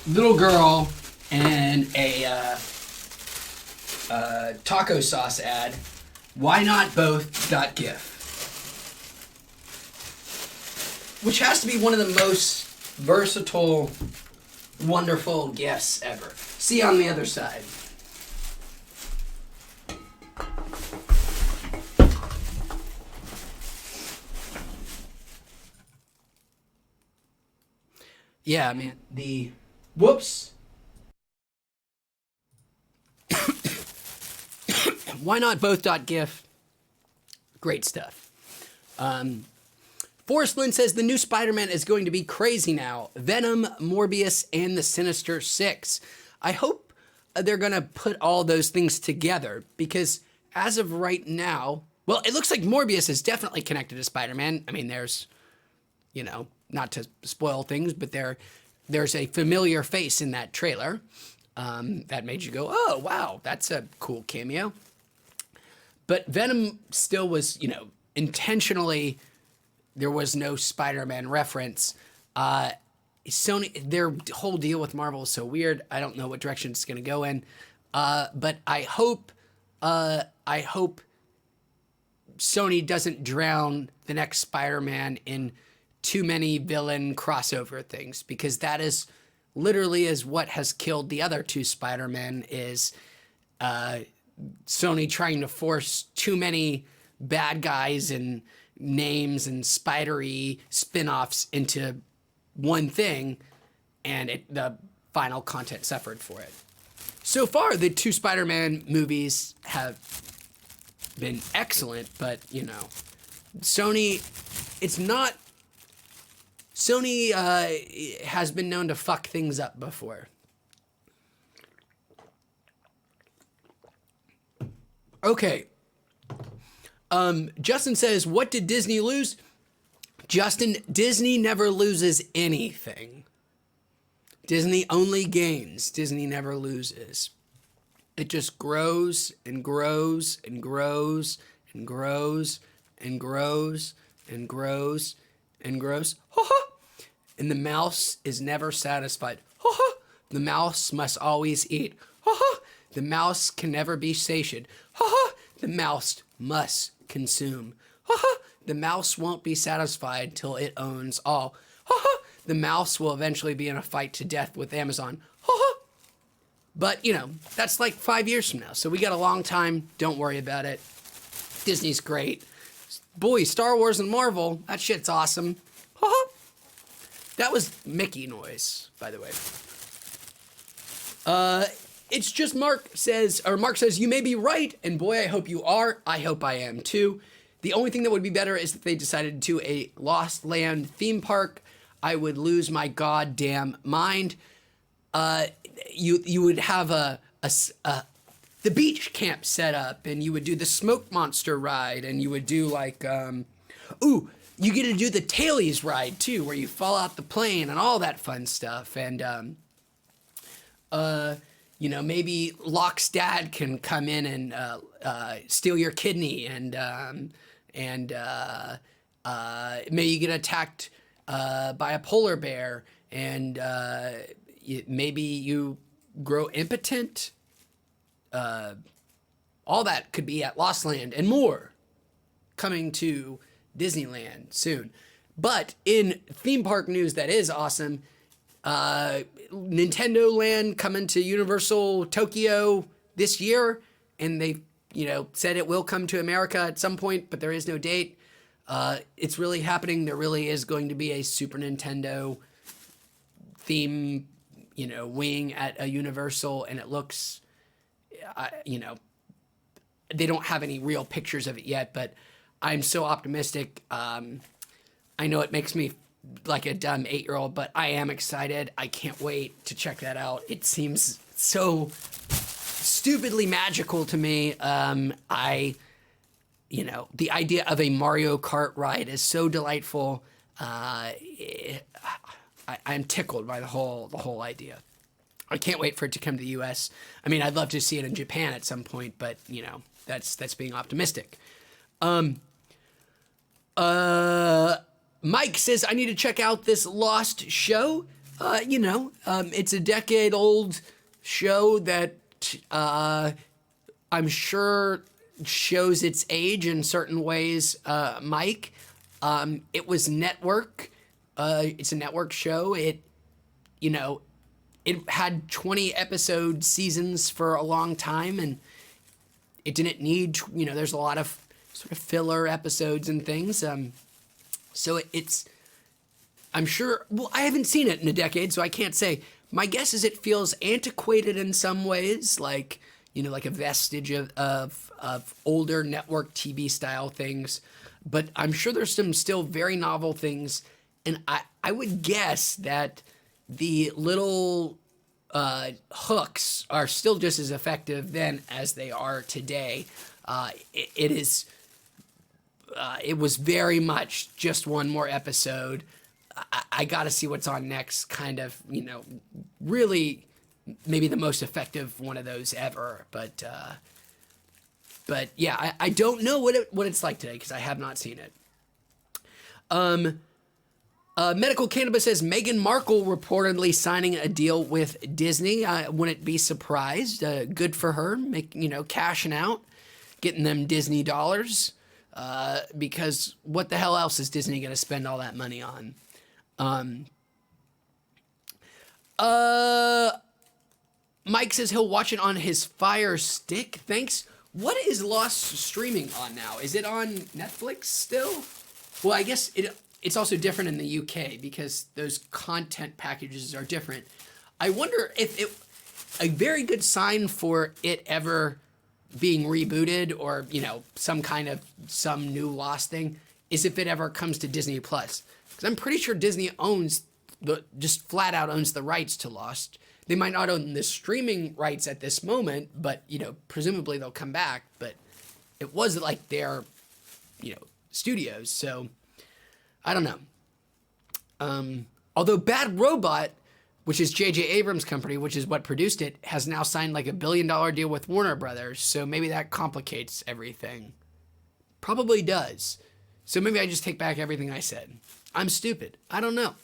little girl and a taco sauce ad. Why not both? .gif. Which has to be one of the most versatile, wonderful gifts ever. See you on the other side. Yeah, man. Whoops. Why not both .gif? Great stuff. Forrest Lynn says the new Spider-Man is going to be crazy now. Venom, Morbius, and the Sinister Six. I hope they're going to put all those things together because as of right now, well, it looks like Morbius is definitely connected to Spider-Man. I mean, there's, not to spoil things, but there's a familiar face in that trailer that made you go, oh, wow, that's a cool cameo. But Venom still was, intentionally, there was no Spider-Man reference. Sony, their whole deal with Marvel is so weird. I don't know what direction it's going to go in. But I hope Sony doesn't drown the next Spider-Man in too many villain crossover things, because that is literally is what has killed the other two Spider-Men is Sony trying to force too many bad guys and names and spidery spin-offs into one thing, and the final content suffered for it. So far, the 2 Spider-Man movies have been excellent, but, you know, Sony has been known to fuck things up before. Okay. Justin says, what did Disney lose? Justin, Disney never loses anything. Disney only gains. Disney never loses. It just grows and grows and grows and grows and grows and grows and grows. And the mouse is never satisfied. The mouse must always eat. The mouse can never be satiated. The mouse must consume. The mouse won't be satisfied till it owns all. The mouse will eventually be in a fight to death with Amazon. But, you know, that's like 5 years from now. So we got a long time. Don't worry about it. Disney's great. Boy, Star Wars and Marvel, that shit's awesome. That was Mickey noise, by the way. It's just Mark says, you may be right, and boy, I hope you are. I hope I am too. The only thing that would be better is if they decided to do a Lost Land theme park. I would lose my goddamn mind. You would have the beach camp set up, and you would do the smoke monster ride, and you would do like, you get to do the tailies ride too, where you fall out the plane and all that fun stuff. And, you know, maybe Locke's dad can come in and steal your kidney, and maybe you get attacked by a polar bear, and maybe you grow impotent. All that could be at Lost Land and more coming to Disneyland soon. But in theme park news that is awesome, Nintendo Land coming to Universal Tokyo this year, and they, you know, said it will come to America at some point, but there is no date. It's really happening. There really is going to be a Super Nintendo theme, you know, wing at a Universal, and it looks, you know, they don't have any real pictures of it yet, but I'm so optimistic. I know it makes me like a dumb 8-year-old, but I am excited. I can't wait to check that out. It seems so stupidly magical to me. You know, the idea of a Mario Kart ride is so delightful. I'm tickled by the whole idea. I can't wait for it to come to the U.S. I mean, I'd love to see it in Japan at some point, but you know, that's being optimistic. Mike says, I need to check out this Lost show. You know, it's a decade-old show that I'm sure shows its age in certain ways, Mike. It was network. It's a network show. It, you know, it had 20 episode seasons for a long time, and it didn't need, you know, there's a lot of sort of filler episodes and things. So it's, I'm sure, well, I haven't seen it in a decade, so I can't say. My guess is it feels antiquated in some ways, like, you know, like a vestige of older network TV style things. But I'm sure there's some still very novel things. And I would guess that the little hooks are still just as effective then as they are today. It was very much just one more episode. I got to see what's on next, kind of, you know, really maybe the most effective one of those ever. But yeah, I don't know what it's like today because I have not seen it. Medical Cannabis says Meghan Markle reportedly signing a deal with Disney. Wouldn't be surprised. Good for her, cashing out, getting them Disney dollars. Because what the hell else is Disney going to spend all that money on? Mike says he'll watch it on his Fire Stick. Thanks. What is Lost streaming on now? Is it on Netflix still? Well, I guess it's also different in the UK because those content packages are different. I wonder if a very good sign for it ever being rebooted or, you know, some new Lost thing is if it ever comes to Disney Plus. Because I'm pretty sure Disney just flat out owns the rights to Lost. They might not own the streaming rights at this moment, but, you know, presumably they'll come back. But it was like their, you know, studios. So I don't know. Although Bad Robot, which is J.J. Abrams' company, which is what produced it, has now signed like $1 billion deal with Warner Brothers. So maybe that complicates everything. Probably does. So maybe I just take back everything I said. I'm stupid. I don't know.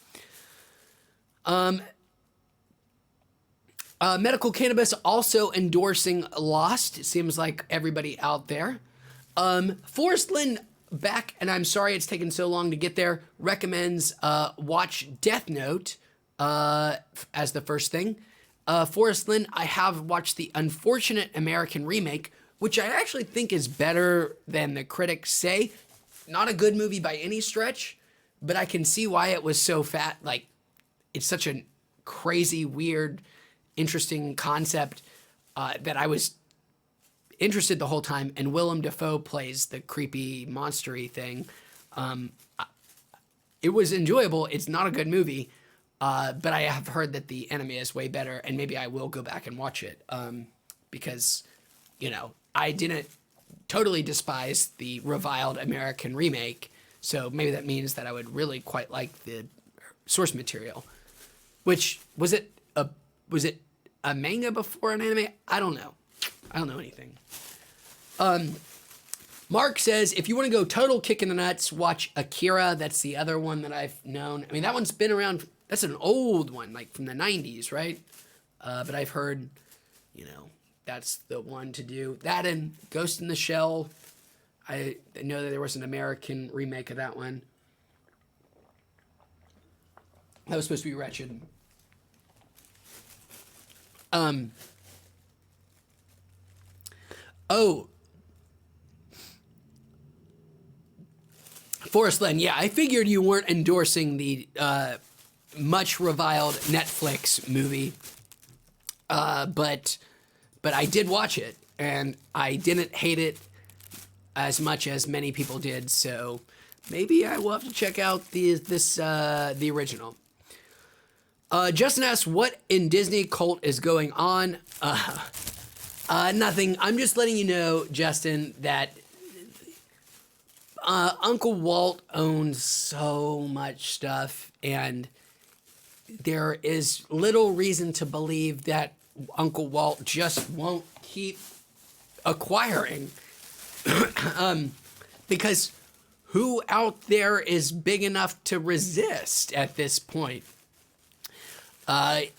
Medical Cannabis also endorsing Lost. It seems like everybody out there. Forrest Lynn back, and I'm sorry it's taken so long to get there, recommends watch Death Note as the first thing. Forrest Lynn, I have watched the unfortunate American remake, which I actually think is better than the critics say. Not a good movie by any stretch, but I can see why it was so fat. Like, it's such a crazy, weird, interesting concept that I was interested the whole time. And Willem Dafoe plays the creepy, monstery thing. It was enjoyable. It's not a good movie, but I have heard that the anime is way better, and maybe I will go back and watch it because, you know, I didn't totally despise the reviled American remake, so maybe that means that I would really quite like the source material. Which was it a manga before an anime? I don't know. I don't know anything. Mark says, if you want to go total kick in the nuts, watch Akira. That's the other one that I've known. I mean, that one's been around. That's an old one, like from the 90s, right? But I've heard, you know, that's the one to do. That and Ghost in the Shell. I know that there was an American remake of that one. That was supposed to be wretched. Forrest Lynn, yeah, I figured you weren't endorsing the much reviled Netflix movie, but I did watch it, and I didn't hate it as much as many people did, so maybe I will have to check out the original. Justin asks, what in Disney cult is going on? Nothing. I'm just letting you know, Justin, that Uncle Walt owns so much stuff, and there is little reason to believe that Uncle Walt just won't keep acquiring. Because who out there is big enough to resist at this point? I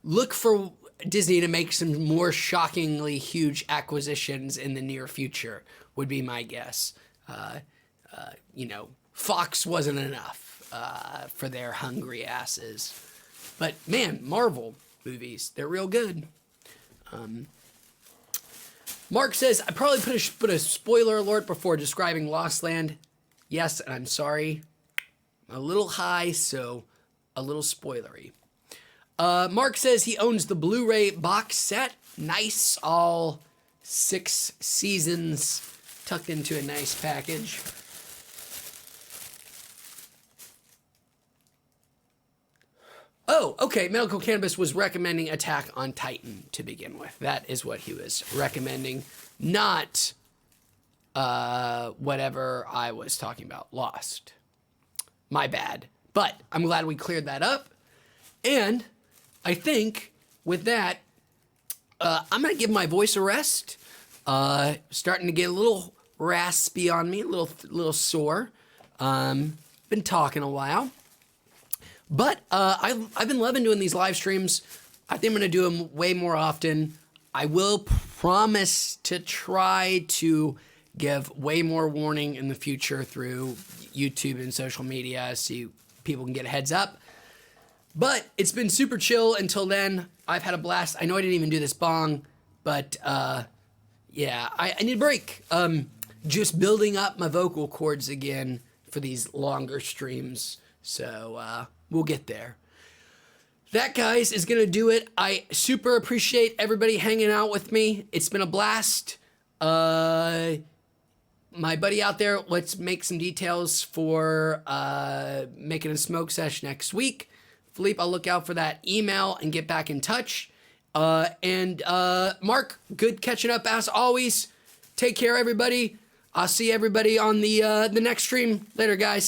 look for Disney to make some more shockingly huge acquisitions in the near future, would be my guess. You know, Fox wasn't enough for their hungry asses. But man, Marvel movies, they're real good. Mark says, I probably put a spoiler alert before describing Lost Land. Yes, and I'm sorry. I'm a little high, so a little spoilery. Mark says he owns the Blu-ray box set. Nice, all 6 seasons tucked into a nice package. Oh, okay. Medical Cannabis was recommending Attack on Titan to begin with. That is what he was recommending, not whatever I was talking about. Lost. My bad. But I'm glad we cleared that up. And I think with that, I'm going to give my voice a rest. Starting to get a little raspy on me, a little sore. Been talking a while. But I've been loving doing these live streams. I think I'm going to do them way more often. I will promise to try to give way more warning in the future through YouTube and social media so people can get a heads up. But it's been super chill until then. I've had a blast. I know I didn't even do this bong, but yeah, I need a break. Just building up my vocal cords again for these longer streams. So we'll get there. That, guys, is going to do it. I super appreciate everybody hanging out with me. It's been a blast. My buddy out there, let's make some details for making a smoke sesh next week. Philippe, I'll look out for that email and get back in touch. And Mark, good catching up as always. Take care, everybody. I'll see everybody on the next stream. Later, guys.